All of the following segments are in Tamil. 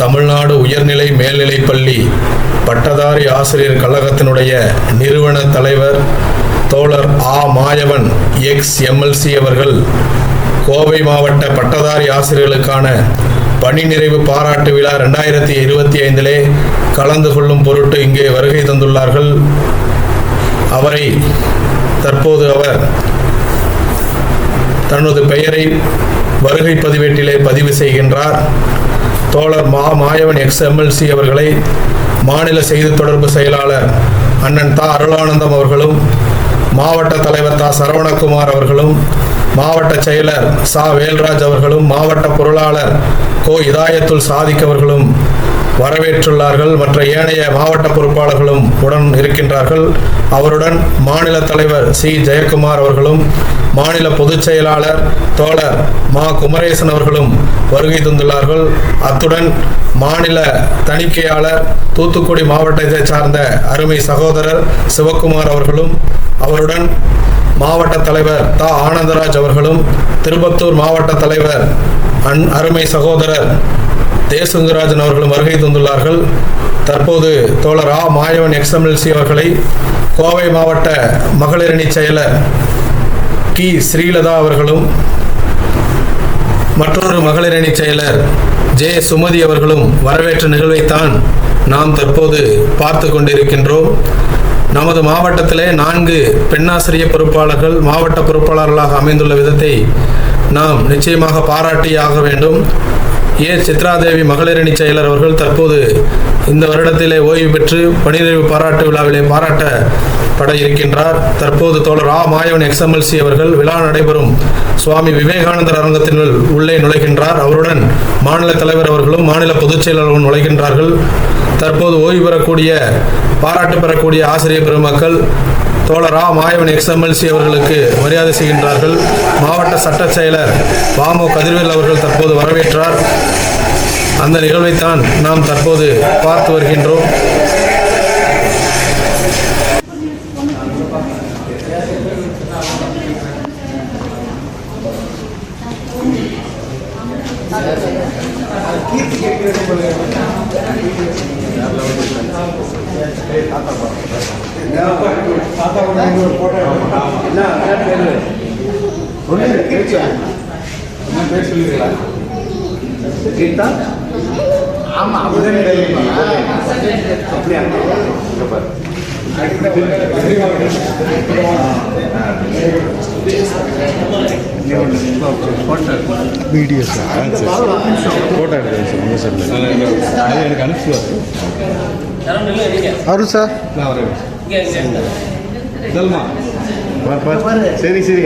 தமிழ்நாடு உயர்நிலை மேல்நிலைப்பள்ளி பட்டதாரி ஆசிரியர் கழகத்தினுடைய நிறுவன தலைவர் தோழர் மாயவன் எக்ஸ் எம்எல்சி அவர்கள் கோவை மாவட்ட பட்டதாரி ஆசிரியர்களுக்கான பணி நிறைவு பாராட்டு விழா 2025 கலந்து கொள்ளும் பொருட்டு இங்கே வருகை தந்துள்ளார்கள். அவரை தற்போது அவர் தனது பெயரை வருகை பதிவேட்டிலே பதிவு செய்கின்றார். தோழர் மாயவன் எக்ஸ் எம்எல்சி அவர்களை மாநில செய்தி தொடர்பு செயலாளர் அண்ணன் அருளானந்தம் அவர்களும், மாவட்ட தலைவர் சரவணகுமார் அவர்களும், மாவட்ட செயலர் வேல்ராஜ் அவர்களும், மாவட்ட பொருளாளர் இதாயத்துல் சாதிக் அவர்களும் வரவேற்றுள்ளார்கள். மற்ற ஏனைய மாவட்ட பொறுப்பாளர்களும் உடன் இருக்கின்றார்கள். அவருடன் மாநில தலைவர் ஜெயக்குமார் அவர்களும், மாநில பொதுச் செயலாளர் தோழர் குமரேசன் அவர்களும் வருகை தந்துள்ளார்கள். அத்துடன் மாநில தணிக்கையாளர் தூத்துக்குடி மாவட்டத்தை சார்ந்த அருமை சகோதரர் சிவக்குமார் அவர்களும், அவருடன் மாவட்ட தலைவர் ஆனந்தராஜ் அவர்களும், திருப்பத்தூர் மாவட்ட தலைவர் அருமை சகோதரர் தேசுங்கராஜன் அவர்களும் வருகை தந்துள்ளார்கள். தற்போது தோழர் மாயவன் எக்ஸ்எம்எல்சி அவர்களை கோவை மாவட்ட மகளிரணி செயலர் ஸ்ரீலதா அவர்களும், மற்றொரு மகளிரணி செயலர் சுமதி அவர்களும் வரவேற்ற நிகழ்வைத்தான் நாம் தற்போது பார்த்து கொண்டிருக்கின்றோம். நமது மாவட்டத்திலே 4 பெண்ணாசிரியர் பொறுப்பாளர்கள் மாவட்ட பொறுப்பாளர்களாக அமைந்துள்ள விதத்தை நாம் நிச்சயமாக பாராட்டியாக வேண்டும். சித்ராதேவி மகளிரணி செயலர் அவர்கள் தற்போது இந்த வருடத்திலே ஓய்வு பெற்று பணிநிறைவு பாராட்டு விழாவிலே பாராட்டப்பட இருக்கின்றார். தற்போது தோழர் மாயவன் எக்ஸ்எம்எல்சி அவர்கள் விழா நடைபெறும் சுவாமி விவேகானந்தர் அரங்கத்தினுள் உள்ளே நுழைகின்றார். அவருடன் மாநில தலைவர் அவர்களும் மாநில பொதுச் செயலாளர்களும் நுழைகின்றார்கள். தற்போது ஓய்வு பெறக்கூடிய பாராட்டு பெறக்கூடிய ஆசிரியர் பெருமக்கள் தோழர் மாயவன் எக்ஸ்எம்எல்சி அவர்களுக்கு மரியாதை செய்கின்றார்கள். மாவட்ட சட்ட செயலர் கதிர்வேல் அவர்கள் தற்போது வரவேற்றார். அந்த நிகழ்வைத்தான் நாம் தற்போது பார்த்து வருகின்றோம். வீடியோ சார் ஃபோட்டோ எடுக்கிறேன் சார் எனக்கு அனுப்பிச்சுவார் அருள் சார் சரி சரி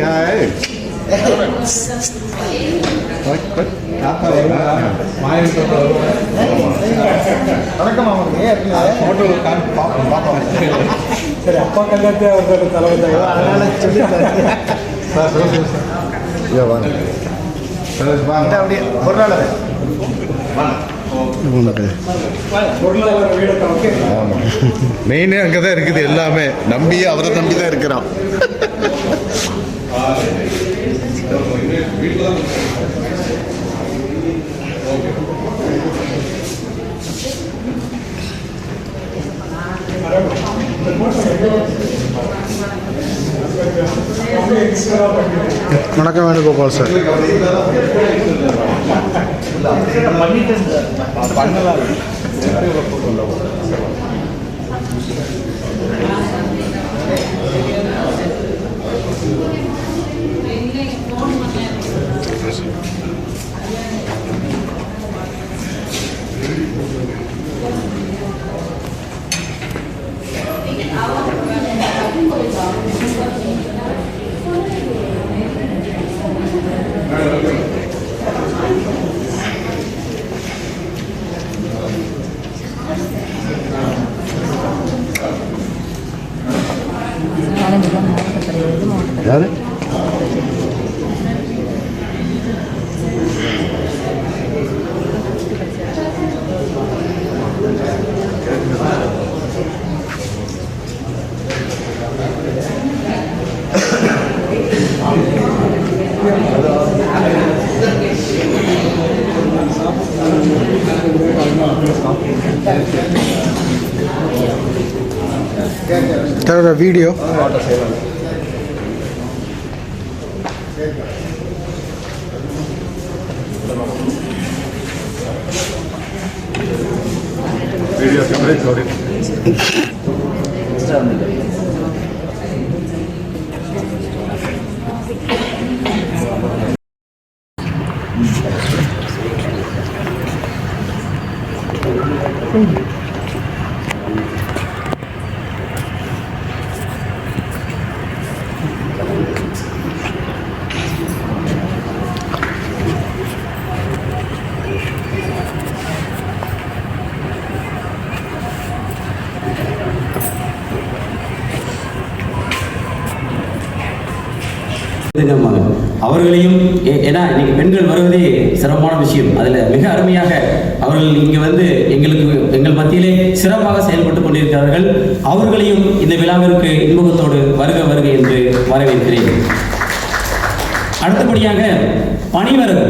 சரி அப்பா கல்யாணத்தை அவர்களோட தலைவர் அதனால சொல்லி அப்படியே பொருளாளர் மெயினே அங்கதான் இருக்குது. எல்லாமே நம்பி அவரை நம்பி தான் இருக்கிறான். வணக்கம் வேணுகோபால் சார். யாரு வீடியோ வீடியோ அவர்களையும் ஏன்னா இன்னைக்கு பெண்கள் வருவதே சிறப்பான விஷயம். அதில் மிக அருமையாக அவர்கள் இங்கு வந்து எங்கள் மத்தியிலே சிறப்பாக செயல்பட்டு கொண்டிருக்கிறார்கள். அவர்களையும் இந்த விழாவிற்கு இன்முகத்தோடு வருக வருக என்று வரவேற்கிறேன். அடுத்தபடியாக பனிவரகு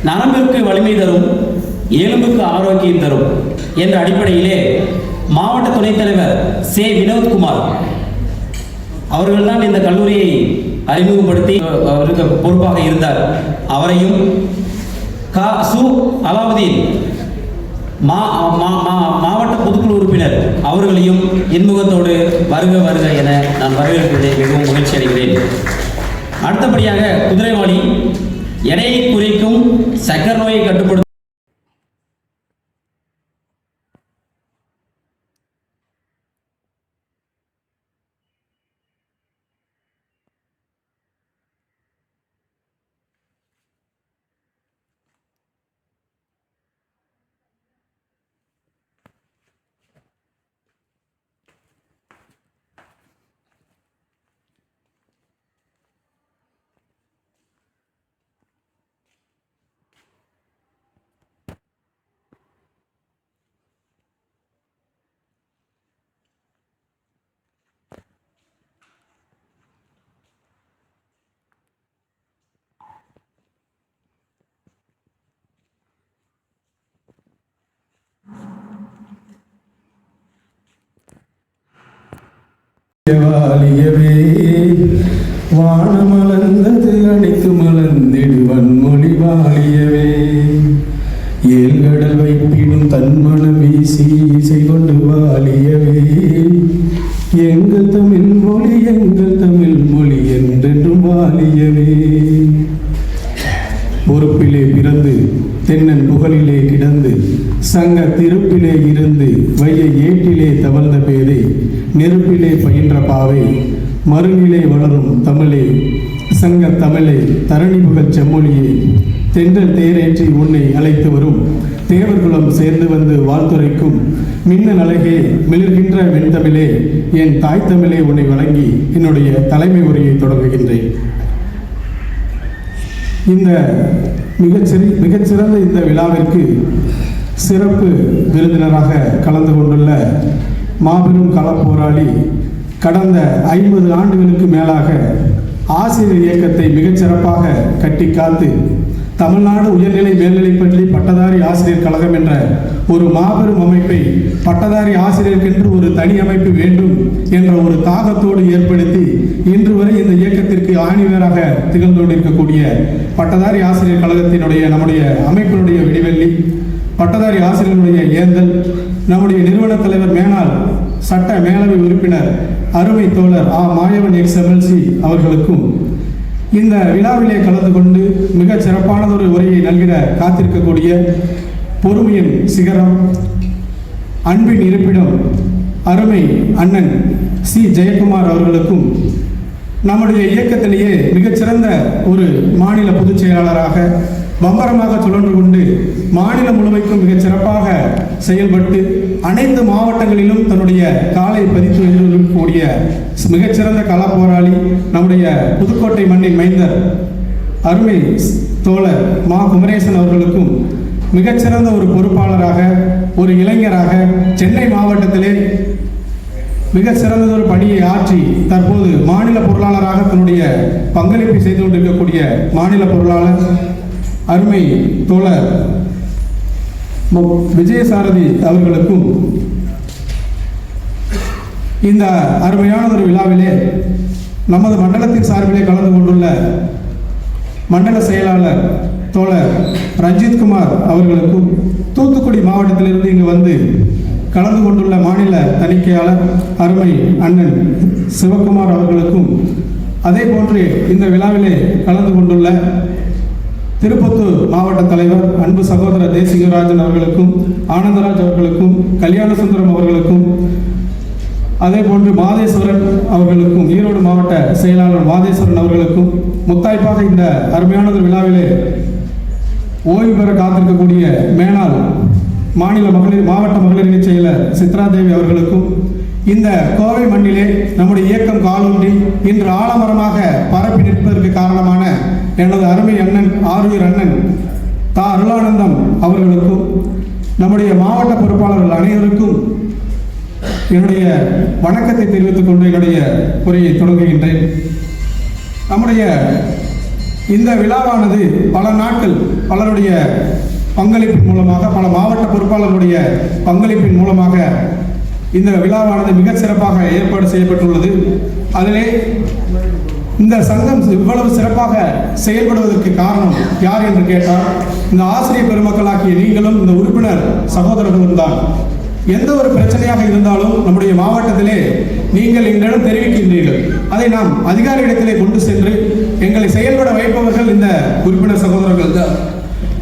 நரம்பிற்கு வலிமை தரும், எலும்புக்கு ஆரோக்கியம் தரும் என்ற அடிப்படையிலே மாவட்ட துணைத் தலைவர் சே வினோத்குமார் அவர்கள்தான் இந்த கல்லூரியை அறிமுகப்படுத்தி அவருக்கு பொறுப்பாக இருந்தார். அவரையும் சு அலாவுதீன் மாவட்ட பொதுக்குழு உறுப்பினர் அவர்களையும் இன்முகத்தோடு வருக வருக என நான் வரவேற்பதை மிகவும் மகிழ்ச்சி அடைகிறேன். அடுத்தபடியாக குதிரைவாளி எடையை குறைக்கும் சக்கரை நோயை கட்டுப்படுத்தும் வாலியவே வானமலர்ந்தது அனைத்து மலர்ந்திடுவன் மொழி வாலியவே ஏழ்கடல் வைப்பிடும் தன்மனம் வீசி இசை கொண்டு வாலியவே எங்கள் தமிழ் மொழி என்றென்றும் வாலியவே பொறுப்பிலே பிறந்து தென்னன் புகழிலே கிடந்து சங்க திருப்பிலே இருந்து வைய ஏட்டிலே தவழ்ந்த பேரை நெருப்பிலே பயின்ற பாவை மருங்கிலே வளரும் தமிழே சங்க தமிழே தரணி புகழ் செம்மொழியே தென்றல் தேரேற்றி உன்னை அழைத்து வரும் தேவர்குலம் சேர்ந்து வந்து வாழ்த்துரைக்கும் மின்னல் அழகே மிளர்கின்ற வெண்தமிழே என் தாய் தமிழே உன்னை வழங்கி என்னுடைய தலைமை உரையை தொடங்குகின்றேன். இந்த மிகச்சிறந்த இந்த விழாவிற்கு சிறப்பு விருந்தினராக கலந்து கொண்டுள்ள மாபெரும் களப்போராளி, கடந்த 50 ஆண்டுகளுக்கு மேலாக ஆசிரியர் இயக்கத்தை மிகச்சிறப்பாக கட்டி காத்து தமிழ்நாடு உயர்நிலை மேல்நிலைப்பள்ளி பட்டதாரி ஆசிரியர் கழகம் என்ற ஒரு மாபெரும் அமைப்பை பட்டதாரி ஆசிரியருக்கென்று ஒரு தனி அமைப்பு வேண்டும் என்ற ஒரு தாகத்தோடு ஏற்படுத்தி இன்று வரை இந்த இயக்கத்திற்கு ஆணிவேராக திகழ்ந்து கொண்டிருக்கக்கூடிய பட்டதாரி ஆசிரியர் கழகத்தினுடைய நம்முடைய அமைப்பினுடைய விடிவெள்ளி பட்டதாரி ஆசிரியர்களுடைய ஏந்தல் நம்முடைய நிறுவன தலைவர் மேனாள் சட்ட மேலவை உறுப்பினர் அருமை தோழர் மாயவன் எக்ஸ்எம்எல்சி அவர்களுக்கும் இந்த விழாவிலே கலந்து கொண்டு மிக சிறப்பானதொரு உரையை நல்கிட காத்திருக்கக்கூடிய பொறுமையின் சிகரம் அன்பின் இருப்பிடம் அருமை அண்ணன் சி ஜெயக்குமார் அவர்களுக்கும் நம்முடைய இயக்கத்திலேயே மிகச்சிறந்த ஒரு மாநில பொதுச் செயலாளராக பம்பரமாக சுழன்று கொண்டு மாநிலம் முழுமைக்கும் மிகச் சிறப்பாக செயல்பட்டு அனைத்து மாவட்டங்களிலும் தன்னுடைய காலை பதித்து வைத்திருக்கக்கூடிய மிகச்சிறந்த களப்போராளி நம்முடைய புதுக்கோட்டை மண்ணின் மைந்தர் அருமை தோழர் மா குமரேசன் அவர்களுக்கும் மிகச்சிறந்த ஒரு பொறுப்பாளராக ஒரு இளைஞராக சென்னை மாவட்டத்திலே மிக சிறந்ததொரு பணியை ஆற்றி தற்போது மாநில பொருளாளராக தன்னுடைய பங்களிப்பை செய்து கொண்டிருக்கக்கூடிய மாநில பொருளாளர் அருமை தோழர் விஜயசாரதி அவர்களுக்கும் இந்த அருமையானதொரு விழாவிலே நமது மண்டலத்தின் சார்பிலே கலந்து கொண்டுள்ள மண்டல செயலாளர் தோழர் ரஞ்சித்குமார் அவர்களுக்கும், தூத்துக்குடி மாவட்டத்திலிருந்து இங்கு வந்து கலந்து கொண்டுள்ள மாநில தணிக்கையாளர் அருமை அண்ணன் சிவகுமார் அவர்களுக்கும், அதே போன்று இந்த விழாவிலே கலந்து கொண்டுள்ள திருப்பத்தூர் மாவட்ட தலைவர் அன்பு சகோதரர் தேசிகராஜன் அவர்களுக்கும், ஆனந்தராஜ் அவர்களுக்கும், கல்யாணசுந்தரம் அவர்களுக்கும், அதே போன்று மாதேஸ்வரன் அவர்களுக்கும், ஈரோடு மாவட்ட செயலாளர் மாதேஸ்வரன் அவர்களுக்கும், முத்தாய்ப்பாக இந்த அருமையான விழாவிலே ஓய்வு பெற காத்திருக்கக்கூடிய மேனாள் மாவட்ட மகளிர் செயலர் சித்ராதேவி அவர்களுக்கும், இந்த கோவை மண்ணிலே நம்முடைய இயக்கம் காலூன்றி இன்று ஆலமரமாக பரப்பி நிற்பதற்கு காரணமான எனது அருமை அண்ணன் ஆருயிர் அண்ணன் தா அருளானந்தம் அவர்களுக்கும், நம்முடைய மாவட்ட பொறுப்பாளர்கள் அனைவருக்கும் என்னுடைய வணக்கத்தை தெரிவித்துக் கொண்டு என்னுடைய உரையை தொடங்குகின்றேன். நம்முடைய இந்த விழாவானது பல நாட்கள் பலருடைய பங்களிப்பின் மூலமாக, பல மாவட்ட பொறுப்பாளர்களுடைய பங்களிப்பின் மூலமாக இந்த விழாவானது மிக சிறப்பாக ஏற்பாடு செய்யப்பட்டுள்ளது. அதிலே இந்த சங்கம் இவ்வளவு சிறப்பாக செயல்படுவதற்கு காரணம் யார் என்று கேட்டால், இந்த ஆசிரியர் பெருமக்களாகிய நீங்களும் இந்த உறுப்பினர் சகோதரர்களும் தான். எந்த ஒரு பிரச்சனையாக இருந்தாலும் நம்முடைய மாவட்டத்திலே நீங்கள் எங்களிடம் தெரிவிக்கின்றீர்கள். அதை நாம் அதிகாரியிடத்திலே கொண்டு சென்று எங்களை செயல்பட வைப்பவர்கள் இந்த உறுப்பினர் சகோதரர்கள் தான்.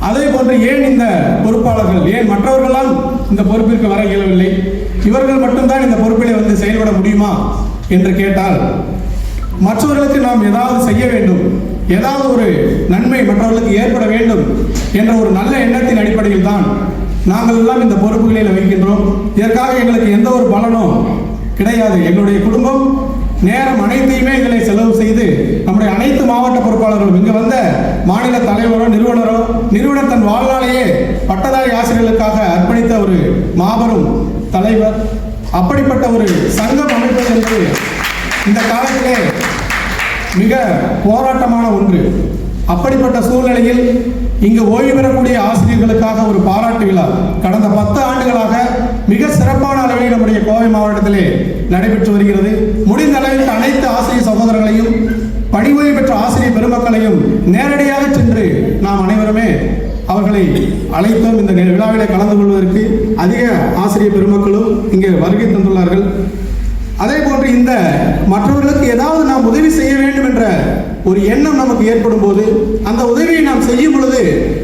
அதே போன்று ஏன் இந்த பொறுப்பாளர்கள், ஏன் மற்றவர்களால் இந்த பொறுப்பிற்கு வர இயலவில்லை, இவர்கள் மட்டும்தான் இந்த பொறுப்பிலே வந்து செயல்பட முடியுமா என்று கேட்டால், மற்றவர்களுக்கு நாம் ஏதாவது செய்ய வேண்டும், ஏதாவது ஒரு நன்மை மற்றவர்களுக்கு ஏற்பட வேண்டும் என்ற ஒரு நல்ல எண்ணத்தின் அடிப்படையில் தான் நாங்கள் எல்லாம் இந்த பொறுப்புகளில் வைக்கின்றோம். இதற்காக எங்களுக்கு எந்த ஒரு பலனும் கிடையாது. எங்களுடைய குடும்பம் நேரம் அனைத்தையுமே இதில் செலவு செய்து நம்முடைய அனைத்து மாவட்ட பொறுப்பாளர்களும், இங்கு வந்த மாநில தலைவரோ நிறுவனர் தன் வாழ்நாளையே பட்டதாரி ஆசிரியர்களுக்காக அர்ப்பணித்த ஒரு மாபெரும் தலைவர். அப்படிப்பட்ட ஒரு சங்கம் அமைப்பது என்பது இந்த காலத்திலே மிக போராட்டமான ஒன்று. அப்படிப்பட்ட சூழ்நிலையில் இங்கு ஓய்வு பெறக்கூடிய ஆசிரியர்களுக்காக ஒரு பாராட்டு விழா கடந்த 10 ஆண்டுகளாக மிக சிறப்பான அளவில் நம்முடைய கோவை மாவட்டத்திலே நடைபெற்று வருகிறது. முடிந்த அளவில் அனைத்து ஆசிரியர் சகோதரர்களையும், பணி ஓய்வு பெற்ற ஆசிரியர் பெருமக்களையும் நேரடியாக சென்று நாம் அனைவருமே அவர்களை அழைத்தோம். இந்த விழாவிலே கலந்து கொள்வதற்கு அதிக ஆசிரியர் பெருமக்களும் இங்கே வருகை தந்துள்ளார்கள். அதே போன்று இந்த மற்றவர்களுக்கு ஏதாவது நாம் உதவி செய்ய வேண்டும் என்ற ஒரு எண்ணம் நமக்கு ஏற்படும் போது, அந்த உதவியை நாம் செய்யும் பொழுது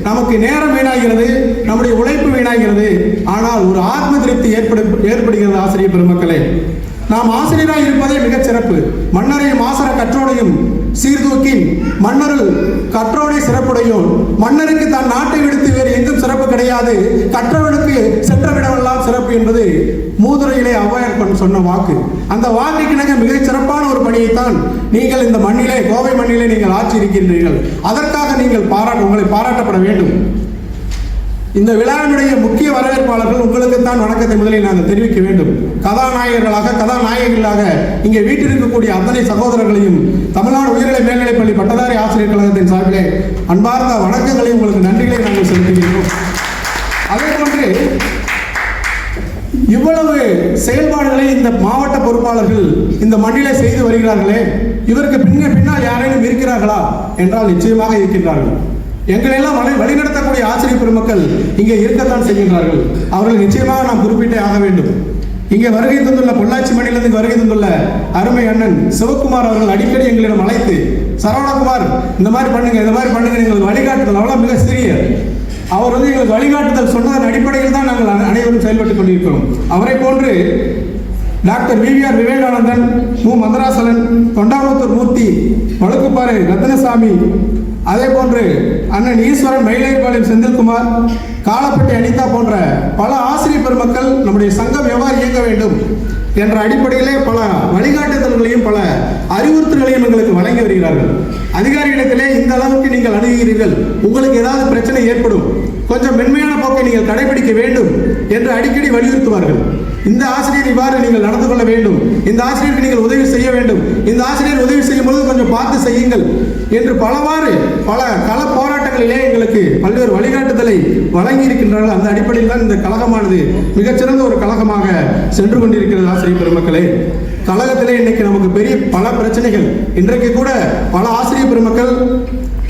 நமக்கு நேரம் வீணாகிறது, நம்முடைய உழைப்பு வீணாகிறது. ஆனால் ஒரு ஆத்ம திருப்தி ஏற்படுகிறது. ஆசிரியர் பெருமக்களே, நாம் ஆசிரியராக இருப்பதே மிகச் சிறப்பு. மன்னரையும் ஆசர கற்றோடையும் சீர்தூக்கின் மன்னருள் கற்றோடை சிறப்புடையோன், மன்னருக்கு தான் நாட்டை விடுத்து வேறு எங்கும் சிறப்பு கிடையாது, கற்றவனுக்கு சென்ற விடமெல்லாம் சிறப்பு என்பது மூதுரையிலே ஔவையார் சொன்ன வாக்கு. அந்த வாக்குக்கு இணங்க மிகச் சிறப்பான ஒரு பணியைத்தான் நீங்கள் இந்த மண்ணிலே, கோவை மண்ணிலே நீங்கள் ஆட்சி இருக்கின்றீர்கள். அதற்காக நீங்கள் உங்களை பாராட்டப்பட வேண்டும். இந்த விழாவினுடைய முக்கிய வரவேற்பாளர்கள் உங்களுக்குத்தான் வணக்கத்தை முதலில் நாங்கள் தெரிவிக்க வேண்டும். கதாநாயகர்களாக இங்கே வீட்டிருக்கக்கூடிய அத்தனை சகோதரர்களையும் தமிழ்நாடு உயர்நிலை மேல்நிலைப்பள்ளி பட்டதாரி ஆசிரியர் கழகத்தின் சார்பிலே அன்பார்ந்த வணக்கங்களையும் உங்களுக்கு நன்றிகளை நாங்கள் செலுத்துகின்றோம். அதே போன்று இவ்வளவு செயல்பாடுகளை இந்த மாவட்ட பொறுப்பாளர்கள் இந்த மண்ணிலே செய்து வருகிறார்களே, இவருக்கு பின்னால் யாரேனும் இருக்கிறார்களா என்றால் நிச்சயமாக இருக்கின்றார்கள். எங்களெல்லாம் வழிநடத்தக்கூடிய ஆசிரியர் பெருமக்கள் இங்கே இருக்கத்தான் செய்கின்றார்கள். அவர்கள் நிச்சயமாக நாம் குறிப்பிட்டே ஆக வேண்டும். இங்கே வருகை தந்துள்ள பொள்ளாச்சி மண்ணிலிருந்து வருகை தந்துள்ள அருமை அண்ணன் சிவகுமார் அவர்கள் அடிக்கடி எங்களிடம் அழைத்து, சரவணகுமார் இந்த மாதிரி பண்ணுங்க, இந்த மாதிரி பண்ணுங்க, எங்களுக்கு வழிகாட்டுதல் அவ்வளோ மிக சிறிய அவர் எங்களுக்கு வழிகாட்டுதல் சொன்னதன் அடிப்படையில் தான் நாங்கள் அனைவரும் செயல்பட்டுக் கொண்டிருக்கிறோம். அவரை போன்று டாக்டர் விவிஆர் விவேகானந்தன், மு மந்தராசலன், தொண்டாமுத்தூர் மூர்த்தி, வழுக்குப்பாறை ரத்னசாமி, அதே போன்று அண்ணன் ஈஸ்வரன், மயிலையர்பாளையம் செந்தில்குமார், காலப்பட்டி அனிதா போன்ற பல ஆசிரியர் பெருமக்கள் நம்முடைய சங்கம் எவ்வாறு இயங்க வேண்டும் என்ற அடிப்படையிலே பல வழிகாட்டுதல்களையும் பல அறிவுறுத்தல்களையும் எங்களுக்கு வழங்கி வருகிறார்கள். அதிகாரிகளிடத்திலே இந்த அளவுக்கு நீங்கள் அணுகுகிறீர்கள், உங்களுக்கு ஏதாவது பிரச்சனை ஏற்படும், கொஞ்சம் மென்மையான போக்கை நீங்கள் கடைபிடிக்க வேண்டும் என்று அடிக்கடி வலியுறுத்துவார்கள். இந்த ஆசிரியர் இவ்வாறு நீங்கள் நடந்து கொள்ள வேண்டும், இந்த ஆசிரியருக்கு நீங்கள் உதவி செய்ய வேண்டும், இந்த ஆசிரியர் உதவி செய்யும் பொழுது கொஞ்சம் பார்த்து செய்யுங்கள் என்று பல கள போராட்டங்கள் போராட்டங்களிலே எங்களுக்கு பல்வேறு வழிகாட்டுதலை வழங்கி இருக்கின்றார்கள். அந்த அடிப்படையில் தான் இந்த கழகமானது மிகச்சிறந்த ஒரு கழகமாக சென்று கொண்டிருக்கிறது. ஆசிரியர் பெருமக்களே, கழகத்திலே இன்னைக்கு நமக்கு பெரிய பல பிரச்சனைகள். இன்றைக்கு கூட பல ஆசிரியர் பெருமக்கள்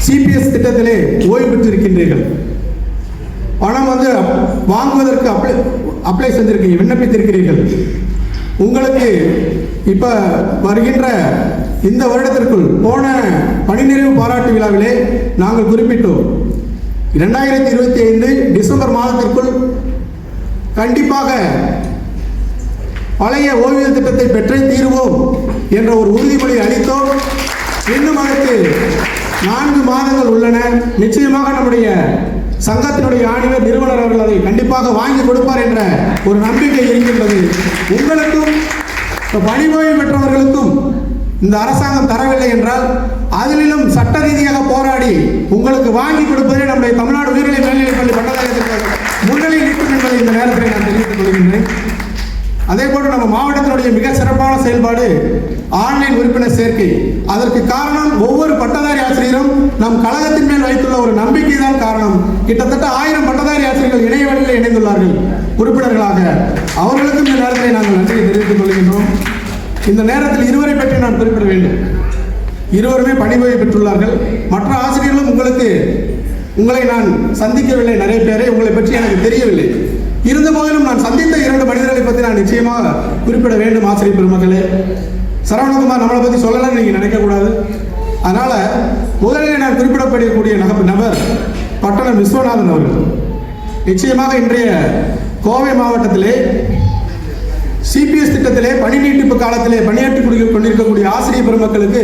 சிபிஎஸ் திட்டத்திலே ஓய்வு பெற்றிருக்கின்றீர்கள். பணம் வாங்குவதற்கு அப்ளை செஞ்சிருக்கீங்க, விண்ணப்பித்திருக்கிறீர்கள். உங்களுக்கு இப்ப வருகின்ற இந்த வருடத்திற்குள் போன பணி நிறைவு பாராட்டு விழாவிலே நாங்கள் குறிப்பிட்டோம், 2025 டிசம்பர் மாதத்திற்குள் கண்டிப்பாக பழைய ஓய்வூதிய திட்டத்தை பெற்றே தீர்வோம் என்ற ஒரு உறுதிமொழி அளித்தோம். இன்னும் அதற்கு 4 மாதங்கள் உள்ளன. நிச்சயமாக நம்முடைய சங்கத்தினுடைய ஆணைவர் நிறுவனர் அவர்கள் அதை கண்டிப்பாக வாங்கி கொடுப்பார் என்ற ஒரு நம்பிக்கை இருக்கின்றது. உங்களுக்கும் பணி ஓய்வு பெற்றவர்களுக்கும் இந்த அரசாங்கம் தரவில்லை என்றால் அதிலும் சட்ட ரீதியாக போராடி உங்களுக்கு வாங்கி கொடுப்பதே நம்முடைய தமிழ்நாடு உயர்நிலை மேல்நிலைப்பள்ளி பட்டதாரி முன்னிலை நிற்கும் என்பதை இந்த நேரத்தில் நான் தெரிவித்துக் கொள்கின்றேன். அதே போன்று நம்ம மாவட்டத்தினுடைய மிக சிறப்பான செயல்பாடு ஆன்லைன் உறுப்பினர் சேர்க்கை. அதற்கு காரணம் ஒவ்வொரு பட்டதாரி ஆசிரியரும் நம் கழகத்தின் மேல் வைத்துள்ள ஒரு நம்பிக்கை தான் காரணம். கிட்டத்தட்ட 1000 பட்டதாரி ஆசிரியர்கள் இணைய வழியில் இணைந்துள்ளார்கள் உறுப்பினர்களாக. அவர்களுக்கும் இந்த நேரத்தில் நாங்கள் நன்றியை தெரிவித்துக் கொள்கின்றோம். இந்த நேரத்தில் இருவரை பற்றி நான் குறிப்பிட வேண்டும். இருவருமே பணி ஓய்வு பெற்றுள்ளார்கள். மற்ற ஆசிரியர்களும் உங்களை நான் சந்திக்கவில்லை, நிறைய பேரை உங்களை பற்றி எனக்கு தெரியவில்லை. இருந்த போதிலும் நான் சந்தித்த 2 மனிதர்களை பற்றி நான் நிச்சயமாக குறிப்பிட வேண்டும். ஆசிரியர் பெருமக்களே, சரவணகுமார் நம்மளை பற்றி சொல்லலாம்னு நீங்கள் நினைக்கக்கூடாது. அதனால் முதலில் நான் குறிப்பிடப்படக்கூடிய நபர் பட்டணம் விஸ்வநாதன் அவர்கள். நிச்சயமாக இன்றைய கோவை மாவட்டத்திலே சிபிஎஸ் திட்டத்திலே பணி நீட்டிப்பு காலத்திலே பணியாற்றி கொண்டிருக்கக்கூடிய ஆசிரியர் பெருமக்களுக்கு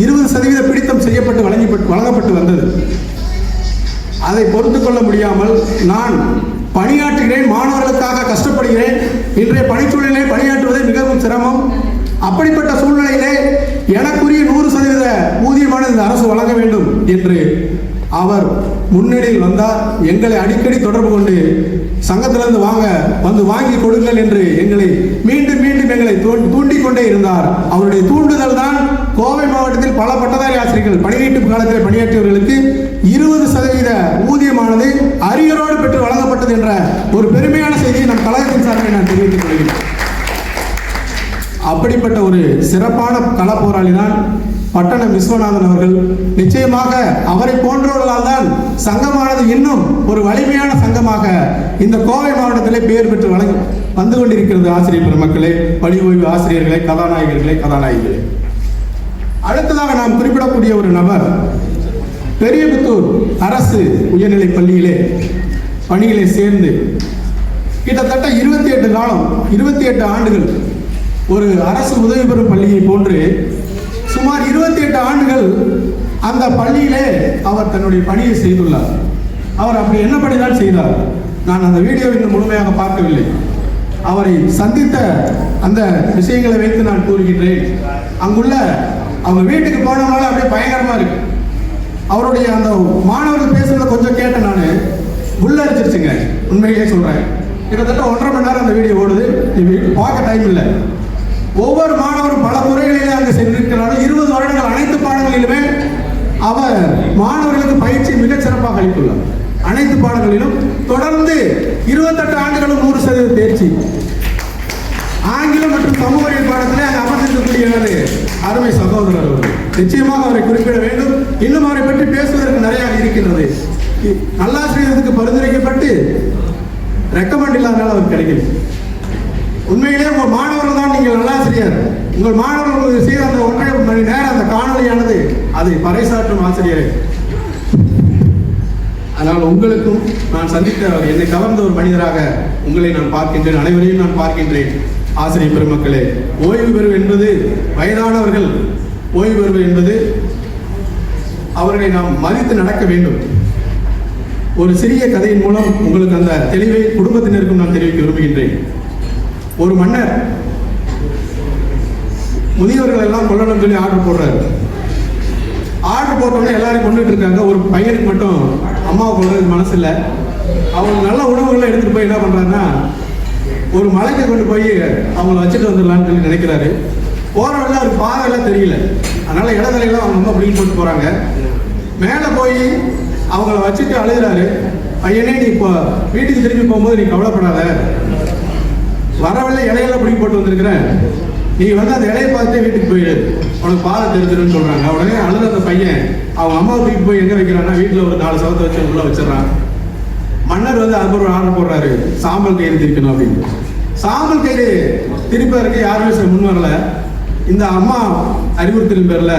20% பிடித்தம் செய்யப்பட்டு வழங்கப்பட்டு வந்தது. அதை பொறுத்து கொள்ள முடியாமல் நான் பணியாற்றுகிறேன், மாணவர்களுக்காக கஷ்டப்படுகிறேன், இன்றைய பணிச்சூழலிலே பணியாற்றுவதே மிகவும் சிரமம். அப்படிப்பட்ட சூழ்நிலையிலே எனக்குரிய 100% ஊதியமான இந்த அரசு வழங்க வேண்டும் என்று அவர் முன்னணியில் வந்தார். எங்களை அடிக்கடி தொடர்பு கொண்டு சங்கத்திலிருந்து வாங்கி கொடுங்கள் என்று எங்களை மீண்டும் எங்களை தூண்டிக் கொண்டே இருந்தார். அவருடைய தூண்டுதல் தான் கோவை மாவட்டத்தில் பல பட்டதாரி ஆசிரியர்கள் பணி நீட்டிப்பு காலத்தில் பணியாற்றியவர்களுக்கு 20% ஊதியமானது அரியரோடு பெற்று வழங்கப்பட்டது என்ற ஒரு பெருமையான செய்தியை நம் கழகத்தின் சார்பில் நான் தெரிவித்துக் கொள்கிறேன். அப்படிப்பட்ட ஒரு சிறப்பான கள போராளி தான் பட்டணம் விஸ்வநாதன் அவர்கள். நிச்சயமாக அவரை போன்றவர்களால் தான் சங்கமானது இன்னும் ஒரு வலிமையான சங்கமாக இந்த கோவை மாவட்டத்திலே பெயர் பெற்று வந்து கொண்டிருக்கிறது. ஆசிரியர் பெருமக்களே, பணி ஓய்வு ஆசிரியர்களே, கதாநாயகிகளே, அடுத்ததாக நாம் குறிப்பிடக்கூடிய ஒரு நபர் பெரியபுத்தூர் அரசு உயர்நிலை பள்ளியிலே பணியிலே சேர்ந்து கிட்டத்தட்ட 28 ஆண்டுகள் ஒரு அரசு உதவி பெறும் பள்ளியை போன்று சுமார் 28 ஆண்டுகள் அந்த பள்ளியிலே அவர் தன்னுடைய பணியை செய்துள்ளார். அவர் அப்படி என்ன பணிதான் செய்தார்? நான் அந்த வீடியோவை இன்னும் முழுமையாக பார்க்கவில்லை. அவரை சந்தித்த அந்த விஷயங்களை வைத்து நான் கூறுகின்றேன். அங்குள்ள அவங்க வீட்டுக்கு போனவங்களால அப்படியே பயங்கரமா இருக்கு. அவருடைய அந்த மாணவர்கள் பேசுறத கொஞ்சம் கேட்டேன், நான் உள்ள அடிச்சிருச்சுங்க. உண்மையிலேயே சொல்றேன். கிட்டத்தட்ட 1.5 மணி நேரம் அந்த வீடியோ ஓடுது. பார்க்க டைம் இல்லை. ஒவ்வொரு மாணவரும் பல துறைகளிலே அங்கு சென்றிருக்கிறார்கள். 20 வருடங்கள் அனைத்து பாடங்களிலுமே அவர் மாணவர்களுக்கு பயிற்சி மிகச் சிறப்பாக அளித்துள்ளார். அனைத்து பாடங்களிலும் தொடர்ந்து 28 ஆண்டுகளும் 100% தேர்ச்சி. ஆங்கிலம் மற்றும் சமூக அறிவியல் பாடத்திலே அங்கு அமர்ந்திருக்கக்கூடிய அருமை சகோதரர் அவர்கள். நிச்சயமாக அவரை குறிப்பிட வேண்டும். இன்னும் அவரை பற்றி பேசுவதற்கு நிறைய இருக்கின்றது. நல்லாசிரியருக்கு பரிந்துரைக்கப்பட்டு ரெக்கமெண்ட் இல்லாதனால அவர் கிடைக்கல. உண்மையிலே உங்கள் மாணவர்கள் தான் நீங்கள் நல்லாசிரியர். உங்கள் மாணவர்கள் செய்த அந்த 1.5 மணி நேரம் அந்த காணொலியானது அதை பறைசாற்றும் ஆசிரியரை. அதனால் உங்களுக்கும் நான் சந்தித்த என்னை கவர்ந்த ஒரு மனிதராக உங்களை நான் பார்க்கின்றேன். அனைவரையும் நான் பார்க்கின்றேன். ஆசிரியர் பெருமக்களே, ஓய்வு பெறுவது என்பது வயதானவர்கள் ஓய்வு பெறுவது என்பது அவர்களை நாம் மதித்து நடக்க வேண்டும். ஒரு சிறிய கதையின் மூலம் உங்களுக்கு அந்த தெளிவை குடும்பத்தினருக்கும் நான் தெரிவிக்க விரும்புகின்றேன். ஒரு மன்னர் முதியவர்கள் எல்லாம் கொல்லணும்னு சொல்லி ஆர்டர் போடுறாரு. ஆர்டர் போட்டோன்னே எல்லாரும் கொண்டுட்டு இருக்காங்க. ஒரு பையனுக்கு மட்டும் அம்மாவை கொள்றதுக்கு மனசு இல்லை. அவங்க நல்ல உணவுகளை எடுத்துட்டு போய் என்ன பண்றாருன்னா ஒரு மலைக்கு கொண்டு போய் அவங்கள வச்சுட்டு வந்துடலான்னு சொல்லி நினைக்கிறாரு. போற வழியில் அவருக்கு பாதையெல்லாம் தெரியல. அதனால இடத்துலாம் அவங்க அம்மா பிடிக்கிட்டு போட்டு போறாங்க. மேலே போய் அவங்கள வச்சுட்டு அழுகிறாரு. பையனே, நீ இப்போ வீட்டுக்கு திரும்பி போகும்போது நீ கவலைப்படாத, வரவில்லை இலையெல்லாம் பிடிக்க போட்டு வந்திருக்கிறேன், நீ வந்து அந்த இலையை பார்த்துட்டு வீட்டுக்கு போயிடு, உனக்கு பாதை தெரிஞ்சிருன்னு சொல்கிறாங்க. உடனே அழுத அந்த பையன் அவங்க அம்மாவை தூக்கி போய் எங்கே வைக்கிறான்னா வீட்டில் ஒரு 4 சவத்தை வச்சு உள்ளே வச்சிடறான். மன்னர் வந்து அது ஒரு ஆர்டர் போடுறாரு, சாம்பல் கயிறு திரிக்கணும் அப்படின்னு. சாம்பல் கயிறு திருப்பதற்கு யாருமே முன் வரல. இந்த அம்மா அறிவுறுத்தலின் பேரில்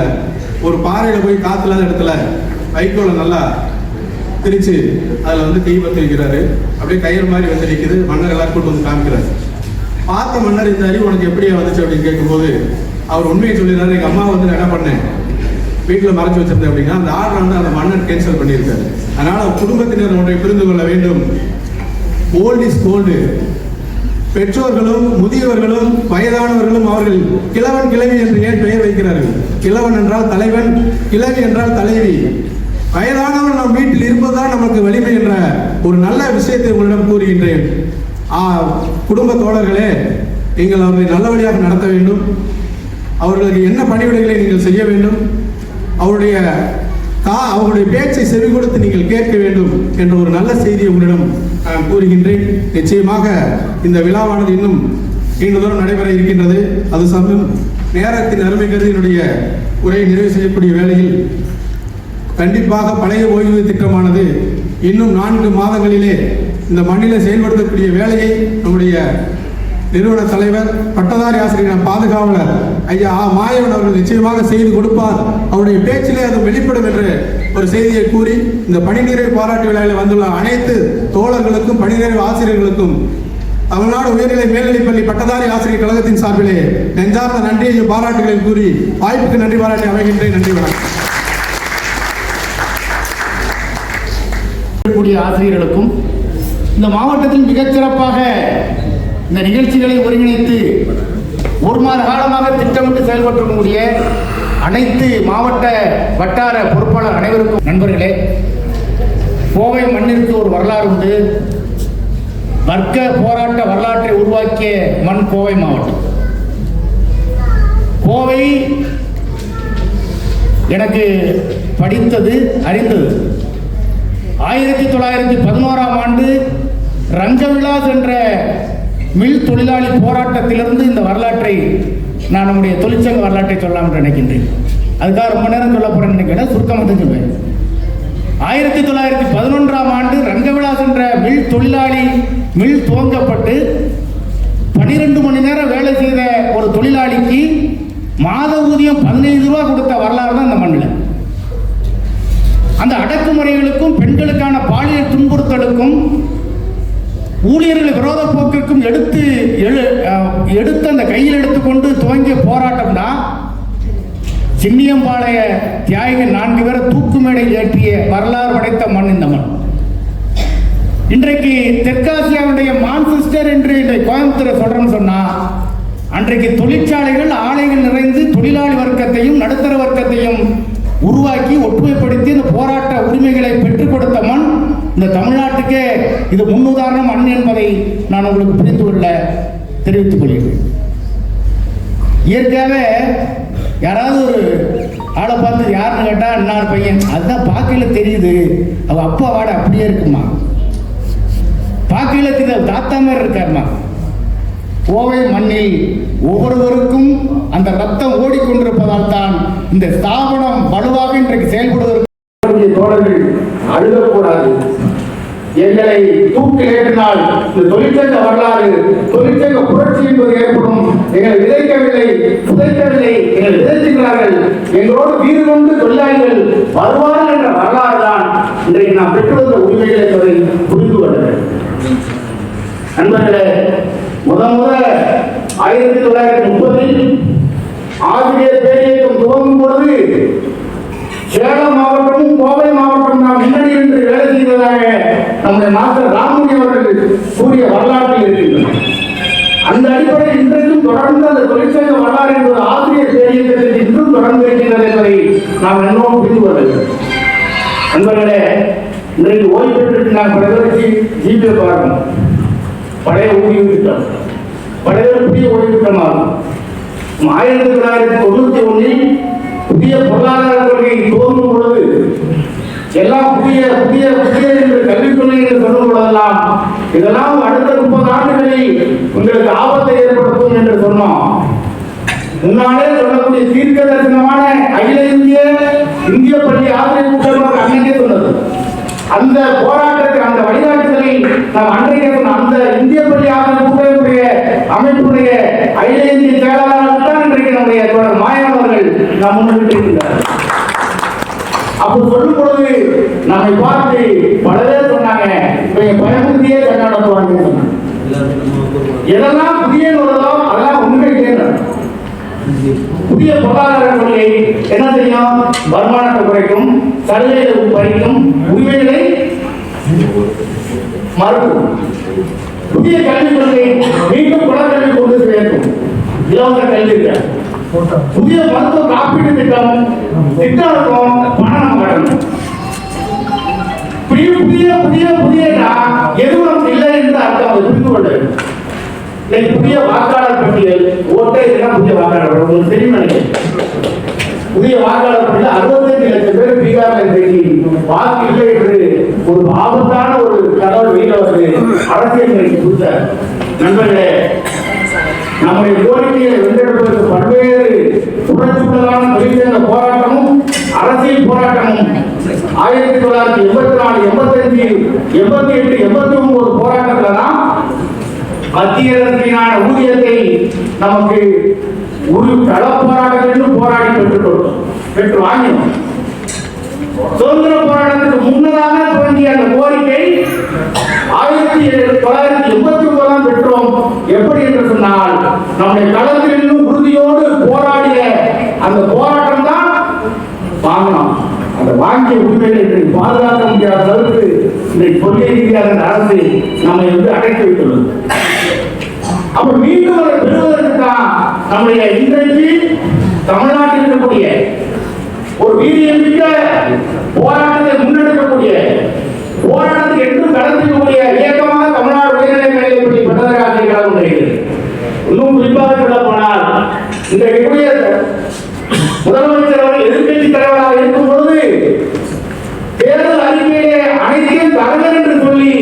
ஒரு பாறையில் போய் காற்றுலாத இடத்துல வைக்கோலை நல்லா திரிச்சு அதில் வந்து தீ பற்றி வைக்கிறாரு. அப்படியே கயிறு மாதிரி வந்து நிற்குது. மன்னர் எல்லாரும் கூட்டு வந்து காமிக்கிறாரு. பார்த்த மன்னர் இந்த அறிவு உனக்கு எப்படியா வந்துச்சு அப்படின்னு கேட்கும்போது அவர் உண்மையை சொல்லிடுறாரு. எங்கள் அம்மா வந்து என்ன பண்ணேன், வீட்டில் மறைச்சு வச்சிருந்தேன் அப்படின்னா அந்த ஆர்டர் வந்து அந்த மன்னர் கேன்சல் பண்ணியிருக்காரு. அதனால் குடும்பத்தினர் ஒன்றை புரிந்து கொள்ள வேண்டும். Old is gold. பெற்றோர்களும் முதியவர்களும் வயதானவர்களும் அவர்கள் கிழவன் கிழவி என்று ஏன் பெயர் வைக்கிறார்கள்? கிழவன் என்றால் தலைவன், கிழவி என்றால் தலைவி. வயதானவர் நம் வீட்டில் இருப்பதுதான் நமக்கு வலிமை என்ற ஒரு நல்ல விஷயத்தை உங்களிடம் கூறுகின்றேன். குடும்ப தோழர்களே, நீங்கள் அவர்களை நல்ல வழியாக நடத்த வேண்டும். அவர்களுக்கு என்ன பணிவிடைகளை நீங்கள் செய்ய வேண்டும், அவருடைய பேச்சை செவி கொடுத்து நீங்கள் கேட்க வேண்டும் என்ற ஒரு நல்ல செய்தியை உங்களிடம் நான் கூறுகின்றேன். நிச்சயமாக இந்த விழாவானது இன்னும் நீண்ட தூரம் நடைபெற இருக்கின்றது. அது சமயம் நேரத்தின் அருமை கருதி என்னுடைய உரையை நிறைவு செய்யக்கூடிய வேளையில் கண்டிப்பாக பழைய ஓய்வூதிய திட்டமானது இன்னும் 4 மாதங்களிலே இந்த மண்ணிலே செயல்படுத்தக்கூடிய வேலையை நம்முடைய நிறுவன தலைவர் பட்டதாரி ஆசிரியர் பாதுகாவலர் ஐயா மாயவன் அவர்கள் நிச்சயமாக செய்து கொடுப்பார். அவருடைய பேச்சிலே அது வெளிப்படும் என்று ஒரு செய்தியை கூறி இந்த பணி நிறைவு பாராட்டு விழாவில் வந்துள்ள அனைத்து தோழர்களுக்கும் பணி நிறைவு ஆசிரியர்களுக்கும் தமிழ்நாடு உயர்நிலை மேல்நிலைப்பள்ளி பட்டதாரி ஆசிரியர் கழகத்தின் சார்பிலே நெஞ்சார்ந்த நன்றியையும் பாராட்டுகளையும் கூறி வாய்ப்புக்கு நன்றி பாராட்டி அமைகின்றேன். நன்றி, வணக்கம். ஆசிரியர்களுக்கும் இந்த மாவட்டத்தில் மிகச்சிறப்பாக இந்த நிகழ்ச்சிகளை ஒருங்கிணைத்து 1 மாத காலமாக திட்டமிட்டு செயல்படக்கூடிய அனைத்து மாவட்ட வட்டார பொறுப்பாளர் அனைவருக்கும் நண்பர்களே, கோவை மண்ணிற்கு ஒரு வரலாறு உண்டு. வர்க்க போராட்ட வரலாற்றை உருவாக்கிய மண் கோவை மாவட்டம். கோவை எனக்கு படித்தது அறிந்தது 1911ஆம் ஆண்டு ரங்கவிலாஸ் என்ற மில் தொழிலாளி போராட்டத்திலிருந்து இந்த வரலாற்றை நான் நம்முடைய தொழிற்சங்க வரலாற்றை சொல்லலாம் என்று நினைக்கின்றேன். அதுக்காக ரொம்ப நேரம் சொல்ல போறேன்னு நினைக்கிறேன், சுருக்கமாக சொல்வேன். 1911ஆம் ஆண்டு ரங்கவிலாஸ் என்ற மில் தொழிலாளி மில் துவங்கப்பட்டு 12 மணி நேரம் வேலை செய்த ஒரு தொழிலாளிக்கு மாத ஊதியம் 15 ரூபா கொடுத்த வரலாறு தான் இந்த மண்ணில். அந்த அடக்குமுறைகளுக்கும் பெண்களுக்கான பாலியல் துன்புறுத்தலுக்கும் ஊழியர்கள் விரோத போக்கிற்கும் எடுத்து அந்த கையில் எடுத்துக்கொண்டு துவங்கிய போராட்டம் தான் சின்னியம்பாளைய தியாகிகள் 4 பேரை தூக்கு மேடையில் ஏற்றிய வரலாறு படைத்த மண் இந்த மண். இன்றைக்கு தெற்காசியாவுடைய மான்செஸ்டர் என்று இன்றைக்கு கோயம்புத்தூரை சொல்றோம்னு சொன்னா, அன்றைக்கு தொழிற்சாலைகள் ஆலைகள் நிறைந்து தொழிலாளி வர்க்கத்தையும் நடுத்தர வர்க்கத்தையும் உருவாக்கி ஒற்றுமைப்படுத்தி இந்த போராட்ட உரிமைகளை பெற்றுக் கொடுத்த மண் இந்த தமிழ்நாட்டுக்கே இது முன்னுதாரண மண் என்பதை நான் உங்களுக்கு புரிந்து கொள்ள தெரிவித்துக் கொள்கிறேன். இயற்கையாகவே யாராவது ஒரு ஆளை பார்த்து யாருன்னு கேட்டால் இன்னார் பையன், அதுதான் பார்க்கையில் தெரியுது, அவள் அப்பா வாட அப்படியே இருக்குமா, பார்க்கையில் தெரியுது தாத்தா மாதிரி இருக்காருமா. கோவை மண்ணில் ஒவ்வொருவருக்கும் அந்த ரத்தம் ஓடிக்கொண்டிருப்பதால் தான் இந்த ஸ்தாபனம் வலுவாக இன்றைக்கு செயல்படுவதற்கு தோழர்கள் அழுகக்கூடாது. எங்களை தூக்கிலேற்றினால் இந்த தொழிற்சங்க வரலாறு தொழிற்சங்க புரட்சி என்பது ஏற்படும். எங்களை விதைக்கவில்லை, புதைக்கவில்லை, எங்களை விதைக்கிறார்கள். எங்களோடு வீறு கொண்டு தொழிலாளிகள் வருவார்கள் என்ற வரலாறு தான் இன்றைக்கு நாம் பெற்றுவந்த உரிமைகள் என்பதை புரிந்து கொள்ள வேண்டும். நண்பர்களே, முதல் 1930 ஆசிரியர் பேரியக்கம் துவங்கும் பொழுது சேலம் மாவட்டமும் கோவை மாவட்டம் நாம் முன்னணி என்று வேலை செய்ததாக நம்முடைய மாஸ்டர் ராமமூர்த்தி அவர்கள் கூறிய வரலாற்றில் இருக்கின்றன. அந்த அடிப்படையில் இன்றைக்கும் தொடர்ந்து அந்த தொழிற்சங்க வரலாறு என்பது ஆசிரியர் பேரியக்கத்தில் இன்றும் தொடர்ந்து இருக்கின்றது என்பதை நாம் என்னவோ புரிந்து கொள்ள வேண்டும். நண்பர்களே, இன்றைக்கு ஓய்வு பெற்று நாம் பிரதமருக்கு ஜிபிஏ பார்க்கணும். பழைய ஊதிய திட்டம், பழைய புதிய ஓய்வு திட்டமாகும். 1991 புதிய பொருளாதார கொள்கை துவங்கும் பொழுது எல்லாம் புதிய புதிய புதிய என்று கல்விக் கொள்கை என்று சொல்லும் பொழுதெல்லாம் இதெல்லாம் அடுத்த 30 ஆண்டுகளில் உங்களுக்கு ஆபத்தை ஏற்படுத்தும் என்று சொன்னோம். முன்னாலே சொல்லக்கூடிய தீர்க்க தரிசனமான அகில இந்திய பள்ளி ஆசிரியர் கூட்டம் அன்னைக்கே சொன்னது. அந்த போராட்டத்தை அந்த வழிகாட்டுதலை நாம் அன்றைக்கே சொன்ன அந்த இந்திய பள்ளி ஆசிரியர் கூட்டத்துடைய அமைப்புடைய அகில இந்திய செயலாளர்கள் தான் இன்றைக்கு நம்முடைய தோழர் மாயன் அவர்கள் நாம் முன்னிட்டிருக்கிறார். அப்போ சொல்லும் பொழுது நம்மை பார்த்து பல பேர் சொன்னாங்க, பயமுறுத்தியே கண்ணாடத்துவாங்க. எதெல்லாம் புதிய வருதோ அதெல்லாம் உண்மை கேட்கணும். புதிய பொருளாதார கொள்கை என்ன செய்யும்? வருமானத்தை குறைக்கும், சலுகைகளை பறிக்கும், உரிமைகளை மறுக்கும். புதிய கல்விக் கொள்கை மீண்டும் குலக்கல்வி கொண்டு சேர்க்கும், இலவச கல்வி. புதிய மருத்துவ காப்பீடு திட்டம் இருக்கும், பணம் நம்ம கட்டணும். புதிய புதிய புதிய எதுவும் இல்லை என்று அர்த்தம் புரிந்து கொள்ள. புதிய வாக்காளர் பட்டியல் ஓட்டை புதிய வாக்காளர் உங்களுக்கு தெரியும். புதிய வாக்காளர் பட்டியல் 65 லட்சம் பேர் பீகார்ல இன்றைக்கு வாக்கு இல்லை என்று ஒரு ஆபத்தான ஒரு தகவல் வெளியில வருது. அரசியல் கொடுத்த நண்பர்களே, நம்முடைய கோரிக்கையை வென்றெடுப்பதற்கு பல்வேறு புரட்சிகளான தொழிற்சங்க போராட்டமும் அரசியல் போராட்டமும் 1984, 85, 88, 89 போராட்டத்துல தான் மத்திய அரசினான ஊதியத்தை நமக்கு ஒரு கள போராட்டத்திலும் போராடி பெற்று வாங்கினோம். சுதந்திர போராட்டத்துக்கு முன்னதாக துவங்கிய அந்த கோரிக்கை 1989 பெற்றோம். எப்படி என்று சொன்னால் நம்முடைய களத்தில் உறுதியோடு போராடிய அந்த போராட்டம் தான் வாங்கினோம். அந்த வாங்கிய உரிமைகளை பாதுகாக்க முடியாத அளவுக்கு இன்றைக்கு கொள்கை ரீதியாக அந்த அரசு நம்மை அடைத்து வைத்துள்ளது. அப்ப மீண்டும் அதை பெறுவதற்கு தான் நம்முடைய இன்றைக்கு தமிழ்நாட்டில் இருக்கக்கூடிய ஒரு வீரியமிக்க போராட்டத்தை முன்னெடுக்கக்கூடிய போராட்டத்துக்கு என்றும் கடத்திக்கூடிய இயக்கமாக தமிழ்நாடு உயர்நிலை மேல்நிலைப்பள்ளி பட்டதாரி ஆசிரியர் கழகம் வருகிறது. இன்னும் குறிப்பாக சொல்ல போனால் இன்றைக்கு முதலமைச்சர் அவர்கள் எதிர்கட்சி தலைவராக இருக்கும் பொழுது தேர்தல் அறிக்கையிலே அனைத்தையும் தரகர் என்று சொல்லி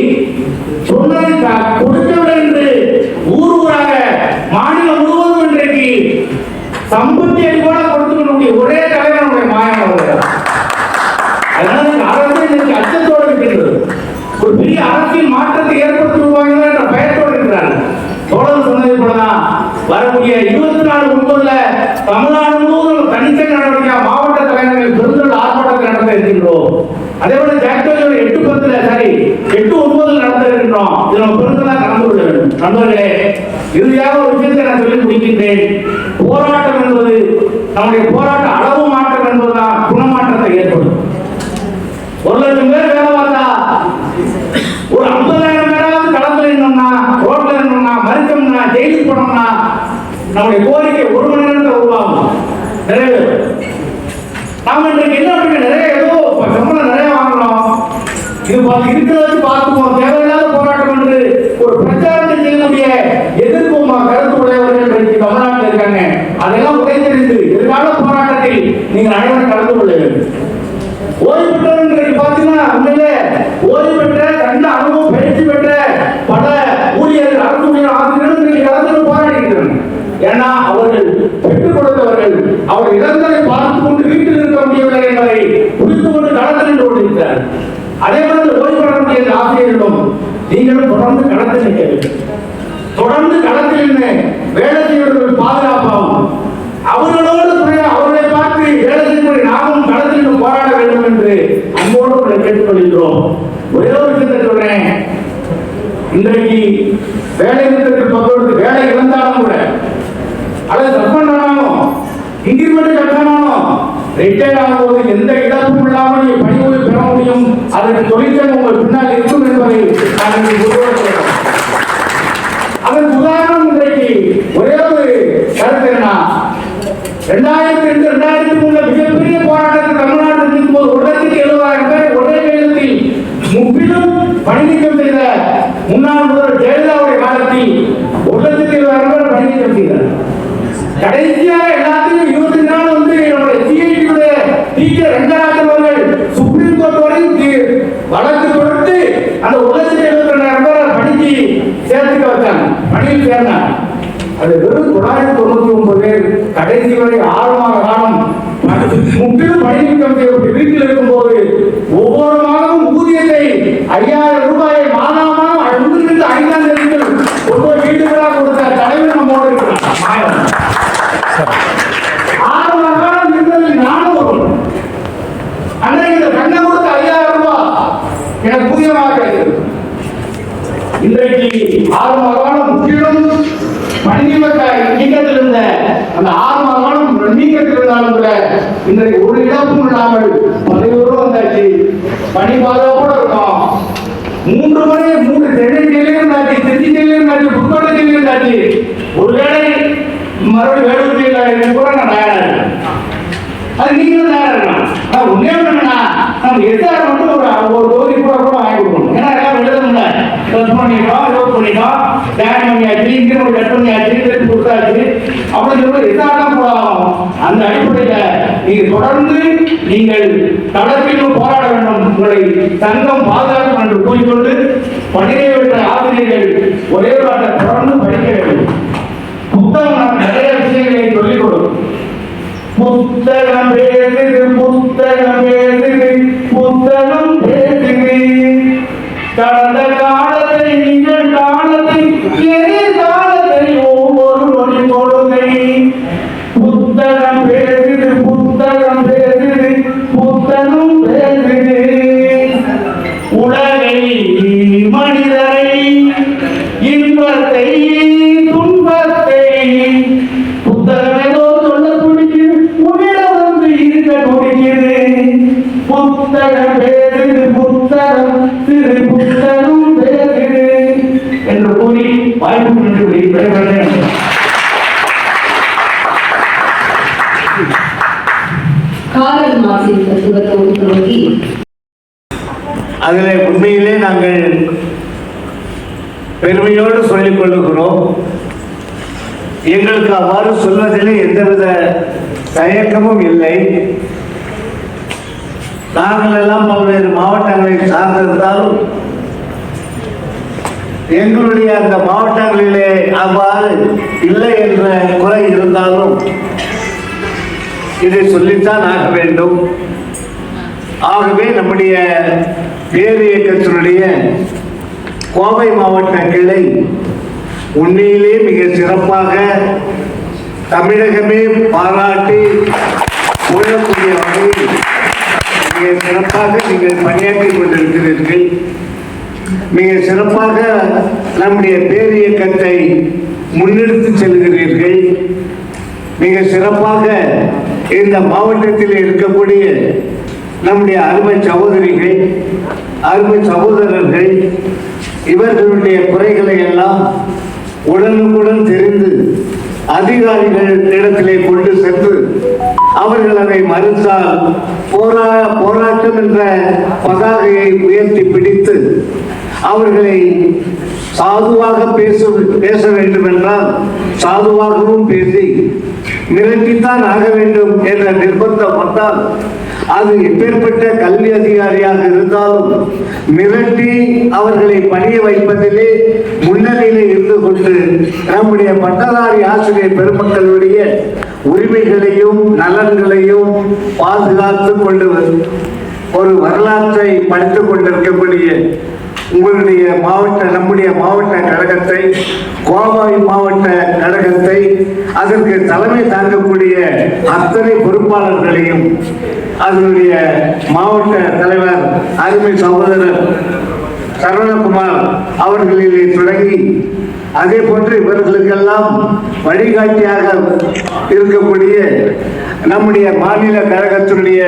சொன்னதை கொடுக்கவில்லை என்று ஊர் ஊராக மாநிலம் முழுவதும் இன்றைக்கு சம்பத்தி அடிப்போட கொடுத்துக்கொள்ளக்கூடிய ஒரே தலைவர் நம்முடைய மாயன் அவர்கள். அதனால அரசு இன்னைக்கு அச்சத்தோடு இருக்கின்றது. ஒரு பெரிய அரசியல் மாற்றத்தை ஏற்படுத்துவாங்க என்ற பயத்தோடு இருக்கிறார்கள். தொடர்ந்து சொன்னதை போலதான் வரக்கூடிய 24/9 தமிழ்நாடு முழுவதும் தனிச்சங்க நடவடிக்கை மாவட்ட தலைவர்கள் பெருந்தொழில் ஆர்ப்பாட்டத்தை நடத்த இருக்கின்றோம். அதே போல ஜாக்டோஜோட 8/10 சரி 8/9 நடத்த இருக்கின்றோம். இது நம்ம பெருந்தொழிலாக கலந்து கொள்ள வேண்டும். நண்பர்களே, இறுதியாக ஒரு விஷயத்தை நான் சொல்லி முடிக்கின்றேன். போராட்டம் என்பது நம்முடைய போராட்ட அளவு மாற்றம் என்பதுதான் குணமாற்றத்தை ஏற்படும். 1 லட்சம் பேர் வேலை பார்த்தா ஒரு 50,000 பேராவது களத்தில் இருந்தோம்னா, ரோட்ல இருந்தோம்னா, மறுத்தோம்னா, ஜெயிலுக்கு போனோம்னா நம்முடைய கோரிக்கை 1 மணி நேரத்தில் உருவாகும், நிறைவேறும். நாம இன்றைக்கு என்ன பண்ணி நிறைய ஏதோ சம்பளம் நிறைய வாங்கணும், இது இருக்கிறத பார்த்துப்போம், தேவையில்லாத போராட்டம் என்று ஒரு பிரச்சாரத்தை செய்யக்கூடிய எதிர்ப்பு கருத்து உடையவர்கள் இன்றைக்கு தமிழ்நாட்டில் இருக்காங்க. அதெல்லாம் உடைத்தெறிந்து எதிர்கால போராட்டத்தில் நீங்கள் அனைவரும் கலந்து கொள்ள வேண்டும். ஓய்வு பெற்றவர்கள் பார்த்தீங்கன்னா உண்மையிலே ஓய்வு பெற்ற நல்ல அனுபவம் பயிற்சி பெற்ற பல ஊழியர்கள் அரசு ஊழியர் ஆசிரியர்கள் கலந்து போராடி இருக்கிறார்கள். ஏன்னா அவர்கள் பெற்றுக் கொடுத்தவர்கள் அவர் இழந்ததை பார்த்துக் கொண்டு வீட்டில் இருக்க முடியவில்லை என்பதை புரிந்து கொண்டு களத்தில் நின்று கொண்டிருக்கிறார். அதே மாதிரி ஓய்வு பெற முடியாத ஆசிரியர்களும் நீங்களும் தொடர்ந்து களத்தில் நிற்க வேண்டும். தொடர்ந்து களத்தில் நின்று வேலை செய்வர்கள் பாதுகாப்பாகும். அவர்களோடு அவர்களை பார்த்து வேலை செய்யக்கூடிய நாமும் களத்தில் போராட வேண்டும் என்று அன்போடு உங்களை கேட்டுக்கொள்கிறோம். ஒரே ஒரு விஷயத்தை சொல்றேன். இன்றைக்கு வேலை நிறுத்தத்தில் பக்கத்து வேலை இழந்தாலும் கூட அல்லது சஸ்பெண்ட் ஆனாலும் இன்கிரிமெண்ட் கட்டணாலும் ரிட்டையர் ஆகும்போது எந்த இழப்பும் இல்லாமல் நீ பணி ஓய்வு பெற முடியும். அதற்கு தொழிற்சங்கம் உங்கள் பின்னால் இருக்கும் என்பதை நான் அதற்கு உதாரணம் இன்றைக்கு ஒரே ஒரு கருத்து என்ன, 2002, 2003 மிகப்பெரிய போராட்டத்தில் தமிழ்நாட்டில் இருக்கும்போது 1,70,000 பேர் ஒரே நேரத்தில் முற்றிலும் பணி நீக்கம் செய்த முன்னாள் முதல்வர் ஜெயலலிதாவுடைய காலத்தில் 1,70,000 பேர் பணி நீக்கம் செய்தார். கடைசியாக எல்லாத்தையும் 25 நாள் நம்முடைய சிஐடியுடைய டீச்சர் ரங்கராஜன் அவர்கள் சுப்ரீம் கோர்ட் வரை அந்த 1,72,000 பேரை படிச்சு சேர்த்துக்க வச்சாங்க, பணியில் சேர்ந்தாங்க. அது வெறும் 999 பேர் கடைசி வரை 6 மாத காலம் முற்றிலும் பணி நீக்கம் செய்யப்பட்டு வீட்டில் இருக்கும்போது ஒவ்வொரு மாதமும் ஊதியத்தை 5,000 ரூபாயை மாதம் 5ஆம் தேதியில் ஒவ்வொரு வீடுகளாக கொடுத்த தலைவர் நம்மோடு இருக்கிறார். 6 மாத காலம் இருந்ததில் நானும் ஒருவன். அன்றைக்கு இந்த கண்ணை கொடுத்த 5,000 ரூபாய் எனக்கு ஊதியமாக கிடைத்தது. இன்றைக்கு 6 மாத காலம் முற்றிலும் நீக்கத்தில் இருந்த அந்த 6 மாத காலம் நீக்கத்தில் இருந்தாலும் கூட இன்றைக்கு ஒரு இழப்பும் இல்லாமல் 11 வந்தாச்சு. பணி பாதுகாப்போட இருக்கும். 3 முறை 3 சென்னை ஜெயிலும் இருந்தாச்சு, திருச்சி ஜெயிலும் இருந்தாச்சு, புதுக்கோட்டை ஜெயிலும் இருந்தாச்சு. ஒருவேளை மறுபடியும் வேலூர் ஜெயில கூட நான் தயாரா இருக்கேன். அது நீங்களும் தயாரா இருக்கலாம். நான் உண்மையா பண்ணா நம்ம எஸ்ஆர் மட்டும் ஒரு தொகுதி கூட வாங்கி கொடுக்கணும். ஏன்னா எல்லாம் எழுதணும்ல, பண்ணிட்டோம் டேன் பண்ணியாச்சு, இங்கிருந்து கட் பண்ணியாச்சு, திருப்பி கொடுத்தாச்சு அப்படின்னு சொல்லி எஸ்ஆர் தான் போடாகும். அந்த அடிப்படையில் நீங்க தொடர்ந்து நீங்கள் களத்திலும் போராட வேண்டும். உங்களை சங்கம் பாதுகாக்கும் என்று கூறிக்கொண்டு பணியை விட்ட ஆசிரியர்கள் ஒரே வார்த்தை தொடர்ந்து படிக்க வேண்டும். புத்தகம் நிறைய விஷயங்களை சொல்லிக் கொடுக்கும். புத்தகம் பேசுது, புத்தகம் பேசுது, புத்தகம் பேசுது. கடந்த காலத்தை நீங்கள் காலத்தை எதிர்காலத்தை ஒவ்வொரு நொடி கொடுங்கை. புத்தகம் பேசுது, புத்தகம் பேசுது, புத்தகம் பேசுது. உலகை மனிதரை இன்பத்தை துன்பத்தை புத்தகம் ஏதோ சொல்ல துடிக்குது, உன்னிடம் வந்து இருக்க துடிக்குது. புத்தகம் பேசுது, புத்தகம் சிறு புத்தகம் பேசுது என்று கூறி வாய்ப்பு நின்று விடைபெறுகிறேன். காரல் மார்க்சின் தத்துவத்தோடு துவங்கி அதில் உண்மையிலே நாங்கள் பெருமையோடு சொல்லிக் கொள்ளுகிறோம். எங்களுக்கு அவ்வாறு சொல்வதிலே எந்தவித தயக்கமும் இல்லை. நாங்கள் எல்லாம் பல்வேறு மாவட்டங்களை சார்ந்திருந்தாலும் எங்களுடைய அந்த மாவட்டங்களிலே அவ்வாறு இல்லை என்ற குறை இருந்தாலும் இதை சொல்லித்தான் ஆக வேண்டும். ஆகவே நம்முடைய பேர் இயக்கத்தினுடைய கோவை மாவட்ட கிளை உண்மையிலே மிக சிறப்பாக தமிழகமே பாராட்டி கொள்ளக்கூடிய வகையில் மிக சிறப்பாக நீங்கள் பணியாற்றி கொண்டிருக்கிறீர்கள். மிக சிறப்பாக நம்முடைய பேர் இயக்கத்தை முன்னெடுத்து செல்கிறீர்கள். மிக சிறப்பாக இந்த மாவட்டத்தில் இருக்கக்கூடிய நம்முடைய அருமை சகோதரிகள், அருமை சகோதரர்கள் இவர்களுடைய குறைகளை எல்லாம் உடனுக்குடன் தெரிந்து அதிகாரிகள் இடத்திலே கொண்டு சென்று அவர்கள் அதை மறுத்தால் போராட்டம் என்ற பதாகையை உயர்த்தி பிடித்து அவர்களை சாதுவாக பேச வேண்டும் என்றால் சாதுவாகவும் பேசி மிரட்டித்தான் ஆக வேண்டும் என்ற நிர்பந்தம் வந்தால் அது எப்பேற்பட்ட கல்வி அதிகாரியாக இருந்தாலும் மிரட்டி அவர்களை பணிய வைப்பதிலே முன்னணியிலே இருந்து கொண்டு நம்முடைய பட்டதாரி ஆசிரியர் பெருமக்களுடைய உரிமைகளையும் நலன்களையும் பாதுகாத்து கொண்டு ஒரு வரலாற்றை படித்துக் கொண்டிருக்கக்கூடிய உங்களுடைய மாவட்ட நம்முடைய மாவட்ட கழகத்தை, கோவை மாவட்ட கழகத்தை, அதற்கு தலைமை தாங்கக்கூடிய அத்தனை பொறுப்பாளர்களையும் அதனுடைய மாவட்ட தலைவர் அருமை சகோதரர் சரவணகுமார் அவர்களிலே தொடங்கி அதே போன்று இவர்களுக்கெல்லாம் வழிகாட்டியாக இருக்கக்கூடிய நம்முடைய மாநில கழகத்தினுடைய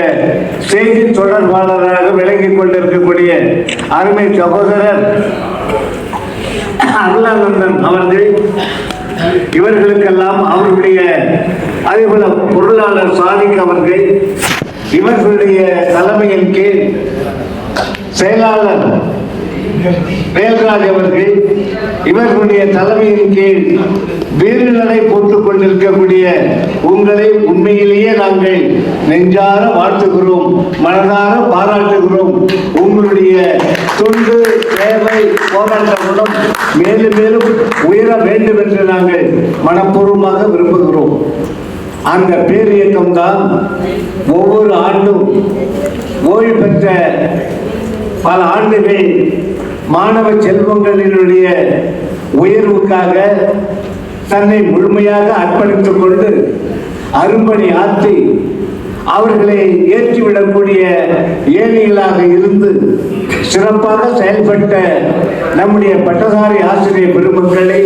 செய்தி தொடர்பாளராக விளங்கிக் கொண்டிருக்கக்கூடிய அருமை சகோதரர் அருளானந்தன் அவர்கள், இவர்களுக்கெல்லாம் அவர்களுடைய அதேபோல பொருளாளர் சாதிக் அவர்கள், இவர்களுடைய தலைமையின் கீழ் செயலாளர் வேல்ராஜ் அவர்கள் இவர்களுடைய தலைமையின் கீழ் வீரநடை போட்டுக் கொண்டிருக்கக்கூடிய உங்களை உண்மையிலேயே நாங்கள் நெஞ்சார வாழ்த்துகிறோம், மனதார பாராட்டுகிறோம். உங்களுடைய தொண்டு சேவை போராட்ட மூலம் மேலும் மேலும் உயர வேண்டும் என்று நாங்கள் மனப்பூர்வமாக விரும்புகிறோம். அந்த பேரியக்கம் தான் ஒவ்வொரு ஆண்டும் ஓய்வு பெற்ற பல ஆண்டுகள் மாணவ செல்வங்களினுடைய உயர்வுக்காக தன்னை முழுமையாக அர்ப்பணித்துக் கொண்டு அரும்பணி ஆற்றி அவர்களை ஏற்றிவிடக்கூடிய ஏணிகளாக இருந்து சிறப்பாக செயல்பட்ட நம்முடைய பட்டதாரி ஆசிரியர் பெருமக்களை,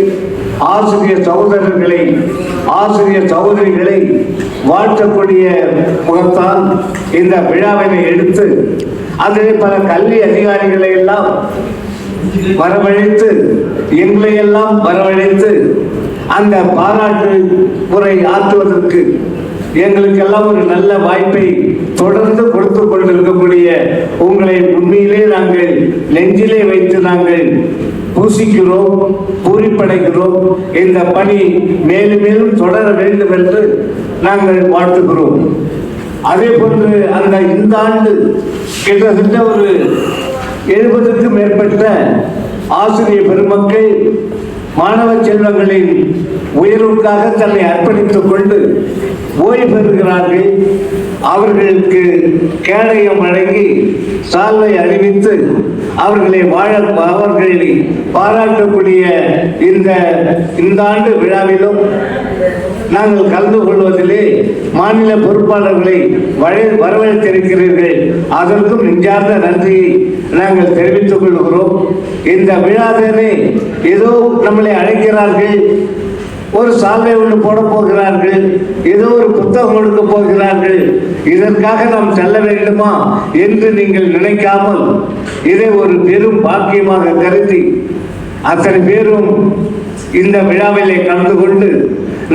ஆசிரியர் சகோதரர்களை, ஆசிரியர் சகோதரிகளை வாழ்த்தக்கூடிய முகத்தான் இந்த விழாவினை எடுத்து அதில் பல கல்வி அதிகாரிகளை எல்லாம் வரவழைத்து, எங்களை எல்லாம் வரவழைத்து அந்த பாராட்டு உரை ஆற்றுவதற்கு எங்களுக்கெல்லாம் ஒரு நல்ல வாய்ப்பை தொடர்ந்து கொடுத்து கொண்டிருக்கக்கூடிய உங்களை உண்மையிலே நாங்கள் நெஞ்சிலே வைத்து நாங்கள் பூசிக்கிறோம், பூரிப்படைகிறோம். இந்த பணி மேலும் மேலும் தொடர வேண்டும் என்று நாங்கள் வாழ்த்துகிறோம். அதே போன்று இந்த ஆண்டு கிட்டத்தட்ட ஒரு 70க்கும் மேற்பட்ட ஆசிரியர் பெருமக்கள் மாணவ செல்வங்களின் உயர்வுக்காக தன்னை அர்ப்பணித்துக் கொண்டு ஓய்வு பெறுகிறார்கள். அவர்களுக்கு கேடயம் வழங்கி சால்வை அறிவித்து அவர்களை பாராட்டக்கூடிய இந்த ஆண்டு விழாவிலும் நாங்கள் கலந்து கொள்வதிலே மாநில பொறுப்பாளர்களை வரவேற்றிருக்கிறீர்கள். அதற்கும் நெஞ்சார்ந்த நன்றியை நாங்கள் தெரிவித்துக் கொள்கிறோம். இந்த விழாவிலே ஏதோ நம்மளை அழைக்கிறார்கள், ஒரு சால்வை ஒன்று போட போகிறார்கள், ஏதோ ஒரு புத்தகம் கொடுக்க போகிறார்கள், இதற்காக நாம் செல்ல வேண்டுமா என்று நீங்கள் நினைக்காமல் இதை ஒரு பெரும் பாக்கியமாக கருதி அத்தனை பேரும் இந்த விழாவிலே கலந்து கொண்டு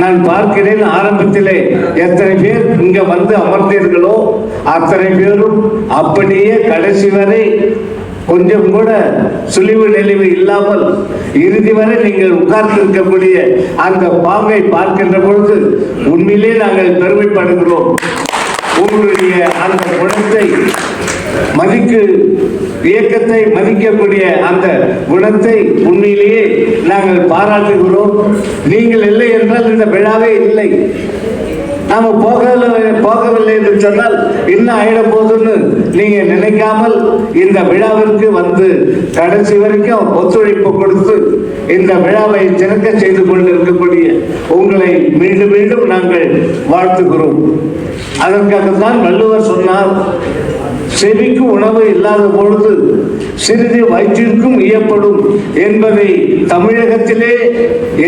நான் பார்க்கிறேன். ஆரம்பத்திலே எத்தனை பேர் இங்க வந்து அமர்ந்தீர்களோ அத்தனை பேரும் அப்படியே கடைசி வரை கொஞ்சம் கூட சுழிவு நெளிவு இல்லாமல் இறுதி வரை நீங்கள் உட்கார்ந்து இருக்கக்கூடிய அந்த பாங்கை பார்க்கின்ற பொழுது உண்மையிலே நாங்கள் பெருமைப்படுகிறோம். உங்களுடைய அந்த குணத்தை இயக்கத்தை மதிக்கக்கூடிய அந்த குணத்தை உண்மையிலேயே நாங்கள் பாராட்டுகிறோம். நீங்கள் இல்லை என்றால் இந்த விழாவே இல்லை. நாம போகவில்லை என்று சொன்னால் இன்னும் ஆயிட போதுன்னு நீங்க நினைக்காமல் இந்த விழாவிற்கு வந்து கடைசி வரைக்கும் ஒத்துழைப்பு கொடுத்து இந்த விழாவை சிறக்க செய்து கொண்டிருக்கக்கூடிய உங்களை மீண்டும் மீண்டும் நாங்கள் வாழ்த்துகிறோம். அதற்காகத்தான் வள்ளுவர் சொன்னார், செவிக்கு உணவு இல்லாத பொழுது சிறிது வயிற்றிற்கும் இயப்படும் என்பதை தமிழகத்திலே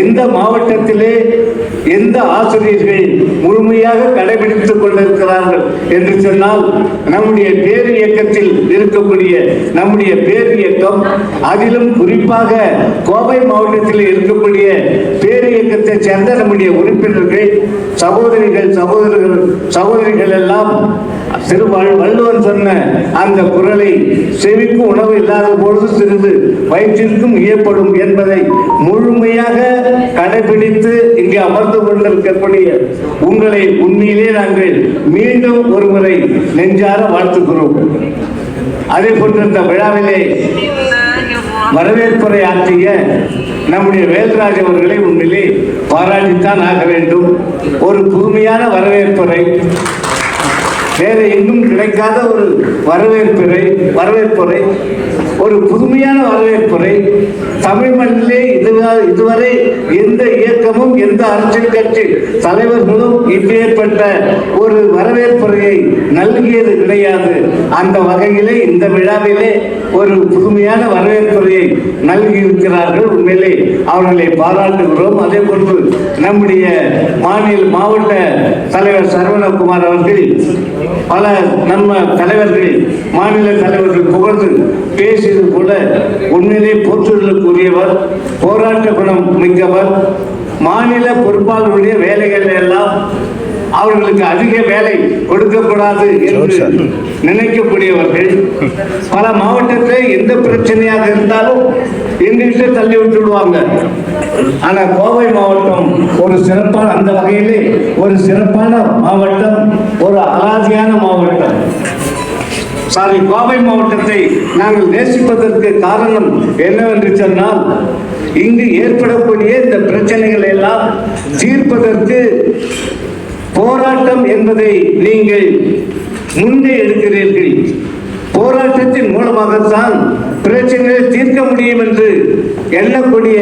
எந்த மாவட்டத்திலே எந்த ஆசிரியர்கள் முழுமையாக கடைபிடித்துக் கொண்டிருக்கிறார்கள் என்று சொன்னால் நம்முடைய பேர் இயக்கத்தில் இருக்கக்கூடிய நம்முடைய பேர் இயக்கம், அதிலும் குறிப்பாக கோவை மாவட்டத்தில் இருக்கக்கூடிய பேர் இயக்கத்தை சேர்ந்த நம்முடைய உறுப்பினர்கள் சகோதரிகள் எல்லாம் வள்ளுவன் சொன்ன அந்த குறளை செவிக்கு உணவு இல்லாத பொழுது சிறிது வயிற்றிற்கும் இயப்படும் என்பதை முழுமையாக கடைபிடித்து இங்கே அமர்ந்து கொண்டிருக்கக்கூடிய உங்களை உண்மையிலே நாங்கள் மீண்டும் ஒருமுறை நெஞ்சார வாழ்த்துகிறோம். அதே போன்று இந்த விழாவிலே வரவேற்புரை ஆற்றிய நம்முடைய வேல்ராஜ் அவர்களை உண்மையிலே பாராட்டித்தான் ஆக வேண்டும். ஒரு புதுமையான வரவேற்புரை, வேறு எங்கும் கிடைக்காத ஒரு வரவேற்புரை, ஒரு புதுமையான வரவேற்புரை. தமிழ் மண்ணிலே இதுவரை எந்த இயக்கமும் எந்த அரசியல் கட்சி தலைவர்களும் இப்பேற்பட்ட ஒரு வரவேற்புரையை நல்கியது கிடையாது. அந்த வகையிலே இந்த விழாவிலே ஒரு புதுமையான வரவேற்புரையை நல்கி இருக்கிறார்கள். உண்மையிலே அவர்களை பாராட்டுகிறோம். அதே போன்று நம்முடைய மாவட்ட தலைவர் சரவணகுமார் அவர்கள் பல நம்ம தலைவர்கள் மாநில தலைவர்கள் புகழ்ந்து பேசியது போல உண்மையிலே போற்றுதலுக்குரியவர், போராட்ட குணம் மிக்கவர். மாநில பொறுப்பாளருடைய வேலைகள் எல்லாம் அவர்களுக்கு அதிக வேலை கொடுக்கக்கூடாது என்று நினைக்கக்கூடியவர்கள் பல மாவட்டத்தில் எந்த பிரச்சனையாக இருந்தாலும் எங்கிட்ட தள்ளி விட்டுடுவாங்க. ஆனா கோவை மாவட்டம் ஒரு சிறப்பான, அந்த வகையிலே ஒரு சிறப்பான மாவட்டம், ஒரு அலாதியான மாவட்டம். கோவை மாவட்டத்தை நாங்கள் நேசிப்பதற்கு காரணம் என்னவென்று சொன்னால், இங்கு ஏற்படக்கூடிய இந்த பிரச்சனைகளை எல்லாம் தீர்ப்பதற்கு போராட்டம் என்பதை நீங்கள் முன்னே எடுக்கிறீர்கள். போராட்டத்தின் மூலமாகத்தான் பிரச்சனையை தீர்க்க முடியும் என்று எண்ணக்கூடிய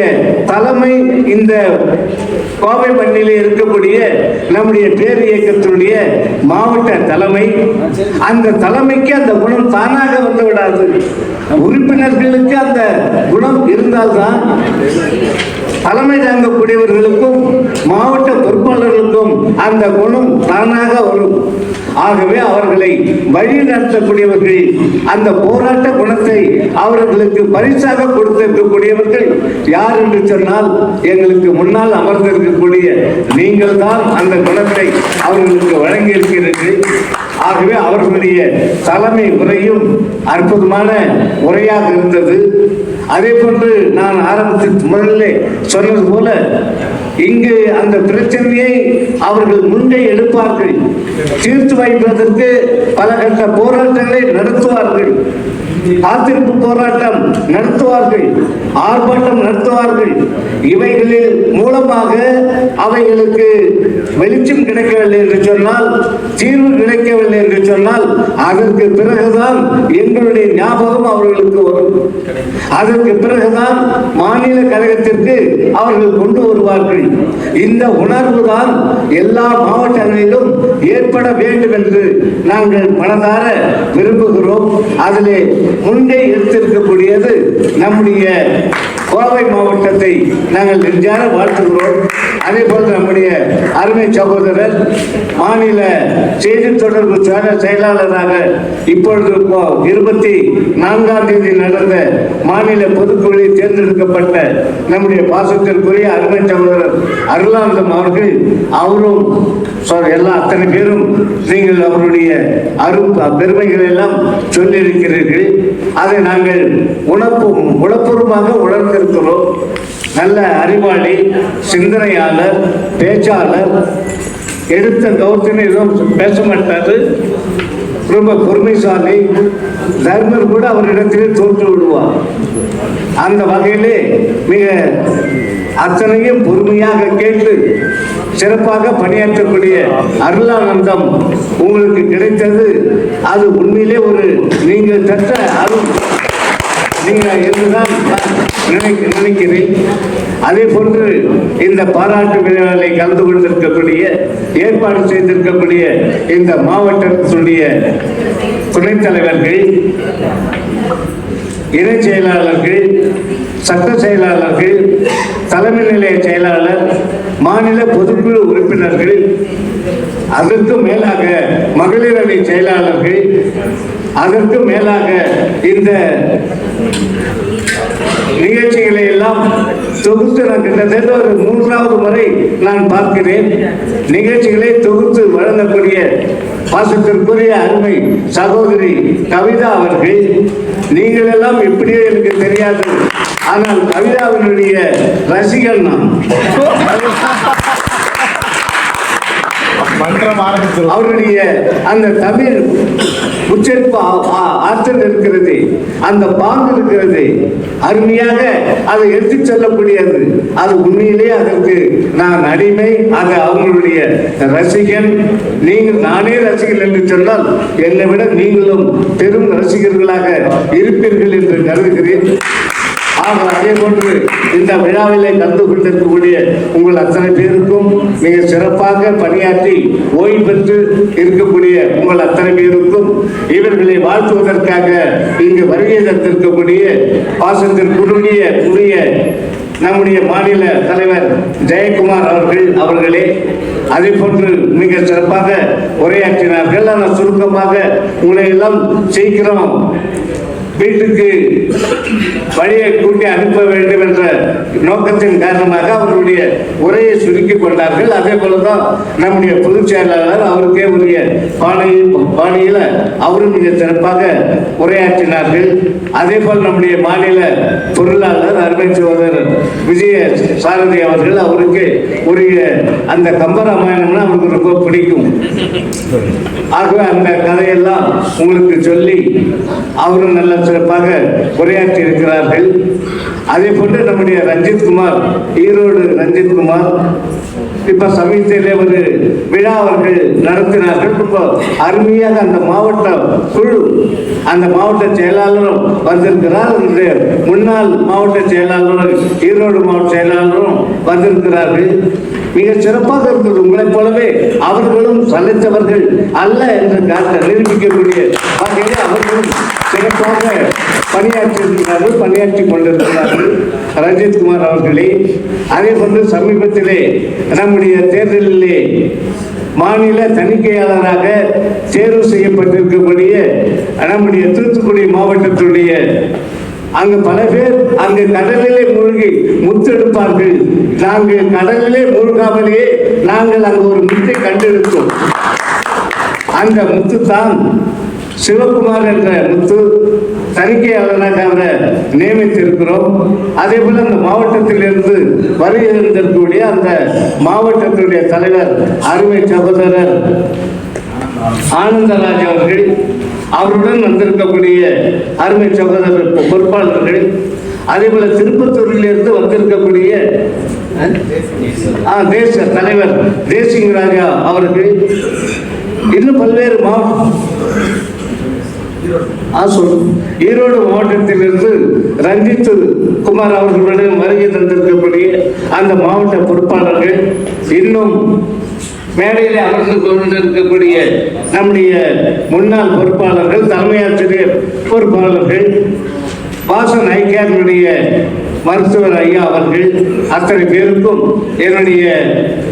தலைமை இந்த கோவை மண்ணிலே இருக்கக்கூடிய நம்முடைய பேர் இயக்கத்தினுடைய மாவட்ட தலைமை. அந்த தலைமைக்கு அந்த குணம் தானாக வந்து விடாது. உறுப்பினர்களுக்கு அந்த குணம் இருந்தால்தான் தலைமை தாங்கக்கூடியவர்களுக்கும் மாவட்ட பொறுப்பாளர்களுக்கும் அந்த குணம் தானாக வரும். ஆகவே அவர்களை வழி நடத்தக்கூடியவர்கள் அந்த போராட்ட குணத்தை அவர்களுக்கு பரிசாக கொடுத்திருக்கக்கூடியவர்கள் யார் என்று சொன்னால், எங்களுக்கு முன்னால் அமர்ந்திருக்கக்கூடிய நீங்கள் தான் அந்த குணத்தை அவர்களுக்கு வழங்கி இருக்கிறீர்கள். ஆகவே அவர்களுடைய தலைமை உரையும் அற்புதமான உரையாக இருந்தது. அதே போன்று நான் ஆரம்பத்தில் முதலிலே சொன்னது போல, இங்கு அந்த பிரச்சனையை அவர்கள் முன்னே எடுப்பார்கள். தீர்த்து வைப்பதற்கு பல கட்ட போராட்டங்களை நடத்துவார்கள். காத்திருப்பு போராட்டம் நடத்துவார்கள், ஆர்ப்பாட்டம் நடத்துவார்கள். இவைகளில் மூலமாக அவைகளுக்கு வெளிச்சம் கிடைக்கவில்லை என்று சொன்னால், தீர்வு கிடைக்கவில்லை என்று சொன்னால், அதற்கு பிறகுதான் எங்களுடைய ஞாபகம் அவர்களுக்கு வரும். அதற்கு பிறகுதான் மாநில கழகத்திற்கு அவர்கள் கொண்டு வருவார்கள். இந்த உணர்வு தான் எல்லா மாவட்டங்களிலும் ஏற்பட வேண்டும் என்று நாங்கள் மனதார விரும்புகிறோம். அதிலே முன்னே எடுத்திருக்கக்கூடியது நம்முடைய கோவை மாவட்டத்தை நாங்கள் நெஞ்சார வாழ்த்துகிறோம். அதே போல நம்முடைய அருமை சகோதரர் மாநில செய்தி தொடர்பு செயலாளராக இப்பொழுது 24ஆம் தேதி நடந்த மாநில பொதுக்குழுவில் தேர்ந்தெடுக்கப்பட்ட நம்முடைய பாசத்திற்குரிய அருமை சகோதரர் அருளானந்தம் அவர்கள், அவரும் எல்லா அத்தனை பேரும் நீங்கள் அவருடைய பெருமைகள் எல்லாம் சொல்லியிருக்கிறீர்கள். அதை நாங்கள் உணப்பூர்வமாக உணர்ந்திருக்கிறோம். நல்ல அறிவாளி, சிந்தனையாளர், பேச்சாளர், எடுத்த கௌரவத்தினை எதுவும் பேச மாட்டாரு, ரொம்ப பொறுமைசாலி. தர்மர் கூட அவரிடத்திலே தோற்று விடுவார். அந்த வகையிலே மிக அத்தனையும் பொறுமையாக கேட்டு சிறப்பாக பணியாற்றக்கூடிய அருளானந்தம் உங்களுக்கு கிடைத்தது. அது உண்மையிலே ஒரு நீங்கள் தட்ட அருள் நீங்கள் என்றுதான் நினைக்கிறேன். அதே போன்று இந்த பாராட்டு விழாவில் கலந்து கொண்டிருக்கக்கூடிய, ஏற்பாடு செய்திருக்கக்கூடிய இந்த மாவட்டத்தினுடைய துணைத் தலைவர்கள், இணை செயலாளர்கள், சட்ட செயலாளர்கள், தலைமை நிலைய செயலாளர், மாநில பொதுக்குழு உறுப்பினர்கள், அதற்கு மேலாக மகளிர் அணி செயலாளர்கள், அதற்கு மேலாக இந்த நிகழ்ச்சிகளை எல்லாம் தொகுத்து நான் கிட்டத்தட்ட ஒரு 3வது முறை நான் பார்க்கிறேன். நிகழ்ச்சிகளை தொகுத்து வழங்கக்கூடிய பாசத்திற்குரிய அருமை சகோதரி கவிதா அவர்கள், நீங்கள் எல்லாம் எப்படியோ எனக்கு தெரியாது, ஆனால் கவிதாவினுடைய ரசிகன் நான். அவருடைய அந்த தமிழ் உச்சரிப்பு ஆற்றல் இருக்கிறது, அந்த பாங்கு இருக்கிறது, அருமையாக அதை எடுத்து செல்லக்கூடியது. அது உண்மையிலேயே அதற்கு நான் அடிமை. அது அவங்களுடைய ரசிகன். நீங்கள் நானே ரசிகன் என்று சொன்னால் என்னை விட நீங்களும் பெரும் ரசிகர்களாக இருப்பீர்கள் என்று கருதுகிறேன். அதே போன்று இந்த விழாவிலே கலந்து கொண்டிருக்கக்கூடிய உங்கள் அத்தனை பேருக்கும் மிக சிறப்பாக பணியாற்றி ஓய்வு பெற்று இருக்கக்கூடிய உங்கள் அத்தனை பேருக்கும் இவர்களை வாழ்த்துவதற்காக இங்கு வருகை தந்திருக்கக்கூடிய பாசத்திற்குரிய நம்முடைய மாநில தலைவர் ஜெயக்குமார் அவர்களே அதே போன்று மிக சிறப்பாக உரையாற்றினார்கள். ஆனால் சுருக்கமாக உங்களை எல்லாம் சீக்கிரம் வீட்டுக்கு வழியை கூட்டி அனுப்ப வேண்டும் என்ற நோக்கத்தின் காரணமாக அவர்களுடைய உரையை சுருக்கிக் கொண்டார்கள். அதே போலதான் நம்முடைய பொதுச் செயலாளர் அவருக்கே உரிய பாணியில அவரும் மிக சிறப்பாக உரையாற்றினார்கள். அதே போல் நம்முடைய மாநில பொருளாளர் அருமை சகோதரர் விஜய சாரதி அவர்கள் அவருக்கு உரிய அந்த கம்பராமாயணம்னா அவருக்கு ரொம்ப பிடிக்கும். ஆகவே அந்த கதையெல்லாம் உங்களுக்கு சொல்லி அவரும் நல்ல சிறப்பாக உரையாற்றி இருக்கிறார்கள். அதே போன்று நம்முடைய ரஞ்சித்குமார், ஈரோடு ரஞ்சித்குமார் இப்ப சமீபத்திலே ஒரு விழா அவர்கள் நடத்தினார்கள். ரொம்ப அருமையாக அந்த மாவட்ட குழு, அந்த மாவட்ட செயலாளரும் வந்திருக்கிறார், முன்னாள் மாவட்ட செயலாளரும் ஈரோடு மாவட்ட செயலாளரும் வந்திருக்கிறார்கள். மிக சிறப்பாக இருந்தது. உங்களைப் போலவே அவர்களும் சலைத்தவர்கள் அல்ல என்று நிரூபிக்கக்கூடிய வகையில் அவர்களும் சிறப்பாக பணியாற்றியிருக்கிறார்கள், பணியாற்றி கொண்டிருக்கிறார்கள் ரஞ்சித்குமார் அவர்களே. அதே போன்று சமீபத்திலே நம்முடைய தேர்தலிலே மாநில தணிக்கையாளராக தேர்வு செய்யப்பட்டிருக்கக்கூடிய நம்முடைய தூத்துக்குடி மாவட்டத்துடைய அங்கு பல பேர் அங்கு கடலிலே மூழ்கி முத்தெடுப்பார்கள். நாங்கள் கடலிலே மூழ்காமலேயே நாங்கள் அங்கு ஒரு முத்தை கண்டெடுத்தோம். அந்த முத்து தான் சிவகுமார் என்ற முத்து. தணிக்கையாளராக அவரை நியமித்திருக்கிறோம். அதே போல அந்த மாவட்டத்திலிருந்து வருகின்றக்கூடிய அந்த மாவட்டத்துடைய தலைவர் அருமை சகோதரர் ஆனந்தராஜ் அவர்கள், அவருடன் வந்திருக்கக்கூடிய அருமை சகோதரர் பொறுப்பாளர்கள், அதே போல திருப்பத்தூரில் இருந்து வந்திருக்கக்கூடிய தேச தலைவர் தேசிங் ராஜா அவர்கள், இன்னும் பல்வேறு ஈரோடு மாவட்டத்திலிருந்து ரஞ்சித் குமார் அவர்களுடன் வருகை தந்திருக்கக்கூடிய அந்த மாவட்ட பொறுப்பாளர்கள், இன்னும் மேடையில் அமர்ந்து கொண்டிருக்கக்கூடிய நம்முடைய முன்னாள் பொறுப்பாளர்கள், தலைமை ஆசிரியர் பொறுப்பாளர்கள், வாசன் ஐக்கியனுடைய மருத்துவர் ஐயா அவர்கள், அத்தனை பேருக்கும் என்னுடைய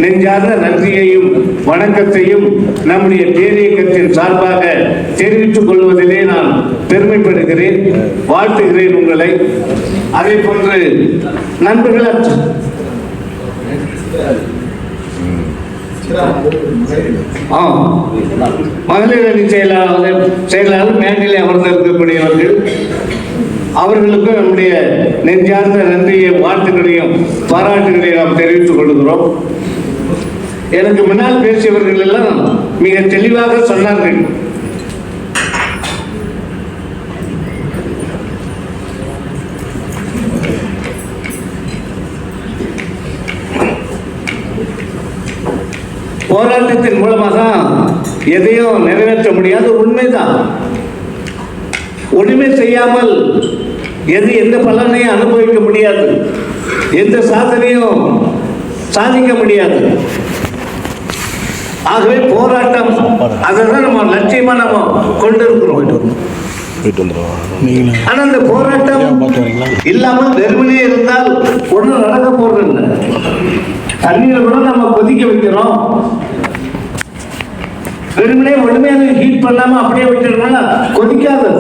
நெஞ்சார்ந்த நன்றியையும் வணக்கத்தையும் நம்முடைய பேரியக்கத்தின் சார்பாக தெரிவித்துக் கொள்வதிலே நான் பெருமைப்படுகிறேன், வாழ்த்துகிறேன் உங்களை. அதே போன்று நண்பர்கள் மகளிர் அணி செயலாளர் மேடையில் அமர்ந்திருக்கக்கூடியவர்கள், அவர்களுக்கும் நம்முடைய நெஞ்சார்ந்த நன்றியை வாழ்த்துக்களையும் பாராட்டுகளையும் நாம் தெரிவித்துக் கொள்கிறோம். எனக்கு முன்னால் பேசியவர்கள் எல்லாம் மிக தெளிவாக சொன்னார்கள். போராட்டத்தின் மூலமாக எதையும் நிறைவேற்ற முடியாது, உண்மைதான். ஒன்றுமே செய்யாமல் எந்த பலனையும் அனுபவிக்க முடியாது, எந்த சாதனையும் சாதிக்க முடியாது. ஆகவே போராட்டம் அதைதான் நம்ம லட்சியமா நம்ம கொண்டிருக்கிறோம். ஆனா இந்த போராட்டம் இல்லாமல் வெறுமனே இருந்தால் ஒன்றும் நடக்க போறது. தண்ணீரை கூட நம்ம கொதிக்க வைக்கிறோம், வெறுமனே ஒண்ணுமே ஹீட் பண்ணாம அப்படியே விட்டுறோம்னா கொதிக்காது.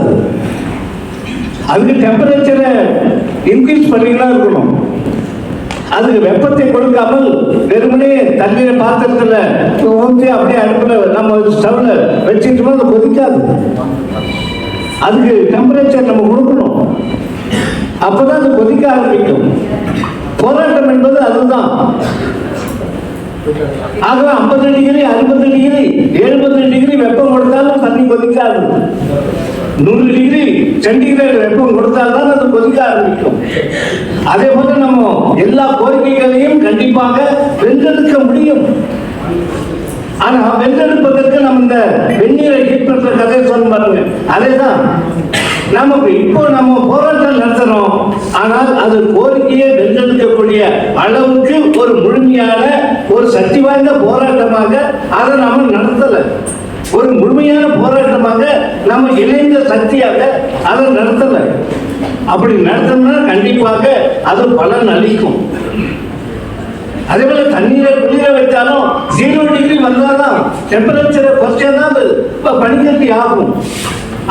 அதுக்கு டெம்பரேச்சரை இன்க்ரீஸ் பண்ணிக்கலாம் இருக்கணும். அதுக்கு வெப்பத்தை கொடுக்காமல் வெறுமனே தண்ணீரை பாத்திரத்துல ஊற்றி அப்படியே அடுப்புல நம்ம ஸ்டவ்ல வச்சுட்டோம்னா அது கொதிக்காது. அதுக்கு டெம்பரேச்சர் நம்ம கொடுக்கணும், அப்பதான் அது கொதிக்க ஆரம்பிக்கும். போராட்டம் என்பது அதுதான். ஆக 50 டிகிரி 60 டிகிரி 70 டிகிரி வெப்பம் கொடுத்தாலும் தண்ணி கொதிக்காது. 100 டிகிரி சென்டிகிரேட் வெப்பம் கொடுத்தால்தான் அது கொதிக்க ஆரம்பிக்கும். அதே போல நம்ம எல்லா கோரிக்கைகளையும் கண்டிப்பாக வென்றெடுக்க முடியும். ஆனா வென்றெடுப்பதற்கு நம்ம இந்த வெந்நீரை ஹீட் பண்ற கதையை சொல்ல பாருங்க. அதேதான் நமக்கு இப்போ நம்ம போராட்டம் நடத்துறோம், ஆனால் அது கோரிக்கையை வென்றெடுக்கக்கூடிய அளவுக்கு ஒரு முழுமையான ஒரு சக்தி வாய்ந்த போராட்டமாக அதை நாம நடத்தல. ஒரு முழுமையான போராட்டமாக நம்ம இணைந்த சக்தியாக அதை நடத்தல. அப்படி நடத்தணும்னா கண்டிப்பாக அது பலன் அளிக்கும். அதே போல தண்ணீரை குளிர வைத்தாலும் 0 டிகிரி வந்தாதான் டெம்பரேச்சரை குறைச்சாதான் அது பனிக்கட்டி ஆகும்.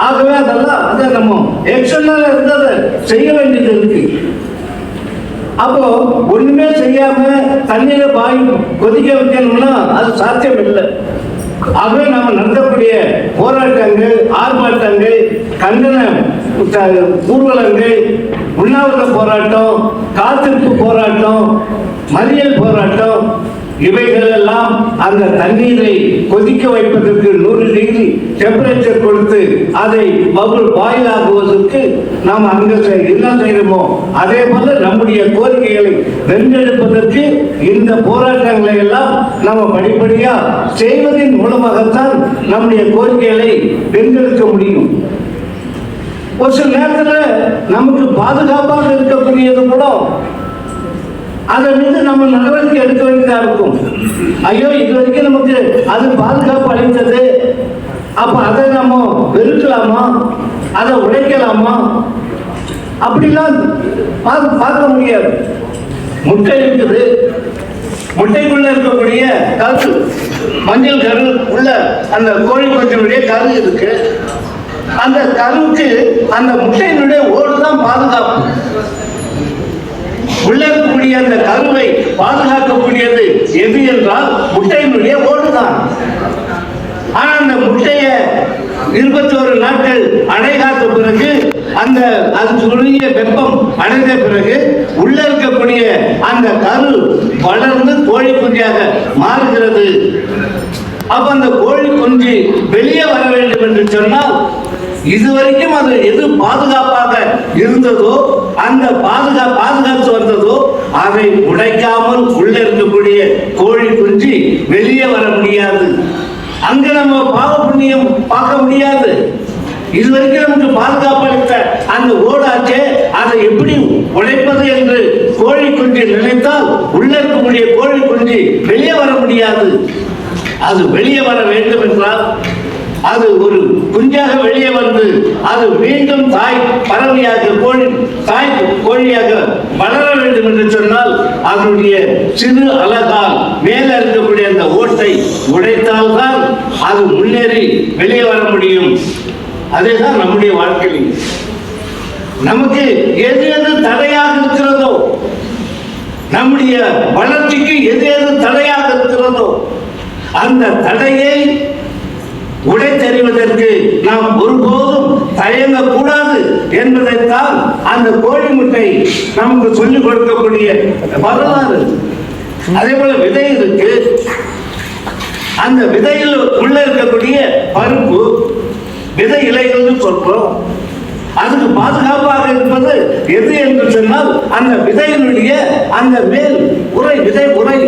ஆகவே அதெல்லாம் அதை நம்ம எக்ஸ்டர்னலா இருந்ததை செய்ய வேண்டியது இருக்கு. அப்போ ஒண்ணுமே செய்யாம தண்ணீரை பாய் கொதிக்க வைக்கணும்னா அது சாத்தியம் இல்லை. ஆகவே நம்ம நடத்தக்கூடிய போராட்டங்கள், ஆர்ப்பாட்டங்கள், கண்டன ஊர்வலங்கள், உண்ணாவிரத போராட்டம், காத்திருப்பு போராட்டம், மறியல் போராட்டம், இவைகள் எல்லாம் அந்த தண்ணீரை கொதிக்க வைப்பதற்கு 100 டிகிரி டெம்பரேச்சர் கொடுத்து அதை பபுள் பாயில் ஆகுவதற்கு நாம் அங்க என்ன செய்யணுமோ அதே போல நம்முடைய கோரிக்கைகளை வென்றெடுப்பதற்கு இந்த போராட்டங்களை எல்லாம் நம்ம படிப்படியா செய்வதன் மூலமாகத்தான் நம்முடைய கோரிக்கைகளை வென்றெடுக்க முடியும். ஒரு சில நேரத்தில் நமக்கு பாதுகாப்பாக இருக்கக்கூடியது கூட அதை மீது நம்ம நடவடிக்கை எடுக்க வேண்டியதா இருக்கும். ஐயோ, இது வரைக்கும் நமக்கு அது பாதுகாப்பு அளித்தது, அப்ப அதை நம்ம வெறுக்கலாமா, அதை உடைக்கலாமா, அப்படிலாம் பார்க்க முடியாது. முட்டை இருக்குது, முட்டைக்குள்ள இருக்கக்கூடிய கரு, மஞ்சள் கரு உள்ள அந்த கோழி குஞ்சினுடைய கரு இருக்கு. அந்த கருவுக்கு அந்த முட்டையினுடைய ஓடுதான் பாதுகாப்பு. உள்ள இருக்கக்கூடிய அந்த கருவை பாதுகாக்கக்கூடியது எது என்றால் முட்டையினுடைய ஓடுதான். ஆனா அந்த முட்டைய 21 நாட்கள் அடைகாத்த பிறகு அந்த அதுக்குரிய வெப்பம் அடைந்த பிறகு உள்ள இருக்கக்கூடிய அந்த கரு வளர்ந்து கோழி குஞ்சாக மாறுகிறது. அப்ப அந்த கோழி குஞ்சு வெளியே வர வேண்டும் என்று சொன்னால் இதுவரைக்கும் அது எது பாதுகாப்பாக இருந்ததோ அந்த பாதுகாத்து வந்ததோ அதை உடைக்காமல் உள்ள இருக்கக்கூடிய கோழி குஞ்சு வெளியே வர முடியாது. அங்க நம்ம பாவ புண்ணியம் பார்க்க முடியாது. இதுவரைக்கும் நமக்கு பாதுகாப்பு அளித்த அந்த ஓடாச்சே அதை எப்படி உடைப்பது என்று கோழி குஞ்சு நினைத்தால் உள்ள இருக்கக்கூடிய கோழி குஞ்சு வெளியே வர முடியாது. அது வெளியே வர வேண்டும் என்றால் அது ஒரு குஞ்சாக வெளியே வந்து அது மீண்டும் தாய் பறவையாக தாய் கோழியாக வளர வேண்டும் என்று சொன்னால் அதனுடைய சிறு அலகால் மேலே இருக்கக்கூடிய அந்த ஓட்டை உடைத்தால்தான் அது முன்னேறி வெளியே வர முடியும். அதேதான் நம்முடைய வாழ்க்கையில் நமக்கு எது எது தடையாக இருக்கிறதோ, நம்முடைய வளர்ச்சிக்கு எது எது தடையாக இருக்கிறதோ அந்த தடையை உடைத்தெறிவதற்கு நாம் ஒருபோதும் தயங்கக்கூடாது என்பதைத்தான் அந்த கோழி முட்டை நமக்கு சொல்லிக் கொடுக்கக்கூடிய வரலாறு. அதே போல விதை இருக்கு. அந்த விதையில் உள்ள இருக்கக்கூடிய பருப்பு விதை இலைகள் சொல்றோம். அதுக்கு பாதுகாப்பாக இருப்பது எது என்று சொன்னால் அந்த விதையினுடைய அந்த மேல் உரை, விதை உரை.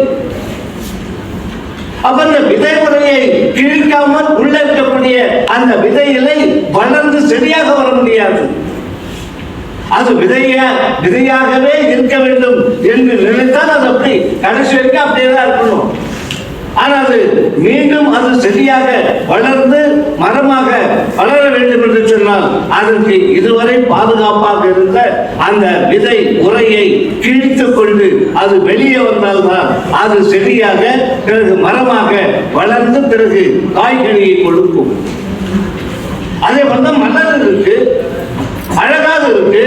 அந்த விதை உரையை கிழிக்காமல் உள்ள இருக்கக்கூடிய அந்த விதை இலை வளர்ந்து செடியாக வர முடியாது. அது விதையாகவே இருக்க வேண்டும் என்று நினைத்தால் அது அப்படி கடைசி வரைக்கும் அப்படியே தான் இருக்கணும். ஆனால் அது மீண்டும் அது செடியாக வளர்ந்து மரமாக வளர வேண்டும் என்று சொன்னால் அதற்கு இதுவரை பாதுகாப்பாக இருந்த அந்த விதை உரையை கிழித்துக் கொண்டு அது வெளியே வந்தால்தான் அது செடியாக பிறகு மரமாக வளர்ந்து பிறகு காய்கனியை கொடுக்கும். அதே போல மலர் இருக்கு, அழகாக இருக்கு.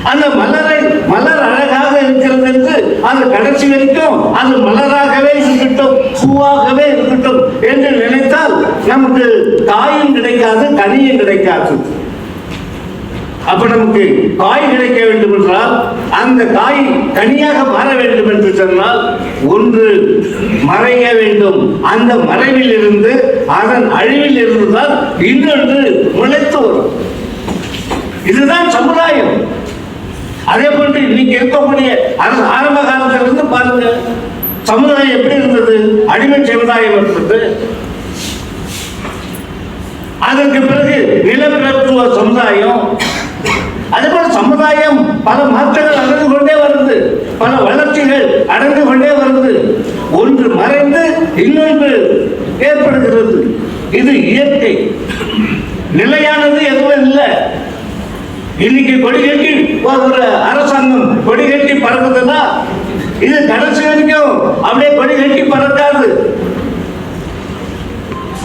அந்த மலர் அழகாக இருக்கிறது என்று அது கடைசி வரைக்கும் அது மலராகவே இருக்கட்டும், பூவாகவே இருக்கட்டும் என்று நினைத்தால் நமக்கு காயும் கிடைக்காது, கனியும் கிடைக்காது. அப்ப நமக்கு காய் கிடைக்க வேண்டும் என்றால் அந்த காய் கனியாக மாற வேண்டும் என்று சொன்னால் ஒன்று மறைய வேண்டும். அந்த மறைவில் இருந்து அதன் அழிவில் இருந்துதான் இன்னொன்று முளைத்து வரும். இதுதான் சமுதாயம். அதே போன்று இன்னைக்கு இருக்கக்கூடிய ஆரம்ப காலத்திலிருந்து பாருங்க, சமுதாயம் எப்படி இருந்தது? அடிமை சமுதாயம் இருந்தது. அதற்கு பிறகு நிலப்பிரபுத்துவ சமுதாயம். அதே போல சமுதாயம் பல மாற்றங்கள் அடைந்து கொண்டே வருது, பல வளர்ச்சிகள் அடைந்து கொண்டே வருது. ஒன்று மறைந்து இன்னொன்று ஏற்படுகிறது. இது இயற்கை, நிலையானது எதுவும் இல்லை. இன்னைக்கு கொடி கட்டி ஒரு அரசாங்கம் கொடி கட்டி பறக்குதுன்னா இது கடைசி வரைக்கும் அப்படியே கொடி கட்டி பறக்காது.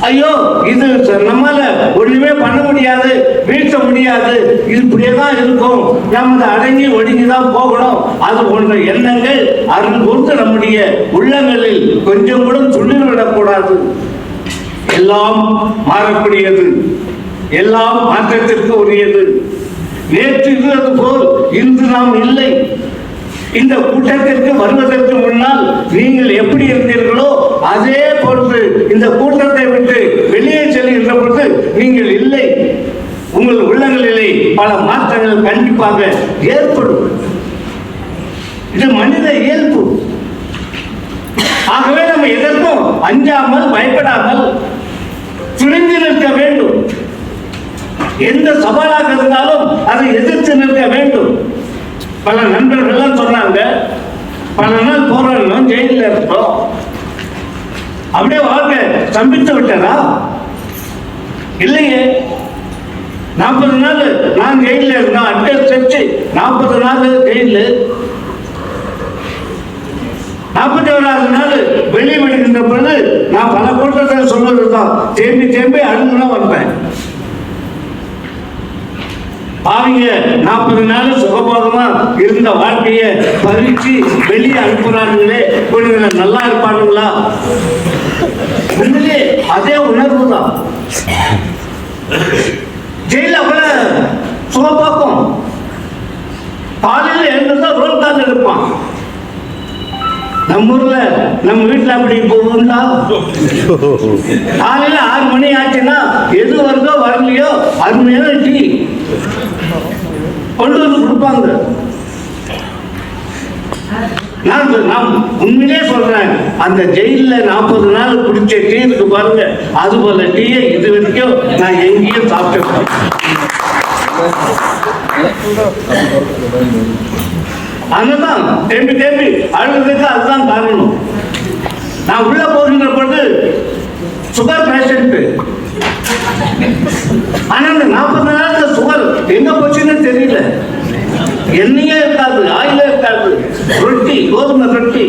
ஐயோ இது நம்மால ஒண்ணுமே பண்ண முடியாது, வீழ்த்த முடியாது, இது இப்படியேதான் இருக்கும், நம்ம அடங்கி ஒடுங்கிதான் போகணும், அது போன்ற எண்ணங்கள் அருள் பொறுத்து நம்முடைய உள்ளங்களில் கொஞ்சம் கூட துளிர்விடக்கூடாது. எல்லாம் மாறக்கூடியது, எல்லாம் மாற்றத்திற்கு உரியது. நேற்று இருந்தது போல் இன்று நாம் இல்லை. இந்த கூட்டத்திற்கு வருவதற்கு முன்னால் நீங்கள் எப்படி இருந்தீர்களோ அதே போன்று இந்த கூட்டத்தை விட்டு வெளியே செல்கின்ற பொழுது நீங்கள் இல்லை. உங்கள் உள்ளங்களிலே பல மாற்றங்கள் கண்டிப்பாக ஏற்படும். இது மனித இயல்பு. ஆகவே நம்ம எதற்கும் அஞ்சாமல் பயப்படாமல் துணிந்து நிற்க வேண்டும். எந்த சவாலாக இருந்தாலும் அதை எதிர்த்து நிற்க வேண்டும். பல நண்பர்கள் சொன்னாங்க, பல நாள் போராடணும், ஜெயிலில் இருந்தோம், அப்படியே வாழ்க்கை ஸ்தம்பித்து விட்டதா? இல்லையே. 40 நாள் நான் ஜெயிலில் இருந்தோம், அட்டையை செஞ்சு 40 நாள் ஜெயிலு, 41வது நாள் வெளியே விடுகின்ற பொழுது நான் பல கூட்டத்தில் சொல்வதுதான், தேம்பி தேம்பி அழுதுதான் வந்தேன். அவங்க 40 நாள் சுகபோகமா இருந்த வாழ்க்கையை பறிச்சு வெளியே அனுப்புறாங்களே, கொஞ்சம் நல்லா இருப்பானுங்களா? உண்மையிலே அதே உணர்வு தான். ஜெயில அவ்வளவு சுகபோகம். காலையில் எழுந்துதான் ரோல் கால் எடுப்பான். நம்ம ஊர்ல நம்ம வீட்டுல அப்படி போகும்னா காலையில 6 மணி ஆச்சுன்னா எது வருதோ வரலையோ அருமையான டீ கொண்டு வந்து கொடுப்பாங்க. நான் உண்மையிலே சொல்றேன், அந்த ஜெயில 40 நாள் குடிச்ச டீ இருக்கு பாருங்க, அது போல டீயை இது வரைக்கும் நான் எங்கேயும் சாப்பிட்டேன். அதுதான் தேம்பி தேம்பி அழுதுக்கு அதுதான் காரணம். நான் உள்ள போகின்ற பொழுது சுகர் பேஷண்ட், ஆனா இந்த 40 நாளுக்கு சுகர் எங்க போச்சுன்னு தெரியல. எண்ணெயே இருக்காது, ஆயிலே இருக்காது, ரொட்டி, கோதுமை ரொட்டி.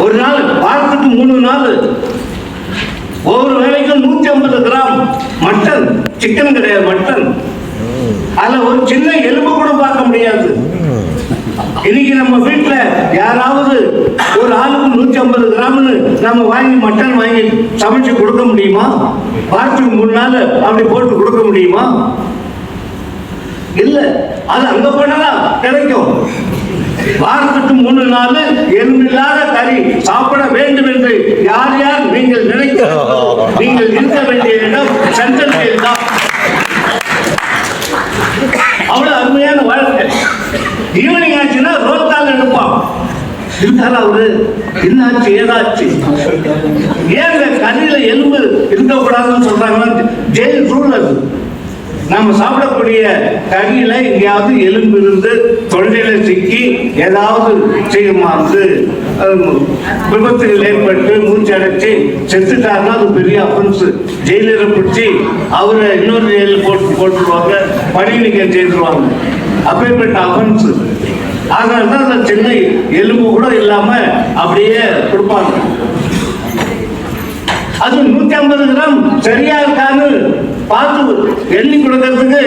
ஒரு நாள் வாரத்துக்கு 3 நாள் ஒவ்வொரு வேலைக்கும் 150 கிராம் மட்டன், சிக்கன் கிடையாது மட்டன், அதுல ஒரு சின்ன எலும்பு கூட பார்க்க முடியாது. இன்னைக்கு நம்ம வீட்டுல யாராவது ஒரு ஆளுக்கு 150 கிராம்னு நம்ம வாங்கி மட்டன் வாங்கி சமைச்சு கொடுக்க முடியுமா? வாரத்துக்கு 3 நாள் அப்படி போட்டு கொடுக்க முடியுமா? இல்ல. அது அங்க போனாதான் கிடைக்கும். வாரத்துக்கு 3 நாள் எலும்பில்லாத கறி சாப்பிட வேண்டும் என்று யார் யார் நீங்கள் நினைக்கிறோம், நீங்கள் இருக்க வேண்டிய இடம் சென்ட்ரல் ஜெயில் தான். அவ்வளவு அருமையான வாழ்க்கை. ஈவினிங் ஆச்சுன்னா ரோல் கால் எடுப்பான். இருக்காரா அவரு, என்னாச்சு ஏதாச்சு, ஏன் இந்த கறியில எலும்பு இருக்கக்கூடாதுன்னு சொல்றாங்கன்னா ஜெயில் ரூல் அது. நாம சாப்பிடக்கூடிய கறியில எங்கேயாவது எலும்பு இருந்து தொண்டையில சிக்கி ஏதாவது செய்யுமா, விபத்துகள் ஏற்பட்டு மூச்சு அடைச்சு செத்துட்டாருன்னா அது பெரிய அஃபென்ஸ். ஜெயிலரை பிடிச்சி அவரை இன்னொரு ஜெயிலில் போட்டுருவாங்க, பணி நீக்கம் செய்துருவாங்க. அப்பேற்பட்ட அஃபென்ஸ். அதனால்தான் அந்த சின்ன எலும்பு கூட இல்லாம அப்படியே கொடுப்பாங்க. அது 150 கிராம் சரியா இருக்கான்னு பார்த்து எண்ணி கொடுக்கறதுக்கு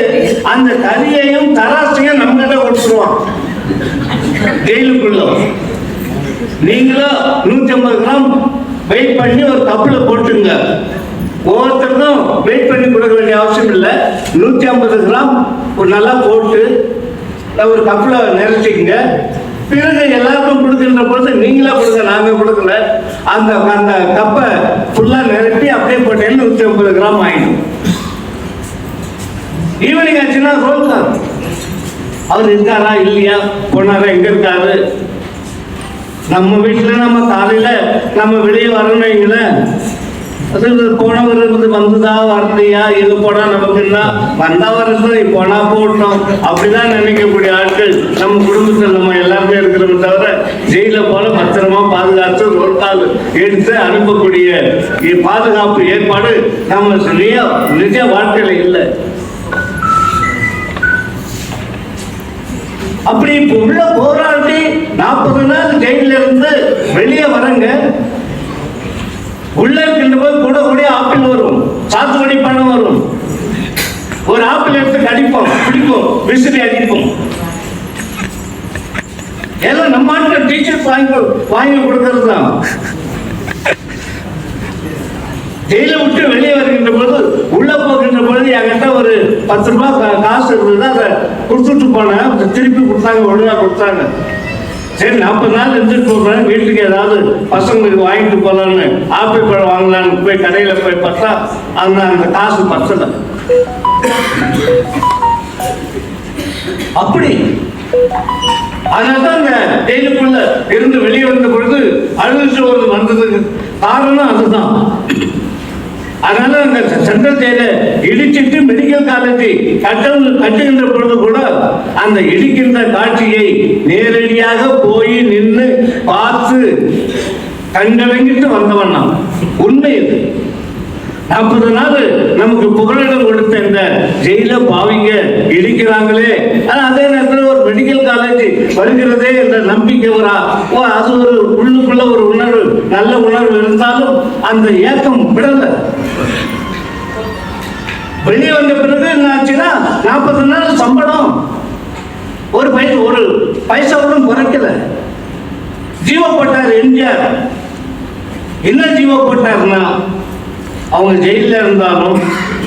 அந்த கறியையும் தராசையும் நம்ம கிட்ட கொடுத்துருவான் ஜெயிலுக்குள்ள. நீங்களும் 150 கிராம் வெயிட் பண்ணி ஒரு கப்புல போட்டுங்க. ஒவ்வொருத்தருக்கும் வெயிட் பண்ணி கொடுக்க வேண்டிய அவசியம் இல்லை. 150 கிராம் ஒரு நல்லா போட்டு ஒரு கப்புல நிறைச்சிக்கங்க. பிறகு எல்லாருக்கும் கொடுக்கின்ற பொழுது நீங்களா கொடுங்க, நாங்க கொடுக்கல. அந்த அந்த கப்பை ஃபுல்லா நிரப்பி அப்படியே போட்டேன்னு 150 கிராம் ஆயிடும். ஈவினிங் ஆச்சுன்னா ரோல் கால். அவர் இருக்காரா இல்லையா, போனாரா, எங்க இருக்காரு? நம்ம வீட்டுல நம்ம காலையில நம்ம வெளியே வரணுங்களேன், அது போனவர் இருந்து வந்துதா வரலையா, இது போனா நமக்கு என்ன, வந்தா வரது போனா போட்டோம் அப்படிதான் நினைக்கக்கூடிய ஆட்கள் நம்ம குடும்பத்தில் நம்ம எல்லாருமே இருக்கிறோம். தவிர ஜெயில போல பத்திரமா பாதுகாத்து ரோல் கால் எடுத்து அனுப்பக்கூடிய பாதுகாப்பு ஏற்பாடு நம்ம நிஜ வாழ்க்கையில இல்லை. அப்படி இப்ப உள்ள போராடி 40 நாள் ஜெயில இருந்து வெளியே வரங்க. உள்ள இருக்கின்ற போது கூட கூட ஆப்பிள் வரும், சாத்துக்குடி பழம் வரும். ஒரு ஆப்பிள் எடுத்து கடிப்போம், பிடிப்போம், விசிறி அடிப்போம். எல்லாம் நம்ம டீச்சர்ஸ் வாங்கி கொடுக்கறது தான். ஜெயில விட்டு வெளியே வருகின்ற பொழுது, உள்ள போகின்ற பொழுது என்கிட்ட ஒரு 10 ரூபாய் காசு இருந்தது. அதை கொடுத்துட்டு போனேன். திருப்பி கொடுத்தாங்க, ஒழுங்கா கொடுத்தாங்க. சரி 40 நாள் இருந்துட்டு போகிறேன், வீட்டுக்கு ஏதாவது பசங்களுக்கு வாங்கிட்டு போகலான்னு ஆப்பிள் பழம் வாங்கலான்னு போய் கடையில் போய் பார்த்தா அந்த காசு பத்தல. அப்படி அதனால்தான் இந்த ஜெயிலுக்குள்ள இருந்து வெளியே வந்த பொழுது அழுது வந்ததுக்கு காரணம் அதுதான். அதனால அந்த சென்ட்ரல் ஜெயில இடிச்சிட்டு மெடிக்கல் காலேஜை கட்டுகின்ற பொழுது கூட அந்த இடிக்கின்ற காட்சியை நேரடியாக போய் நின்று பார்த்து கண்டடங்கிட்டு வந்தவன் நான். உண்மை இது. 40 நாள் நமக்கு புகலிடம் கொடுத்த இந்த ஜெயில பாவிங்க இடிக்கிறாங்களே, அதே நேரத்தில் ஒரு மெடிக்கல் காலேஜ் வருகிறதே என்ற நம்பிக்கை அது ஒரு உள்ளுக்குள்ள ஒரு உணர்வு, நல்ல உணர்வு இருந்தாலும் அந்த ஏக்கம் விடல. வெளியே வந்த பிறகு என்ன ஆச்சுன்னா 40 நாள் சம்பளம் ஒரு பைசா கூட குறைக்கல. ஜீவோ போட்டார் எம்ஜிஆர். என்ன ஜீவோ போட்டார்னா, அவங்க ஜெயிலில் இருந்தாலும்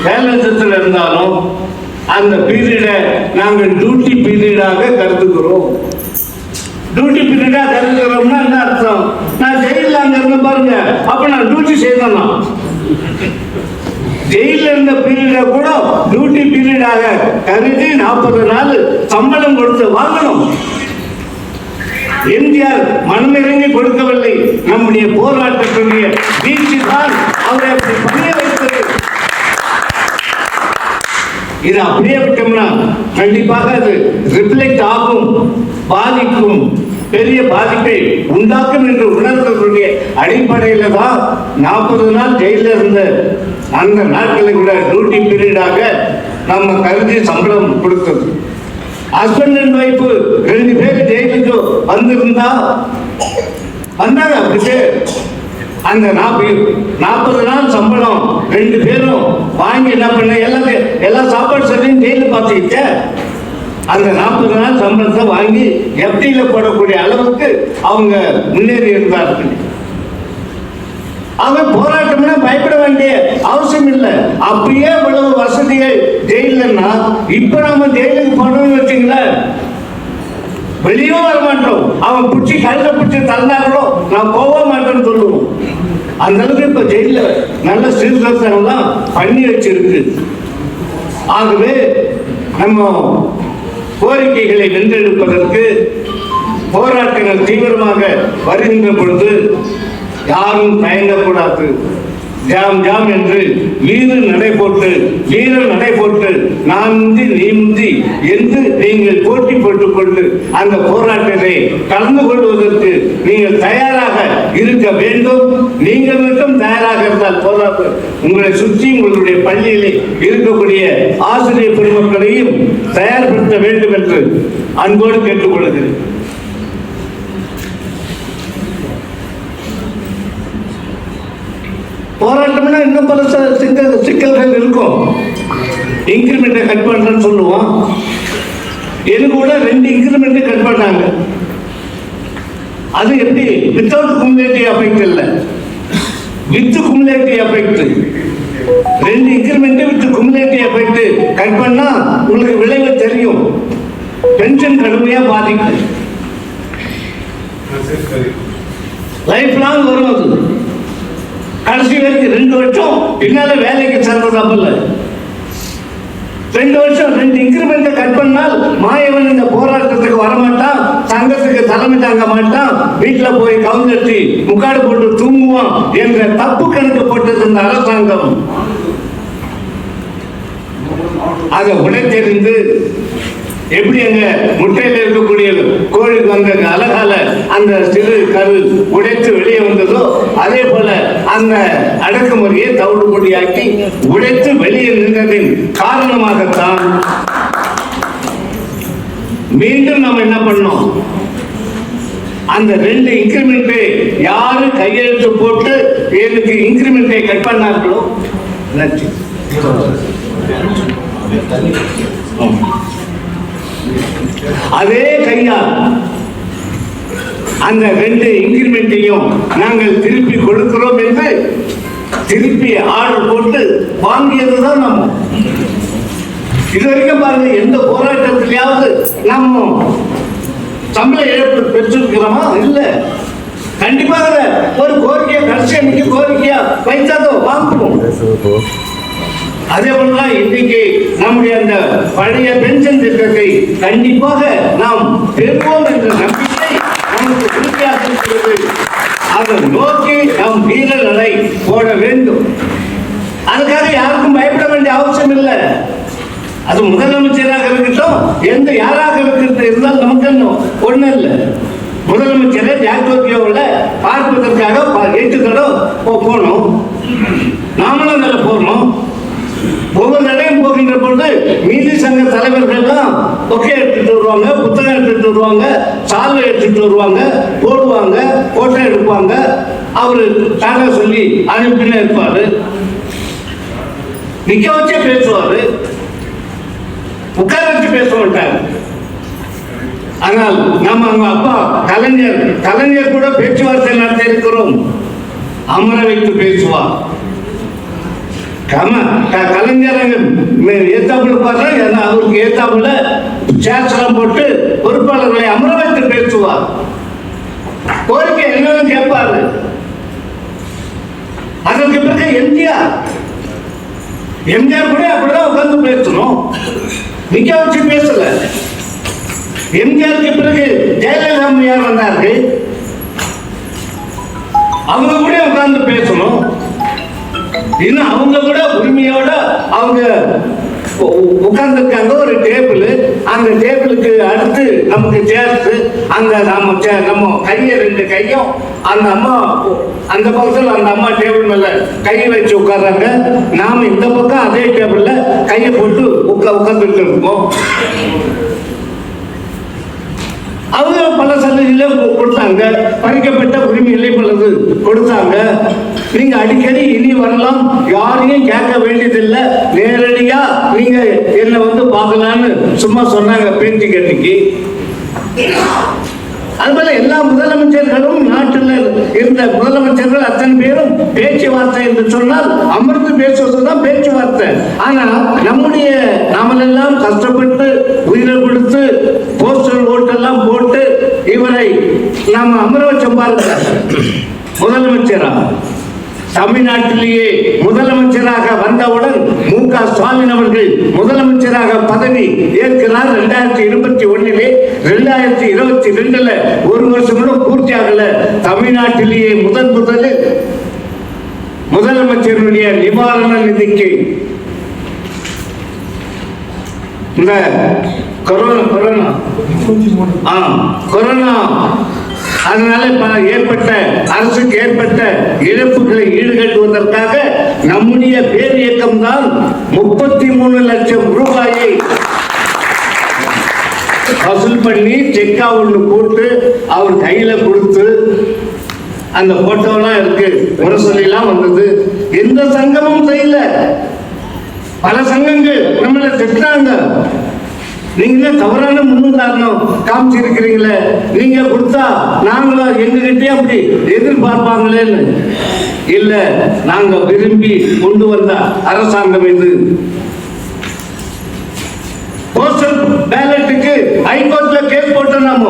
வேலத்தில் இருந்தாலும் அந்த பீரியடை நாங்கள் டியூட்டி பீரியடாக கருதுகிறோம். டியூட்டி பீரியடா கருதுகிறோம்னா என்ன அர்த்தம்? நான் ஜெயிலில் அங்க இருந்த பாருங்க, அப்ப நான் டியூட்டி செய்யணும். ஜெயிலில் இருந்த பீரியடை கூட டியூட்டி பீரியடாக கருதி 40 நாள் சம்பளம் கொடுத்து வாங்கணும். எம்ஜிஆர் மனமிறங்கி கொடுக்கவில்லை. நம்முடைய போராட்டத்துடைய வீழ்ச்சி தான் அவரை அப்படி பண்ண வைத்தது. இது அப்படியே விட்டோம்னா கண்டிப்பாக அது ரிஃப்ளெக்ட் ஆகும், பாதிக்கும், பெரிய பாதிப்பை உண்டாக்கும் என்று உணர்ந்தவர்களுடைய அடிப்படையில் தான் 40 நாள் ஜெயிலில் இருந்த அந்த நாட்களை கூட டியூட்டி பீரியடாக நம்ம கருதி சம்பளம் கொடுத்தது. ஹஸ்பண்ட் அண்ட் ஒய்ஃப் 2 பேர் ஜெயிலுக்கு வந்திருந்தா வந்தாங்க. அப்படியே அந்த 40 நாள் சம்பளம் 2 பேரும் வாங்கி என்ன பண்ண, எல்லா சாப்பாடு செல்லையும் ஜெயிலு பார்த்துக்கிட்ட அந்த 40 நாள் சம்பளத்தை வாங்கி எஃப்டியில போடக்கூடிய அளவுக்கு அவங்க முன்னேறி இருந்தார்கள். அவன் போராட்டம்னா பயப்பட வேண்டிய அவசியம் இல்லை. அப்படியே இவ்வளவு வசதிகள் ஜெயிலன்னா இப்ப நம்ம ஜெயிலுக்கு போனோம்னு வச்சுங்களேன், வெளியே வர மாட்டோம். அவன் பிடிச்சி கழுத பிடிச்சி தந்தாங்களோ நான் போக மாட்டேன்னு சொல்லுவோம். அந்த அளவுக்கு இப்ப ஜெயில நல்ல சீர்திருத்தங்கள்லாம் பண்ணி வச்சிருக்கு. ஆகவே நம்ம கோரிக்கைகளை வென்றெடுப்பதற்கு போராட்டங்கள் தீவிரமாக வருகின்ற பொழுது யாரும் தயங்கக்கூடாது. ஜாம் என்று வீரன் நடை போட்டு நான் முந்தி நீ முந்தி என்று நீங்கள் போட்டி போட்டுக் கொண்டு அந்த போராட்டத்தை கலந்து கொள்வதற்கு நீங்கள் தயாராக இருக்க வேண்டும். நீங்கள் மட்டும் தயாராக இருந்தால் போராட்ட உங்களை சுற்றி உங்களுடைய பள்ளியிலே இருக்கக்கூடிய ஆசிரியர் பெருமக்களையும் தயார்படுத்த வேண்டும் என்று அன்போடு கேட்டுக்கொள்கிறேன். போராட்டம்னா இன்னும் பல சிக்கல்கள் இருக்கும். இன்கிரிமெண்ட்டை கட் பண்றேன்னு சொல்லுவோம். எனக்கு கூட 2 இன்கிரிமெண்ட் கட் பண்ணாங்க. அது எப்படி? வித்தவுட் குமுலேட்டிவ் எஃபெக்ட் இல்லை, with cumulative effect. 2 increment with cumulative effect cut பண்ணா உங்களுக்கு விளைவு தெரியும். பென்ஷன் கடுமையா பாதிக்கும், லைஃப் லாங் வரும். அது கடைசி வரைக்கும் 2 வருஷம் பின்னால வேலைக்கு சேர்ந்ததாப்பல்ல. 2 வருஷம் 2 இன்கிரிமெண்ட்டை கட் பண்ணால் மாயவன் இந்த போராட்டத்துக்கு வரமாட்டான், சங்கத்துக்கு தலைமை தாங்க மாட்டான், வீட்டில் போய் கவுந்தட்டி முக்காடு போட்டு தூங்குவான் என்ற தப்பு கணக்கு போட்டது இந்த அரசாங்கம். அதை உடைத்தெறிந்து எப்படி அங்க முட்டையில் இருக்கக்கூடிய கோழிக்கு வந்த அழகால அந்த சிறு கரு உடைத்து வெளியே வந்ததோ அதே போல அந்த அடக்குமுறையை தவிடுபொடியாக்கி உடைத்து வெளியே நின்றதின் காரணமாகத்தான் மீண்டும் நம்ம என்ன பண்ணோம், அந்த 2 இன்கிரிமெண்ட் யாரு கையெழுத்து போட்டு எனக்கு இன்கிரிமெண்டை கட் பண்ணார்களோ நன்றி. அதே கையால் அந்த 2 இன்கிரிமெண்ட்டையும் நாங்கள் திருப்பி கொடுக்கிறோம் என்று திருப்பி ஆர்டர் போட்டு வாங்கியதுதான் நம்ம. இது வரைக்கும் பாருங்க, எந்த போராட்டத்திலேயாவது நம்ம சம்பள இழப்பு பெற்றிருக்கிறோமா? இல்லை. கண்டிப்பாக ஒரு கோரிக்கையை கடைசி அன்னைக்கு கோரிக்கையா வைத்தாதான் வாங்குவோம். அதே போலதான் இன்னைக்கு நம்முடைய அந்த பழைய பென்ஷன் திட்டத்தை கண்டிப்பாக நாம் பெறுவோம் என்ற நம்பிக்கை நமக்கு உறுதியாக இருக்கிறது. அதை நோக்கி நாம் வீர நடை போட வேண்டும். அதுக்காக யாருக்கும் பயப்பட வேண்டிய அவசியம் இல்லை. அது முதலமைச்சராக இருக்கட்டும், யாராக இருந்தால் நமக்கு ஒண்ணும் இல்லை. முதலமைச்சரை ஜாக்டோக்கியோவில் பார்ப்பதற்காக 8 தடவை போனோம். நாமளும் அதில் போனோம். ஒவ்வொரு தடையும் போகின்ற பொழுது நீதி சங்க தலைவர்கள்லாம் ஒக்கே எடுத்துட்டு வருவாங்க, புத்தகம் எடுத்துட்டு வருவாங்க, சால்வை எடுத்துட்டு வருவாங்க, போடுவாங்க, போட்டோ எடுப்பாங்க. அவரு டாடா சொல்லி அனுப்பினே இருப்பாரு. நிக்க வச்சே பேசுவாரு, உட்கார வச்சு பேச மாட்டாங்க. ஆனால் நம்ம அவங்க அப்பா கலைஞர் கூட பேச்சுவார்த்தை நடத்தி இருக்கிறோம். அமர வைத்து பேசுவார். கலைஞர் ஏத்தாப்புல பாரு, அவருக்கு ஏத்தாப்புல சேர்ச்சலாம் போட்டு பொறுப்பாளர்களை அமர வைத்து பேசுவார். கோரிக்கை என்னன்னு கேட்பாரு. அதற்கு பிறகு எம்ஜிஆர் கூட அப்படிதான் உட்கார்ந்து பேசணும், நிக்க வச்சு பேசல. எம்ஜிஆருக்கு பிறகு ஜெயலலிதா அம்மையார் வந்தார்கள். அவங்க கூட உட்கார்ந்து பேசணும். இன்னும் அவங்க கூட உரிமையோட அவங்க உட்கார்ந்துருக்காங்க. ஒரு டேபிள், அந்த டேபிளுக்கு அடுத்து நமக்கு சேர்த்து அந்த நம்ம கையை 2 கையும் அந்த அம்மா அந்த பக்கத்தில் அந்த அம்மா டேபிள் மேல கையை வச்சு உட்கார்றாங்க. நாம இந்த பக்கம் அதே டேபிள்ல கையை போட்டு உட்கார்ந்துட்டு இருக்கோம். அவங்க பல சலுகைகளை கொடுத்தாங்க, பறிக்கப்பட்ட உரிமைகளை பலது கொடுத்தாங்க. நீங்க அடிக்கடி இனி வரலாம், யாரையும் கேட்க வேண்டியதில்லை, நேரடியா நீங்க என்ன பார்க்கலான்னு சும்மா சொன்னாங்க பேச்சு கட்டிக்கு. அதுபோல எல்லா முதலமைச்சர்களும் நாட்டில் இருந்த முதலமைச்சர்கள் அத்தனை பேரும் பேச்சுவார்த்தை என்று சொன்னால் அமர்ந்து பேசுவதுதான் பேச்சுவார்த்தை. ஆனா நாமெல்லாம் கஷ்டப்பட்டு உயிரை கொடுத்து போஸ்டல் ஓட்டெல்லாம் போட்டு இவரை நாம அமர வச்சோம் பாருங்க. முதலமைச்சரா தமிழ்நாட்டிலேயே முதலமைச்சராக வந்தவுடன் மு.க. ஸ்டாலின் அவர்கள் முதலமைச்சராக பதவி ஏற்கிறார் 2021. 2022 ஒரு வருஷம் கூட பூர்த்தி ஆகல. தமிழ்நாட்டிலேயே முதலில் முதலமைச்சருடைய நிவாரண நிதிக்கு இந்த கொரோனா அதனால அரசுக்கு ஏற்பட்ட இழப்புகளை ஈடுகட்டுவதற்காக நம்முடைய பேர் இயக்கம் தான் 33 லட்சம் ரூபாயை வசூல் பண்ணி செக்கா ஒன்று போட்டு அவர் கையில கொடுத்து அந்த போட்டோலாம் இருக்கு, முரசொலிலாம் வந்தது. எந்த சங்கமும் செய்யல. பல சங்கங்கள் நம்மள திட்டாங்க. நீங்க தவறான முன்னுதாரணம் காமிச்சிருக்கிறீங்களே, நீங்க கொடுத்தா நாங்களும் எங்ககிட்டே அப்படி எதிர்பார்ப்பாங்களேன்னு. இல்ல, நாங்க விரும்பி கொண்டு வந்த அரசாங்கம் இது. போஸ்டல் பேலட்டுக்கு ஹைகோர்ட்ல கேஸ் போட்டோம். நாம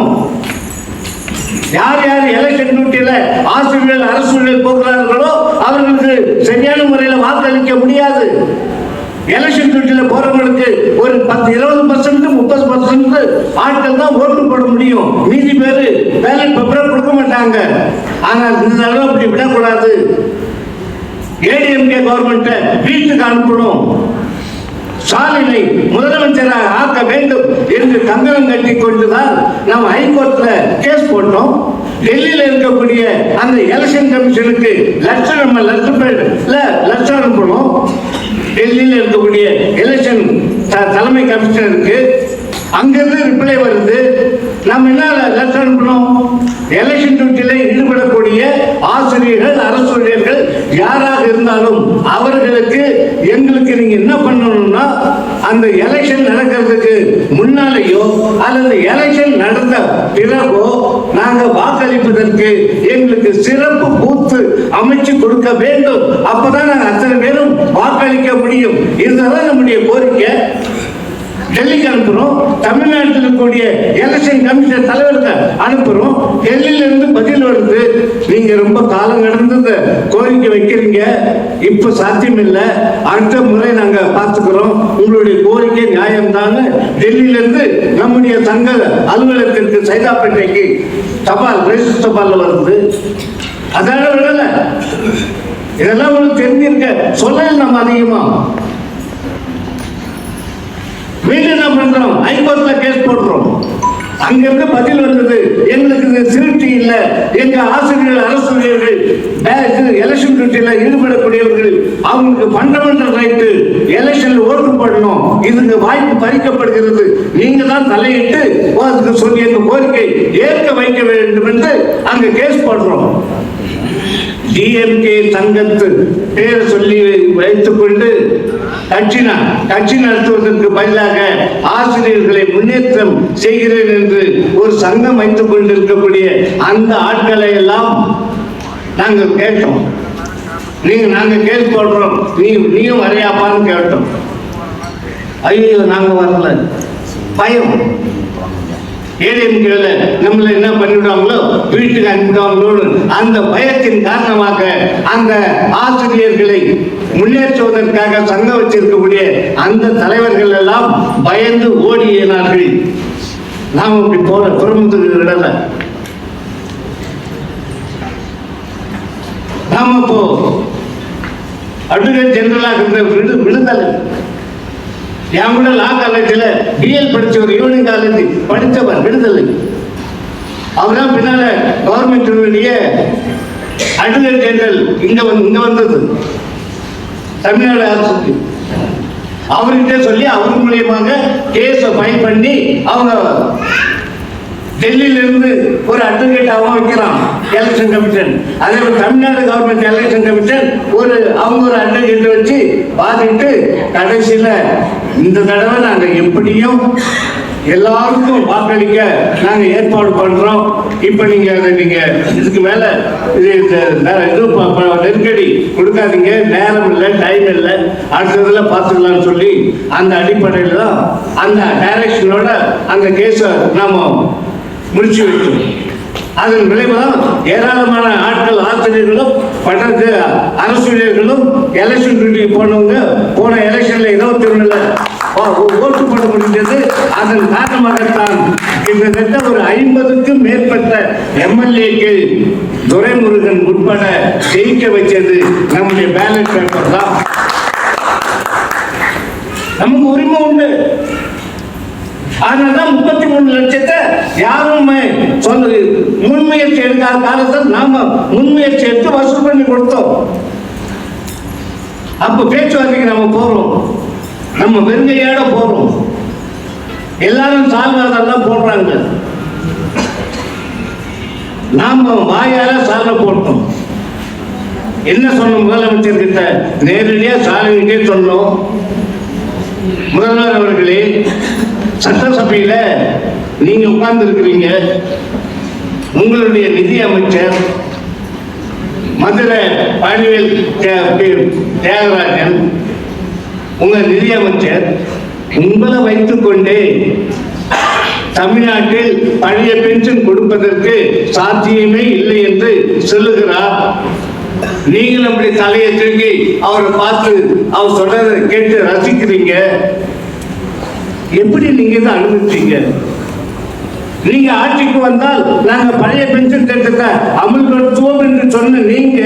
யார் எலெக்ஷன் டியூட்டியில ஆசிரியர்கள் அரசு போகிறார்களோ அவர்களுக்கு சரியான முறையில் வாக்களிக்க முடியாது. எலெக்ஷன் டியூட்டியில போறவங்களுக்கு ஒரு 10-20% 30% ஆட்கள் தான் ஓட்டு போட முடியும். மீதி பேரு பேலட் பேப்பரை கொடுக்க மாட்டாங்க. ஆனால் இந்த அளவு அப்படி விடக்கூடாது. ஏடிஎம்கே கவர்மெண்ட்டை வீட்டுக்கு அனுப்பணும், ஸ்டாலினை முதலமைச்சராக ஆக்க வேண்டும் என்று கங்கணம் கட்டி கொண்டுதான் நாம் ஹைகோர்ட்ல கேஸ் போட்டோம். டெல்லியில் இருக்கக்கூடிய அந்த எலெக்ஷன் கமிஷனுக்கு லட்சம் அனுப்பணும். டெல்லியில் இருக்கக்கூடிய எலெக்ஷன் தலைமை கமிஷனருக்கு அங்கிருந்து ரிப்ளை வருது. நம்ம என்ன லெட்டர் அனுப்பணும்? எலெக்ஷன் டியூட்டியில ஈடுபடக்கூடிய ஆசிரியர்கள் அரசு ஊழியர்கள் யாராக இருந்தாலும் அவர்களுக்கு எங்களுக்கு நீங்க என்ன பண்ணணும்னா அந்த எலெக்ஷன் நடக்கிறதுக்கு முன்னாலேயோ அல்லது எலெக்ஷன் நடந்த பிறகோ நாங்க வாக்களிப்பதற்கு எங்களுக்கு சிறப்பு பூத்து அமைச்சு கொடுக்க வேண்டும். அப்பதான் நாங்க அத்தனை பேரும் வாக்களிக்க முடியும். இதுதான் நம்முடைய கோரிக்கை. டெல்லிக்கு அனுப்புறோம், தமிழ்நாட்டில் இருக்கக்கூடிய எலெக்ஷன் கமிஷன் தலைவருக்கு அனுப்புறோம். டெல்லியில இருந்து பதில் வருது. நீங்க ரொம்ப காலம் கடந்த கோரிக்கை வைக்கிறீங்க, இப்ப சாத்தியம் இல்லை, அடுத்த முறை நாங்க பார்த்துக்கிறோம், உங்களுடைய கோரிக்கை நியாயம்தான். டெல்லியில இருந்து நம்முடைய தங்க அலுவலகத்திற்கு சைதாப்பேட்டைக்கு தபால் ரெஜிஸ்டர் தபால் வருது. அதான விடல, இதெல்லாம் உங்களுக்கு தெரிஞ்சிருக்க சொல்லல. நம்ம அதிகமா வீட்டு என்ன பண்றோம், ஹைகோர்ட்ல கேஸ் போடுறோம். அங்க இருந்து பதில் வந்தது, எங்களுக்கு திருப்தி இல்லை, எங்க ஆசிரியர்கள் அரசு ஊழியர்கள் எலெக்ஷன் டியூட்டியில ஈடுபடக்கூடியவர்கள் அவங்களுக்கு ஃபண்டமெண்டல் ரைட்டு எலெக்ஷன்ல ஓட்டு போடணும், இதுக்கு வாய்ப்பு பறிக்கப்படுகிறது, நீங்க தான் தலையிட்டு அதுக்கு சொல்லி எங்க கோரிக்கை ஏற்க வைக்க வேண்டும் என்று அங்க கேஸ் போடுறோம். டிஎம்கே சங்கத்து பேரை சொல்லி வைத்துக் கொண்டு கட்சி நடத்துவதற்கு பதிலாக ஆசிரியர்களை முன்னேற்றம் செய்கிறேன் என்று ஒரு சங்கம் வைத்துக் கொண்டிருக்கக்கூடிய அந்த ஆட்களை எல்லாம் நாங்கள் கேட்டோம். நாங்க கேஸ் போடுறோம், நீயும் வரையாப்பான்னு கேட்டோம். ஐயோ நாங்க வரல, பயம். ஏடிஎம்கேல நம்மள என்ன பண்ணிவிடுவாங்களோ, வீட்டுக்கு அனுப்பிடுவாங்களோ, அந்த பயத்தின் காரணமாக அந்த ஆசிரியர்களை முன்னேற்றுவதற்காக சங்கம் வச்சிருக்கக்கூடிய அந்த தலைவர்கள் எல்லாம் பயந்து ஓடினார்கள். நாம் அப்படி போற குடும்பத்துக்கு விடல. நாம இப்போ அட்வொகேட் ஜெனரலாக இருந்த விடுதலை, என் கூட லா காலேஜில் பிஎல் படிச்சவர், ஈவினிங் காலேஜ் படித்தவர் விடுதலை. அவர்தான் பின்னால கவர்மெண்ட் அட்வொகேட் ஜெனரல் இங்க வந்தது தமிழ்நாடு அரசுக்கு. அவர்கிட்ட சொல்லி அவர் மூலியமாக கேஸை ஃபைல் பண்ணி அவங்க டெல்லியில இருந்து ஒரு அட்வொகேட்டாகவும் வைக்கிறான் எலெக்ஷன் கமிஷன். அதே மாதிரி தமிழ்நாடு கவர்மெண்ட் எலெக்ஷன் கமிஷன் அவங்க ஒரு அட்வொகேட் வச்சு பார்த்துட்டு கடைசியில இந்த தடவை நாங்க எப்படியும் எல்லாருக்கும் வாக்களிக்க நாங்க ஏற்பாடு பண்றோம். இப்ப நீங்க இதுக்கு மேல நெருக்கடி கொடுக்காதீங்க, நேரம் இல்லை, டைம் இல்லை, அடுத்ததுல பார்த்துக்கலாம்னு சொல்லி அந்த அடிப்படையில் தான் அந்த டைரக்ஷனோட அந்த கேஸை நாம முடிச்சு வைத்தோம். அதன் விளைவுதான் ஏராளமான ஆட்கள் ஆசிரியர்களும் பட்டத்து அரசு ஊழியர்களும் எலெக்ஷன் டியூட்டிக்கு போனவங்க போன எலெக்ஷன்ல 21ல ஓட்டு போட முடிந்தது. அதன் காரணமாகத்தான் கிட்டத்தட்ட ஒரு 50க்கும் மேற்பட்ட எம்எல்ஏக்கு துரைமுருகன் உட்பட ஜெயிக்க வச்சது நம்முடைய பேலட் பேப்பர் தான். நமக்கு உரிமை உண்டு. அதனால்தான் 33 லட்சத்தை யாருமே முன்முயற்சி எடுக்காத காலத்தில் நாம முன்முயற்சி எடுத்து வசூல் பண்ணி கொடுத்தோம். அப்ப பேச்சுவார்த்தைக்கு நம்ம போறோம், நம்ம வெறுங்கையோட போறோம். எல்லாரும் சால்வாதெல்லாம் போடுறாங்க, நாம வாயால சால்வ போட்டோம். என்ன சொன்னோம், முதலமைச்சர் கிட்ட நேரடியா சாலைகிட்டே சொன்னோம், முதல்வர் அவர்களே, சட்டசபையில நீங்க உட்கார்ந்து இருக்கிறீங்க, உங்களுடைய நிதி அமைச்சர் மதுரை பழனிவேல் தியாகராஜன் உங்க நிதி அமைச்சர் உங்களை வைத்துக் கொண்டே தமிழ்நாட்டில் பழைய பென்ஷன் கொடுப்பதற்கு சாத்தியமே இல்லை என்று சொல்லுகிறார். நீங்கள் அப்படி தலையை தூக்கி அவரை பார்த்து அவர் சொல்றதை கேட்டு ரசிக்கிறீங்க. எப்படி நீங்க இதை அனுமதிச்சீங்க? நீங்க ஆட்சிக்கு வந்தால் நாங்க பழைய பென்ஷன் திட்டத்தை அமல்படுத்துவோம் என்று சொன்ன நீங்க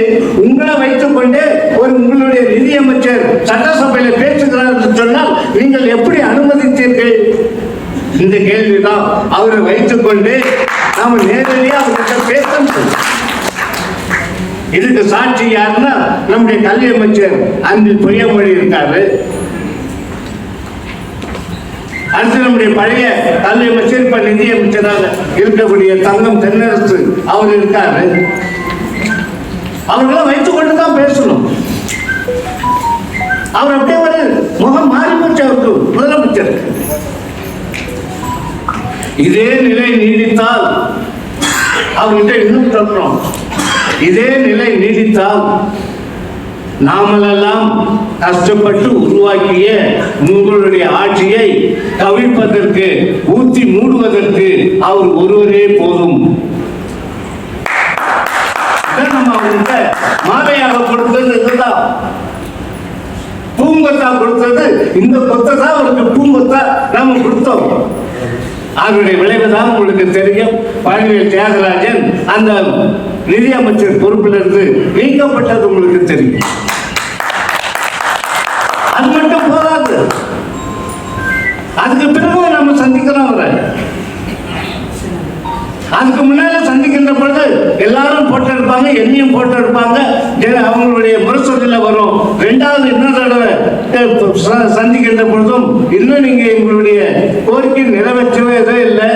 உங்களை வைத்துக் கொண்டே உங்களுடைய நிதியமைச்சர் சட்டசபையில பேசுகிறார் என்று சொன்னால் நீங்கள் எப்படி அனுமதித்தீர்கள்? இந்த கேள்விதான். அவரை வைத்துக் கொண்டு நாம நேரடியாக அவர்கிட்ட பேசணும். இதுக்கு சாட்சி யாருன்னா நம்முடைய கல்வி அமைச்சர் அன்பில் பொய்யமொழி இருக்காரு. அடுத்து நம்முடைய பழைய கல்வி அமைச்சர் இப்ப நிதி அமைச்சராக இருக்கக்கூடிய தங்கம் தென்னரசு அவர் இருக்காரு. அவர்களை வைத்துக் கொண்டு தான் பேசணும். அவர் அப்படியே ஒரு முகம் மாறி போச்சு அவருக்கு, முதலமைச்சர். இதே நிலை நீடித்தால் அவர்கிட்ட இன்னும் சொல்றோம், இதே நிலை நீடித்தால் நாமெல்லாம் கஷ்டப்பட்டு உருவாக்கிய உங்களுடைய ஆட்சியை கவிழ்ப்பதற்கு, ஊற்றி மூடுவதற்கு அவர் ஒருவரே போதும். நம்ம அவர்கிட்ட மாலையாக கொடுத்தது இதுதான், பூங்கொத்தா கொடுத்தது இந்த கொத்தை தான் அவருக்கு பூங்கொத்தா நாம கொடுத்தோம். அதனுடைய விளைவுதான் உங்களுக்கு தெரியும். பழனிவேல் தியாகராஜன் அந்த நிதியமைச்சர் பொறுப்பிலிருந்து நீக்கப்பட்டது உங்களுக்கு தெரியும். அது மட்டும் போதாது, அதுக்கு பிறகு நம்ம சந்திக்கிறோம் அவரை. அதுக்கு முன்னால சந்திக்கின்ற பொழுது எல்லாரும் போட்டோ எடுப்பாங்க, என்னையும் போட்டோ எடுப்பாங்க, அவங்களுடைய முரசொலியில் வரும். ரெண்டாவது இன்னொரு தடவை சந்திக்கின்ற பொழுதும் இன்னும் நீங்க எங்களுடைய கோரிக்கை நிறைவேற்றவே இல்லை,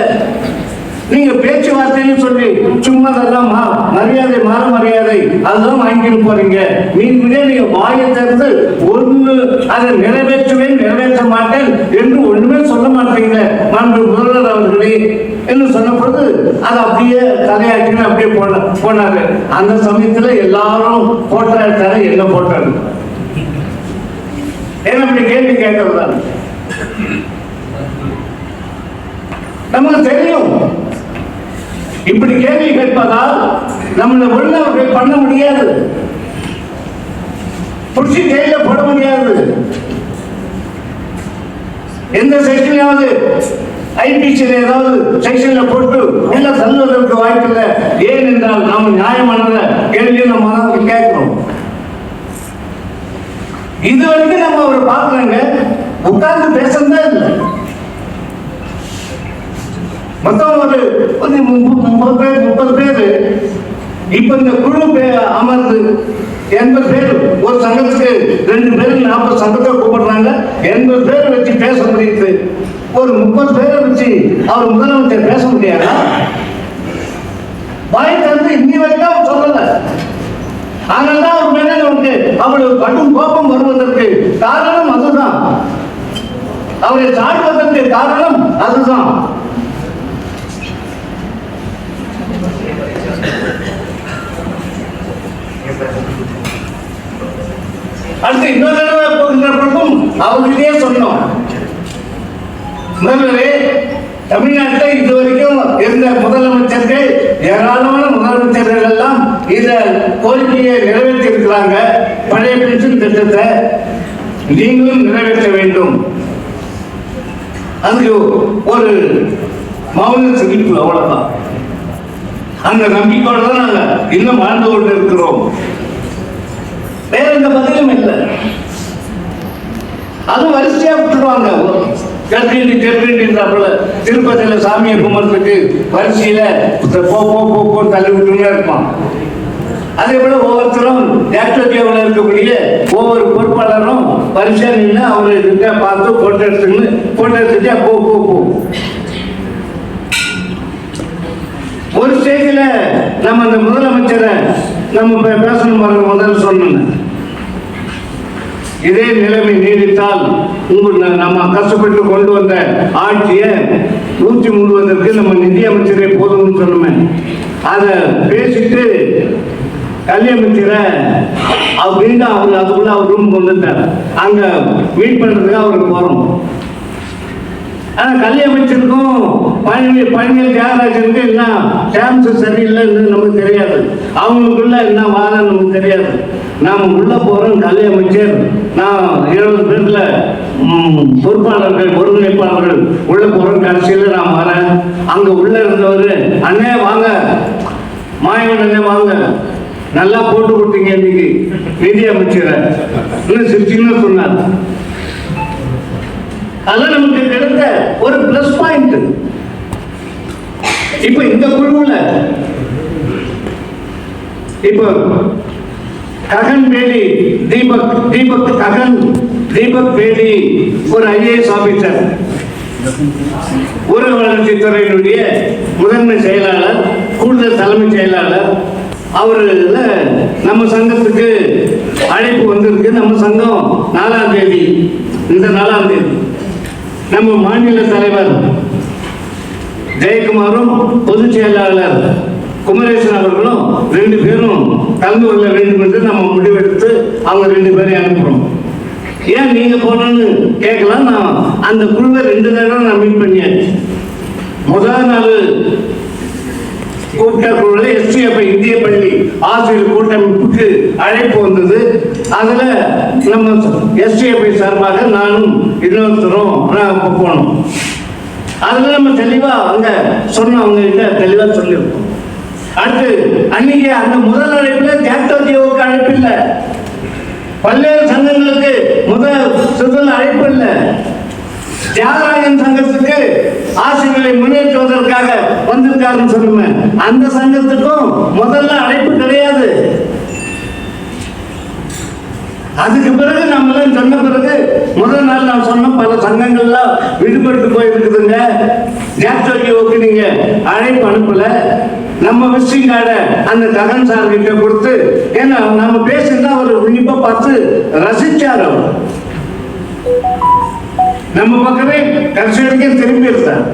நீங்க பேச்சுவார்த்தைன்னு சொல்லி சும்மா அதெல்லாம் மரியாதை மாற மரியாதை அதுதான் வாங்கிட்டு போறீங்க. நீங்க வாயை திறந்து ஒன்று அதை நிறைவேற்றுவேன் நிறைவேற்ற மாட்டேன் என்று ஒண்ணுமே சொல்ல மாட்டீங்க மாண்பு முதல்வர் அவர்களே என்று சொன்ன பொழுது அதை அப்படியே தலையாட்டின்னு அப்படியே போனாரு. அந்த சமயத்துல எல்லாரும் போட்டோ எடுத்தாரு, என்ன போட்டோ என்ன அப்படி கேள்வி கேட்கறதுதான் நமக்கு தெரியும். இப்படி கேள்வி கேட்பதால் நம்மளை ஒழுங்கு பண்ண முடியாது, புடிச்சு கையில போட முடியாது. எந்த செக்ஷன்லயாவது ஐபிசியில் ஏதாவது செக்ஷன்ல போட்டு எல்லாம் தள்ளுவதற்கு வாய்ப்பில்லை. ஏனென்றால் நாம் நியாயமான கேள்வியை நம்ம கேட்கிறோம். இது வரைக்கும் நம்ம அவரை பார்க்கலாங்க, உட்கார்ந்து பேசதான் இல்லை. மொத்தம் ஒரு 30 பேர் இப்ப இந்த குழு அமர்ந்து 80 பேர், ஒரு சங்கத்துக்கு 2 பேர் 40 சங்கத்தை கூப்பிடுறாங்க. 80 பேர் வச்சு பேச முடியுது. ஒரு 30 பேரை வச்சு அவர் முதலமைச்சர் பேச முடியாதா? வாய் திறந்து இன்னி வரைக்கும் அவர் சொல்லல. அதனால்தான் அவர் மேல நமக்கு அவ்வளவு கடும் கோபம் வருவதற்கு காரணம் அதுதான், அவரை சாடுவதற்கு காரணம் அதுதான். அடுத்து இன்னொரு தடவை போகின்ற பொழுதும் அவர்கிட்டயே சொன்னோம், முதல்வரே தமிழ்நாட்டில் இதுவரைக்கும் இருந்த முதலமைச்சர்கள் ஏராளமான முதலமைச்சர்கள் எல்லாம் இத கோரிக்கையை நிறைவேற்றி இருக்கிறாங்க. பழைய பென்ஷன் திட்டத்தை நீங்களும் நிறைவேற்ற வேண்டும். அதுக்கு ஒரு மௌன சிரிப்பு, அவ்வளவுதான். அந்த நம்பிக்கையோடு தான் நாங்க இன்னும் வாழ்ந்து கொண்டு இருக்கிறோம். வேற எந்த பதிலும் இல்லை. அது வரிசையா விட்டுருவாங்க. திருப்பதியில சாமியை கும்பிட்றதுக்கு வரிசையில போ தள்ளி விட்டுனே இருப்பான். அதே போல ஒவ்வொருத்தரும் ஜாக்டோஜியாவில் இருக்கக்கூடிய ஒவ்வொரு பொறுப்பாளரும் வரிசையா நின்று அவரை பார்த்து போட்டோ எடுத்துட்டு போ. ஒரு ஸ்டேஜில் நம்ம அந்த முதலமைச்சரை நம்ம பேசணும் பாருங்க, முதல்ல சொன்ன இதே நிலைமை நீடித்தால் நம்ம கஷ்டப்பட்டு கொண்டு வந்த ஆட்சியை ஊற்றி மூடுவதற்கு நம்ம நிதியமைச்சரே போதும்னு சொன்னோமே. அதை பேசிட்டு கல்வியமைச்சரை அவர் மீண்டும் அதுக்குள்ள அவர் ரூமுக்கு வந்துட்டார். அங்க மீட் பண்றதுக்கு அவருக்கு போறோம். ஆனா கல்வி அமைச்சருக்கும் பழனிவேல் தியாகராஜனுக்கும் என்ன டேம்ஸ் சரியில்லைன்னு நமக்கு தெரியாது. அவங்களுக்குள்ள என்ன வாதம் நமக்கு தெரியாது. நாம உள்ள போறோம், கல்வி அமைச்சர் நான் 20 பேர்ல பொறுப்பாளர்கள் ஒருங்கிணைப்பாளர்கள் உள்ள போறோம். கடைசியில் நான் வரேன். அங்க உள்ள இருந்தவர் அண்ணே வாங்க, மாயவன் அண்ணே வாங்க, நல்லா போட்டு கொடுத்தீங்க இன்னைக்கு நிதி அமைச்சரை இன்னும் சிரிச்சுன்னு சொன்னார். அதெல்லாம் நமக்கு கிடைத்த ஒரு பிளஸ் பாயிண்ட். இப்ப இந்த குழுவுல இப்ப ககன் பேடி தீபக் பேடி ஒரு ஐஏஎஸ் ஆபீசர், ஊரக வளர்ச்சி துறையினுடைய முதன்மை செயலாளர், கூடுதல் தலைமை செயலாளர், அவர்களில் நம்ம சங்கத்துக்கு அழைப்பு வந்திருக்கு. நம்ம சங்கம் 4ஆம் தேதி, இந்த 4ஆம் தேதி நம்ம மாநில தலைவர் ஜெயக்குமாரும் பொதுச் செயலாளர் குமரேசன் அவர்களும் 2 பேரும் கலந்து கொள்ள வேண்டும் என்று நம்ம முடிவெடுத்து அவங்க 2 பேரையும் அனுப்புறோம். ஏன் நீங்க போனோன்னு கேட்கலாம். நான் அந்த குழுவை 2 தடவை நான் மீட் பண்ணியாச்சு. முதல் நாள் கூட்டக்குழு எஸ்டிஎஃப் இந்திய பள்ளி ஆசிரியர் கூட்டமைப்புக்கு அழைப்பு வந்தது. அதுல நம்ம எஸ்டிஎஃப் சார்பாக நானும் இன்னொருத்தரும் போனோம். அதுல நம்ம தெளிவா அங்க சொன்னவங்க கிட்ட தெளிவா சொல்லியிருக்கோம். அடுத்து அன்னைக்கு அந்த முதல் அழைப்புல ஜாக்டோஜியோவுக்கு அழைப்பு இல்லை, பல்வேறு சங்கங்களுக்கு முதல் அழைப்பு இல்லை, தியாகராஜன் சங்கத்துக்கு ஆசிரியர்களை முன்னேற்றுவதற்காக வந்திருக்காருன்னு சொல்லுவேன். அந்த சங்கத்துக்கும் முதல்ல அழைப்பு கிடையாது. அதுக்கு பிறகு நம்ம சொன்ன பிறகு முதல் நாள் நான் சொன்ன பல சங்கங்கள்லாம் விடுபட்டு போயிருக்குதுங்க. ஜாக்டோஜியோவுக்கு நீங்க அழைப்பு அனுப்பல. நம்ம விசிட்டிங் கார்டை அந்த ககன் சார் கிட்ட கொடுத்து, ஏன்னா நம்ம பேசியிருந்தா அவர் உன்னிப்பா பார்த்து ரசிச்சார். அவர் நம்ம பக்கமே கடைசி வரைக்கும் திரும்பி இருந்தார்.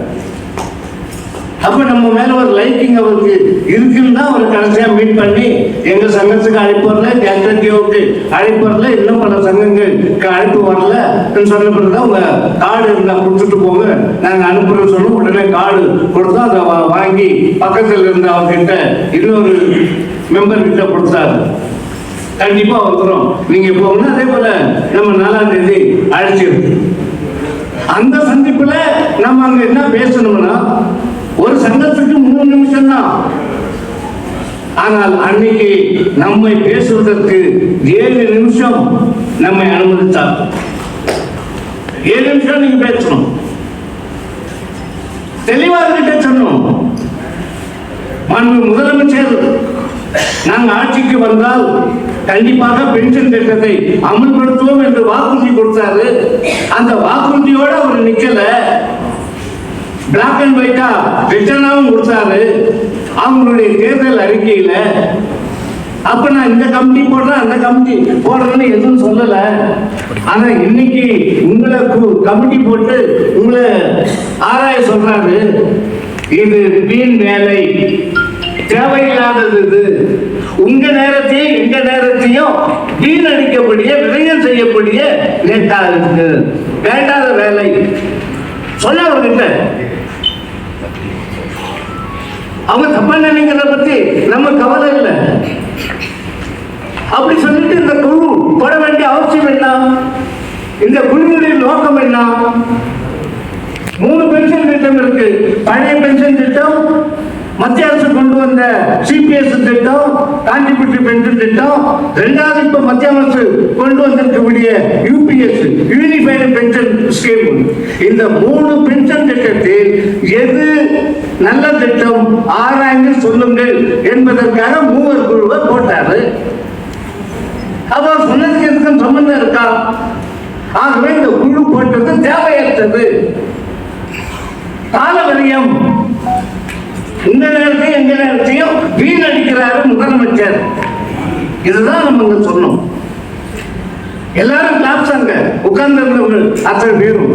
அப்ப நம்ம மேல ஒரு லைக்கிங் அவருக்கு இருக்குன்னு தான் அவர் கடைசியா மீட் பண்ணி எங்க சங்கத்துக்கு அழைப்பு வரல, ஜாக்டோஜியோவுக்கு அழைப்பு வரல, இன்னும் பல சங்கங்களுக்கு அழைப்பு வரல சொன்ன பிறகுதான் உங்க கார்டு இருந்தா கொடுத்துட்டு போங்க, நாங்க அனுப்புறோம் சொன்னோம். உடனே கார்டு கொடுத்தா அதை வாங்கி பக்கத்தில் இருந்த அவங்க கிட்ட இன்னொரு மெம்பர் கிட்ட கொடுத்தாரு. கண்டிப்பா வந்துடும், நீங்க போகணும். அதே போல நம்ம 4ஆம் தேதி அழைச்சிருக்கு. அந்த சந்திப்புல நம்ம அங்க என்ன பேசணும்னா, ஒரு சங்கத்துக்கு 3 நிமிஷம் தான். ஆனால் அன்னைக்கு நம்மை பேசுவதற்கு 7 நிமிஷம் நம்மை அனுமதித்தார். 7 நிமிஷம் நீங்க பேசணும், தெளிவாக பேசணும். மாண்பு முதலமைச்சர் நாங்கள் ஆட்சிக்கு வந்தால் கண்டிப்பாக பென்ஷன் திட்டத்தை அமல்படுத்துவோம் என்று வாக்குறுதி கொடுத்தாரு. அந்த வாக்குறுதியோட அவர் நிக்கல, பிளாக் அண்ட் ஒயிட்டா ரிட்டர்னாவும் கொடுத்தாரு அவங்களுடைய தேர்தல் அறிக்கையில. அப்ப நான் இந்த கமிட்டி போடுறேன் அந்த கமிட்டி போடுறேன்னு எதுவும் சொல்லல. ஆனா இன்னைக்கு உங்களை கமிட்டி போட்டு உங்களை ஆராய சொல்றாரு. இது வீண் வேலை, தேவையில்லாதது. இது உங்க நேரத்தையும் எங்க நேரத்தையும் வீணடிக்கக்கூடிய விரயம் செய்யக்கூடிய வேண்டாத வேலை சொல்ல அவர்கிட்ட. அவங்க தப்பா நினைக்கிறத பத்தி நம்ம கவலை இல்லை. அப்படி சொல்லிட்டு இந்த குழு போட வேண்டிய அவசியம் என்ன? இந்த குழுவுடைய நோக்கம் என்ன? 3 பென்ஷன் திட்டம் இருக்கு. பழைய பென்ஷன் திட்டம், மத்திய அரசு கொண்டு வந்த சிபிஎஸ் திட்டம், கான்ட்ரிபியூட்டரி பென்ஷன் திட்டம், 2வது இப்ப மத்திய அரசு கொண்டு வந்திருக்கக்கூடிய யூபிஎஸ் யூனிஃபைடு பென்ஷன் ஸ்கீம். இந்த 3 பென்ஷன் திட்டத்தில் எது நல்ல திட்டம் ஆராய்ந்து சொல்லுங்கள் என்பதற்காக 3 குழுவை போட்டாரு. அவர் சொன்னதுக்கு எதுக்கும் சம்பந்தம் இருக்கா? ஆகவே இந்த குழு போட்டது தேவையற்றது, கால விரயம். இந்த நேரத்தையும் எங்க நேரத்தையும் வீணடிக்கிறாரு முதலமைச்சர். இதுதான் நம்ம சொன்னோம். எல்லாரும் கிளாப்ஸ் அங்க உட்கார்ந்து இருந்தவர்கள் அத்தனை பேரும்.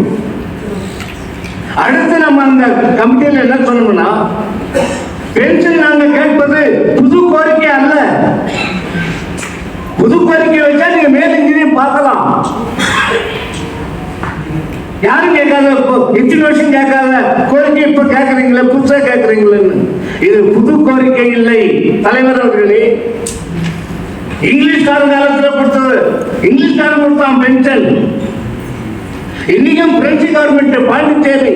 அடுத்து நம்ம அந்த கமிட்டியில என்ன சொல்லணும்னா, பென்ஷன் நாங்க கேட்பது புது கோரிக்கை அல்ல. புது கோரிக்கை வச்சா நீங்க மேல இங்கேயும் பார்க்கலாம். யாரும் கேட்காத, இத்தனை வருஷம் கேட்காத கோரிக்கை இப்ப கேட்கறீங்களே, புதுசா கேட்கறீங்களேன்னு. இது புது கோரிக்கை இல்லை தலைவர் அவர்களே. இங்கிலீஷ்கார காலத்தில் கொடுத்தது, இங்கிலீஷ்காரன் கொடுத்தான் பென்ஷன். இன்னைக்கும் பிரெஞ்சு கவர்மெண்ட் பாண்டிச்சேரி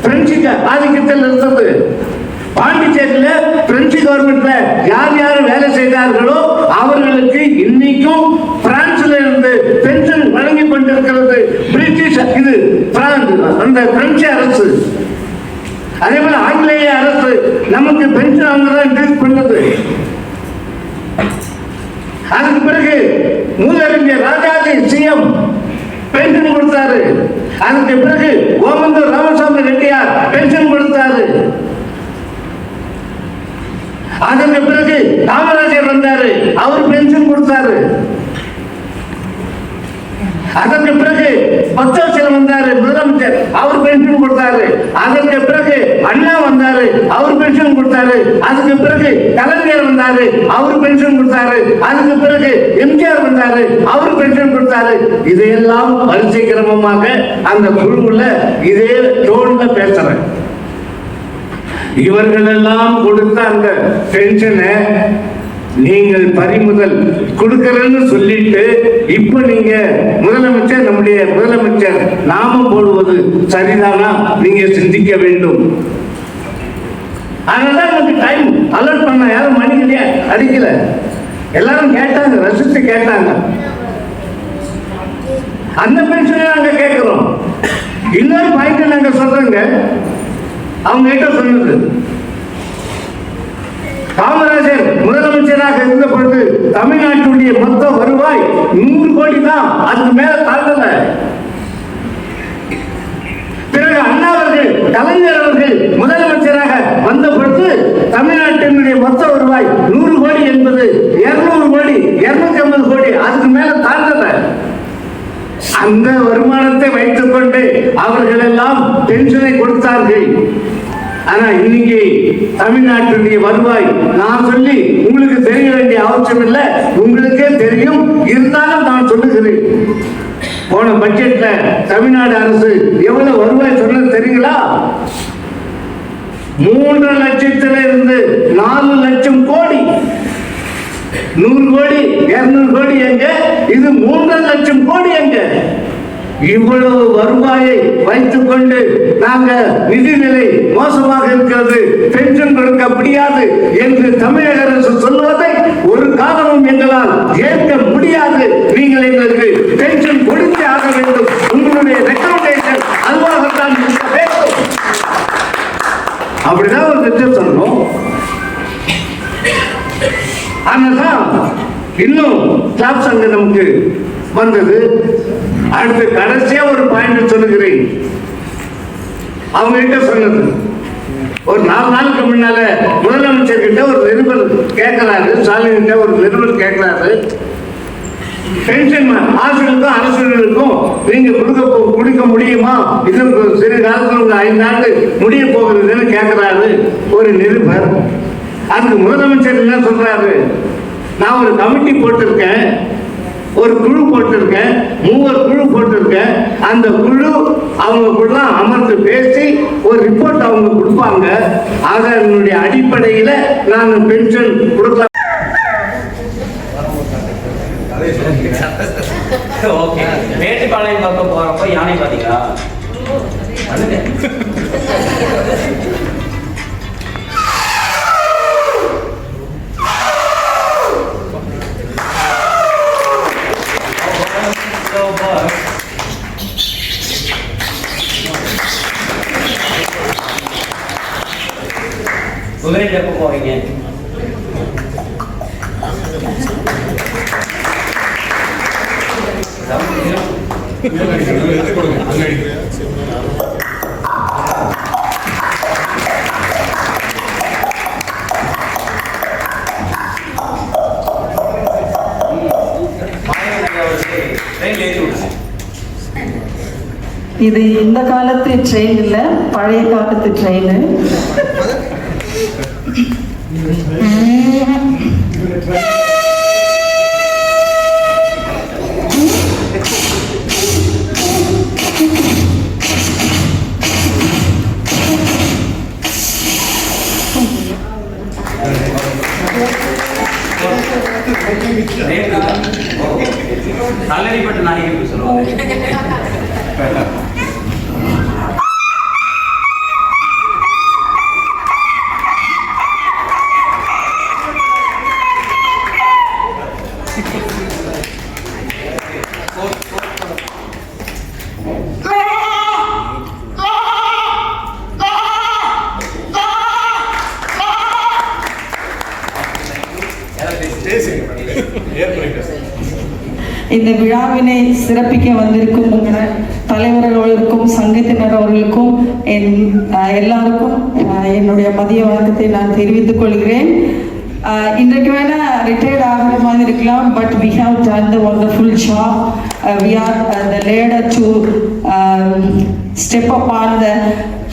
பிரெஞ்சு ஆதிக்கத்தில் இருந்தது. பாண்டிச்சேரியில பிரெஞ்சு கவர்மெண்ட்ல யார் யார் வேலை செய்தார்களோ அவர்களுக்கு இன்னைக்கும் பிரான்ஸ்ல இருந்து பென்ஷன் வழங்கி கொண்டிருக்கிறது பிரிட்டிஷ், இது அந்த பிரெஞ்சு அரசு. அதே போல ஆங்கிலேய அரசு நமக்கு பென்ஷன் அவங்க தான் இன்ட்ரடியூஸ் பண்ணது. அதுக்கு பிறகு மூதறிஞர் ராஜாஜி சிஎம் பென்ஷன் கொடுத்தாரு. அதுக்கு பிறகு ஓமந்தூர் ராமசாமி ரெட்டியார் பென்ஷன் கொடுத்தாரு. அதற்கு பிறகு காமராஜர் அதுக்கு பிறகு கலைஞர் வந்தாரு, அவரு பென்ஷன் கொடுத்தாரு. அதுக்கு பிறகு எம்ஜிஆர் வந்தாரு, அவரு பென்ஷன் கொடுத்தாரு. இதையெல்லாம் வரிசை கிரமமாக அந்த குழுவுல இதே டோன்ல பேசுறேன். இவர்கள் எல்லாம் கொடுத்த அந்த பென்ஷனை நீங்கள் பறிமுதல் கொடுக்கறன்னு சொல்லிட்டு இப்ப நீங்க முதலமைச்சர், நம்முடைய முதலமைச்சர் நாமம் போடுவது சரிதானா? நீங்க சிந்திக்க வேண்டும். அதனால நமக்கு டைம் அலர்ட் பண்ண யாரும் மணிக்கலையா அடிக்கல, எல்லாரும் கேட்டாங்க, ரசித்து கேட்டாங்க. அந்த பென்ஷனை நாங்க கேட்கிறோம். இன்னொரு பாயிண்ட் நாங்க சொல்றோங்க, அவங்க கிட்ட சொன்னது, காமராஜர் முதலமைச்சராக இருந்த பொழுது தமிழ்நாட்டுடைய மொத்த வருவாய் 100 கோடி தான், அதுக்கு மேல தாண்டல. பிறகு அண்ணா அவர்கள், கலைஞர் அவர்கள் முதலமைச்சராக வந்த பொழுது தமிழ்நாட்டினுடைய மொத்த வருவாய் 100 கோடி என்பது 200 கோடி, 250 கோடி, அதுக்கு மேல தாண்டல. அந்த வருமானத்தை வைத்துக் கொண்டு அவர்கள் எல்லாம் பென்ஷனை கொடுத்தார்கள். ஆனா இன்னைக்கு தமிழ்நாட்டுடைய வருவாய் நான் சொல்லி உங்களுக்கு தெரிய வேண்டிய அவசியம் இல்லை, உங்களுக்கே தெரியும். இருந்தாலும் நான் சொல்லுகிறேன், போன பட்ஜெட்ல தமிழ்நாடு அரசு எவ்வளவு வருவாய் சொன்னது தெரியுங்களா? 3 லட்சத்துல இருந்து 4 லட்சம் கோடி. 100 கோடி 200 கோடி எங்க, இது 3 லட்சம் கோடி எங்க? இவ்வளவு வருவாயை வைத்துக் கொண்டு நாங்க நிதிநிலை மோசமாக இருக்கிறது, பென்ஷன் கொடுக்க முடியாது என்று தமிழக அரசு சொல்வதை ஒரு காரணமும் எங்களால் ஏற்க முடியாது. நீங்கள் எங்களுக்கு பென்ஷன் கொடுத்தே ஆக வேண்டும். உங்களுடைய ரெக்கமெண்டேஷன் அதுவாகத்தான் இருக்க வேண்டும். அப்படிதான் ஒரு திட்டம் சொல்லணும். ஆனால் இன்னும் கிளாப்ஸ் அங்க நமக்கு வந்தது. அடுத்து கடைசியா ஒரு பாயிண்ட் சொல்லுகிறேன். அவங்க கிட்ட சொன்னது, ஒரு 4 நாளுக்கு முன்னால முதலமைச்சர் கிட்ட ஒரு நிருபர் கேட்கிறாரு, ஸ்டாலின் கிட்ட ஒரு நிருபர் கேட்கிறாரு, பென்ஷன் ஆசிரியர்களுக்கும் அரசுகளுக்கும் நீங்க கொடுக்க முடியுமா? இன்னும் சிறு காலத்தில் உங்க 5 ஆண்டு முடிய போகிறதுன்னு கேட்கிறாரு ஒரு நிருபர். அதுக்கு முதலமைச்சர் என்ன சொல்றாரு, நான் ஒரு கமிட்டி போட்டிருக்கேன், ஒரு குழு போட்டிருக்கேன், 3 குழு போட்டிருக்கேன். அந்த குழு அவங்க அமர்ந்து பேசி ஒரு ரிப்போர்ட் அவங்க கொடுப்பாங்க. அதனுடைய அடிப்படையில் நான் பென்ஷன் கொடுக்கலாம். ஓகே, மேட்டுப்பாளையம் பக்கம் போறப்ப யானை பாத்தீங்களா? உதவியில் எப்போ போவீங்க? இது இந்த காலத்து ட்ரெயின் இல்லை, பழைய காலத்து ட்ரெயின். நல்லடிப்பட்ட நாயகி சொல்லுவாங்க. இந்த விழாவினை சிறப்பிக்க வந்திருக்கும் உங்கள் தலைவர்களுக்கும் சங்கத்தினர் அவர்களுக்கும் எல்லாருக்கும் என்னுடைய மதிய வணக்கத்தை நான் தெரிவித்துக் கொள்கிறேன். இன்றைக்கு வேணா ரிட்டையர்ட் ஆகிற மாதிரி இருக்கலாம், but we have done the wonderful job. We are the leader to step up on the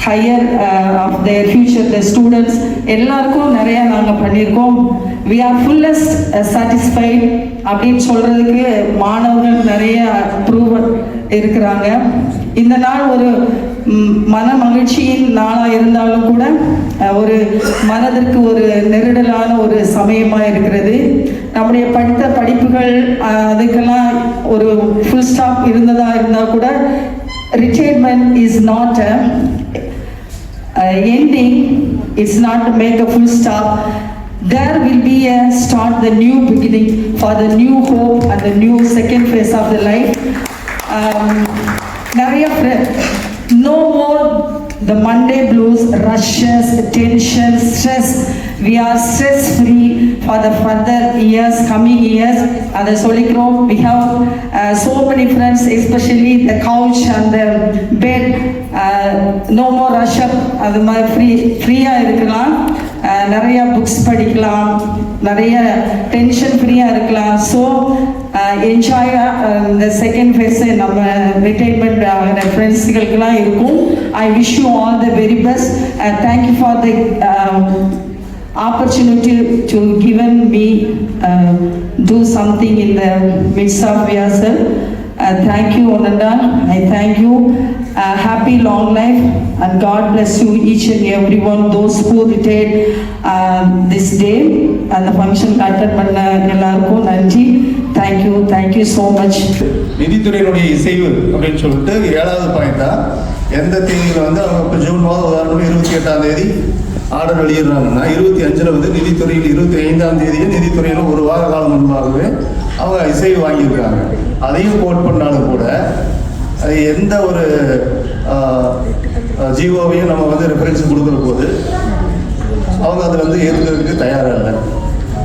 higher of their future the students எல்லாருக்கும் நிறையா நாங்கள் பண்ணியிருக்கோம். வி ஆர் ஃபுல்லஸ்ட் சாட்டிஸ்ஃபைட் அப்படின்னு சொல்கிறதுக்கு மாணவர்கள் நிறைய ப்ரூவ் இருக்கிறாங்க. இந்த நாள் ஒரு மன மகிழ்ச்சியின் நாளாக இருந்தாலும் கூட ஒரு மனதிற்கு ஒரு நெருடலான ஒரு சமயமாக இருக்கிறது. நம்முடைய படித்த படிப்புகள் அதுக்கெல்லாம் ஒரு ஃபுல் ஸ்டாப் இருந்ததாக இருந்தால் கூட retirement is not ending, it's not to make a full stop. There will be a start, the new beginning for the new hope and the new second phase of the life. No more the Monday blues, rushes, tension, stress. We are stress free for the further years, coming years. And we have so many friends, especially the couch and the bed. No more rush up. அது மாதிரி ஃப்ரீயாக இருக்கலாம், நிறைய புக்ஸ் படிக்கலாம், நிறைய டென்ஷன் ஃப்ரீயாக இருக்கலாம். ஸோ என்ஜாய் இந்த செகண்ட் ஃபேஸு நம்ம ரிட்டைர்மெண்ட் ஆகிற ஃப்ரெண்ட்ஸுகளுக்கெல்லாம் இருக்கும். I wish you all the very best. Thank you for the opportunity to given me do something in the midst of yourself. Thank you, Ananda. I thank you. Happy long life and God bless you each and everyone. Those who retired this day and the function attend பண்ண எல்லாருக்கும் நன்றி. Thank you so much. நிதித்துறையினுடைய இசைவு அப்படின்னு சொல்லிட்டு 7வது பாயிண்டா எந்த தேதியில் வந்து அவங்க இப்போ ஜூன் மாதம் உதாரணம் 28ஆம் தேதி ஆர்டர் வெளியிடுறாங்கன்னா 25 வந்து நிதித்துறையில் 25ஆம் தேதியே நிதித்துறையில் ஒரு வார காலம் முன்பாகவே அவங்க இசைவு வாங்கியிருக்காங்க. அதையும் கோட் பண்ணாலும் கூட அது எந்த ஒரு ஜிஓவையும் நம்ம வந்து ரெஃபரன்ஸ் கொடுக்குற போது அவங்க அதில் வந்து ஏற்றுக்கிறதுக்கு தயாராக இல்லை.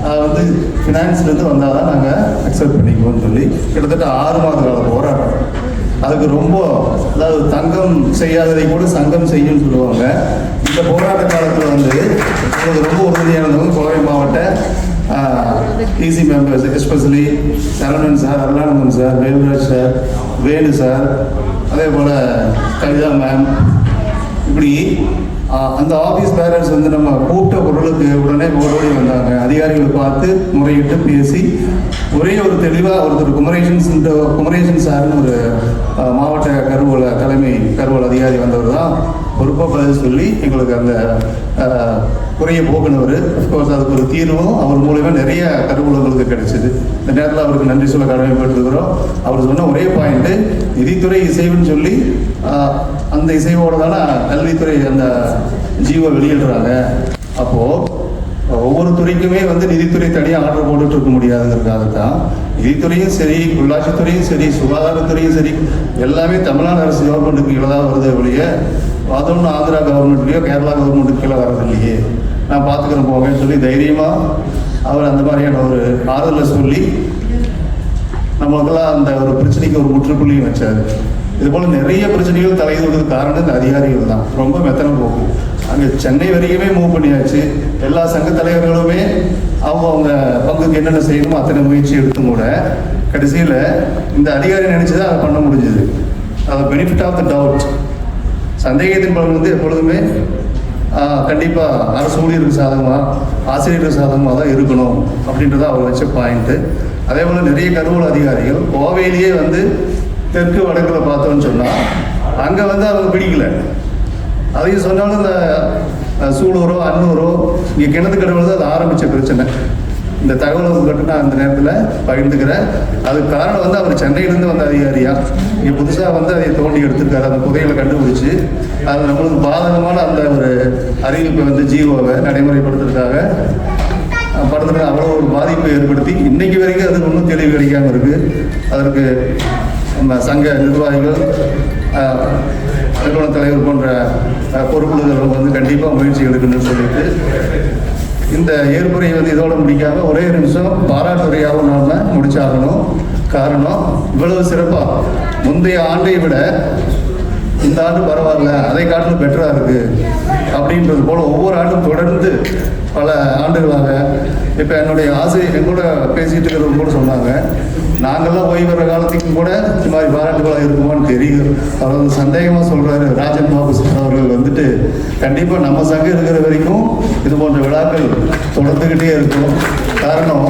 அது வந்து ஃபினான்ஸ்லேருந்து வந்தால் தான் நாங்கள் அக்செப்ட் பண்ணிக்குவோம்னு சொல்லி கிட்டத்தட்ட 6 மாத கால போராட்டம். அதுக்கு ரொம்ப, அதாவது தங்கம் செய்யாததை கூட சங்கம் செய்யும்னு சொல்லுவாங்க. இந்த போராட்ட காலத்தில் வந்து எனக்கு ரொம்ப உறுதியானவங்க கோவை மாவட்ட DC members, especially Saravanan sir, Arulanandan sir, Velraj sir, Venu sir, அதே போல் கவிதா மேம், இப்படி அந்த ஆஃபீஸ் பேரண்ட்ஸ் வந்து நம்ம கூப்பிட்ட பொருளுக்கு உடனே ஓடோடி வந்தாங்க. அதிகாரிகளை பார்த்து முறையிட்டு பேசி ஒரே ஒரு தெளிவாக ஒருத்தர் குமரேசன் சார்னு ஒரு மாவட்ட தலைமை கருவூல அதிகாரி வந்தவர் தான் பொறுப்பாக பதில் சொல்லி எங்களுக்கு அந்த குறைய போக்குனவர். அஃப்கோர்ஸ் அதுக்கு ஒரு தீர்வும் அவர் மூலமாக நிறைய கருவூலங்களுக்கு கிடைச்சிது. இந்த நேரத்தில் அவருக்கு நன்றி சொல்ல கடமைப்பட்டிருக்கிறோம். அவர் சொன்ன ஒரே பாயிண்ட்டு, நிதித்துறை இசைவுன்னு சொல்லி அந்த இசைவோடு தானே கல்வித்துறை அந்த ஜீவோ வெளியிடுறாங்க. அப்போது ஒவ்வொரு துறைக்குமே வந்து நிதித்துறை தனியாக ஆர்டர் போட்டுட்டு இருக்க முடியாதுங்கிறதுக்காக தான் நிதித்துறையும் சரி, உள்ளாட்சித்துறையும் சரி, சுகாதாரத்துறையும் சரி, எல்லாமே தமிழ்நாடு அரசு கவர்மெண்ட்டுக்கு கீழே தான் வருது ஒழிய அதொன்று ஆந்திரா கவர்மெண்ட்லேயோ கேரளா கவர்மெண்ட்டுக்கு கீழே வர்றது இல்லையே, நான் பார்த்துக்கிறேன் போவேன்னு சொல்லி தைரியமாக அவர் அந்த மாதிரியான ஒரு ஆறுதலை சொல்லி நம்மளுக்கெல்லாம் அந்த ஒரு பிரச்சனைக்கு ஒரு முற்றுப்புள்ளியும் வச்சார். இதுபோல் நிறைய பிரச்சனைகள் தலையிடுவதற்கு காரணம் இந்த அதிகாரிகள் தான். ரொம்ப மெத்தனை போகும். அங்கே சென்னை வரைக்குமே மூவ் பண்ணியாச்சு. எல்லா சங்க தலைவர்களுமே அவங்க பங்குக்கு என்னென்ன செய்யணுமோ அத்தனை முயற்சி எடுத்தும் கூட கடைசியில் இந்த அதிகாரி நினச்சி தான் அதை பண்ண முடிஞ்சுது. அது பெனிஃபிட் ஆஃப் த டவுட், சந்தேகத்தின் பலன் வந்து எப்பொழுதுமே கண்டிப்பாக அரசு ஊழியருக்கு சாதகமாக, ஆசிரியருக்கு சாதகமாக தான் இருக்கணும் அப்படின்றத அவர் வச்ச பாயிண்ட்டு. அதே போல் நிறைய கருவூல அதிகாரிகள் கோவையிலேயே வந்து தெற்கு வடக்கில் பார்த்தோன்னு சொன்னால் அங்கே வந்து அவங்க பிடிக்கல. அதையும் சொன்னாலும் இந்த சூலூரோ அன்னூரோ இங்கே கிணத்து கடவுள் தான் அது ஆரம்பித்த பிரச்சனை. இந்த தகவலை உங்கள்கிட்ட நான் அந்த நேரத்தில் பகிர்ந்துக்கிறேன். அதுக்கு காரணம் வந்து அவர் சென்னையிலேருந்து வந்த அதிகாரியா இங்கே புதுசாக வந்து அதை தோண்டி எடுத்துருக்காரு. அந்த புதைகளை கண்டுபிடிச்சி அது நம்மளுக்கு பாதகமான அந்த ஒரு அறிவிப்பை வந்து ஜீவோவை நடைமுறைப்படுத்துறதுக்காக படத்தில் அவ்வளோ ஒரு பாதிப்பை ஏற்படுத்தி இன்றைக்கு வரைக்கும் அது ஒன்றும் தெளிவு கிடைக்காமல் இருக்குது. அதற்கு நம்ம சங்க நிர்வாகிகள், நிறுவன தலைவர் போன்ற பொறுப்புகள் வந்து கண்டிப்பாக முயற்சி எடுக்கணும்னு சொல்லிட்டு இந்த ஏற்புரையை வந்து இதோட முடிக்காமல் ஒரே நிமிஷம் பாராட்டுரையாகவும் நாம் முடிச்சாகணும். காரணம், இவ்வளவு சிறப்பாக முந்தைய ஆண்டை விட இந்த ஆண்டு பரவாயில்ல, அதை காட்டிலும் பெட்டராக இருக்குது அப்படின்றது போல் ஒவ்வொரு ஆண்டும் தொடர்ந்து பல ஆண்டுகளாக இப்போ என்னுடைய ஆசிரியர் எங்கூட பேசிகிட்டு இருக்கிறவங்க கூட சொன்னாங்க, நாங்கள்லாம் ஓய்வு பெற காலத்துக்கும் கூட இந்த மாதிரி பாராட்டுகளாக இருக்குமான்னு தெரியும். அவர் வந்து சந்தேகமாக சொல்கிறாரு. ராஜன் பாபு அவர்கள் வந்துட்டு கண்டிப்பாக நம்ம சங்கம் இருக்கிற வரைக்கும் இது போன்ற விழாக்கள் தொடர்ந்துக்கிட்டே இருக்கும். காரணம்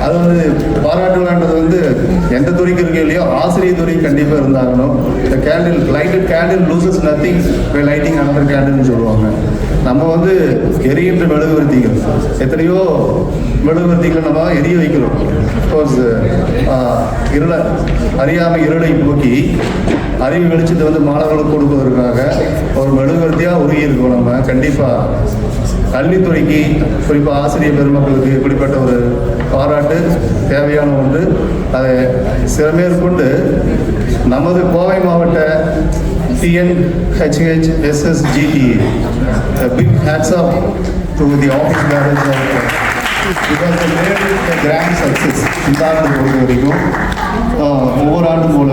அது வந்து பாராட்டு விழான்றது வந்து எந்த துறைக்கு இருக்கோ இல்லையோ ஆசிரியர் துறைக்கு கண்டிப்பாக இருந்தாகணும். இந்த candle lighted candle loses nothing by lighting another கேண்டில்னு சொல்லுவாங்க. நம்ம வந்து எரிகின்ற மெழுகுவர்த்திகள் எத்தனையோ மெழுகுவர்த்திகளை நம்ம எரிய வைக்கிறோம். கோர்ஸ் இருளை அறியாமை இருளை போக்கி அறிவு வெளிச்சத்தை வந்து மாணவர்களுக்கு கொடுப்பதற்காக ஒரு மெழுகுவர்த்தியாக உருகி இருக்கோம். நம்ம கண்டிப்பாக கல்வித்துறைக்கு குறிப்பாக ஆசிரியர் பெருமக்களுக்கு இப்படிப்பட்ட ஒரு பாராட்டு தேவையான ஒன்று. அதை சிறமேற்கொண்டு நமது கோவை மாவட்ட TNHHSSGT big hats off to the office bearers because they made a grand success. இந்த ஆண்டு பொறுத்த வரைக்கும் ஒவ்வொரு ஆண்டும் போல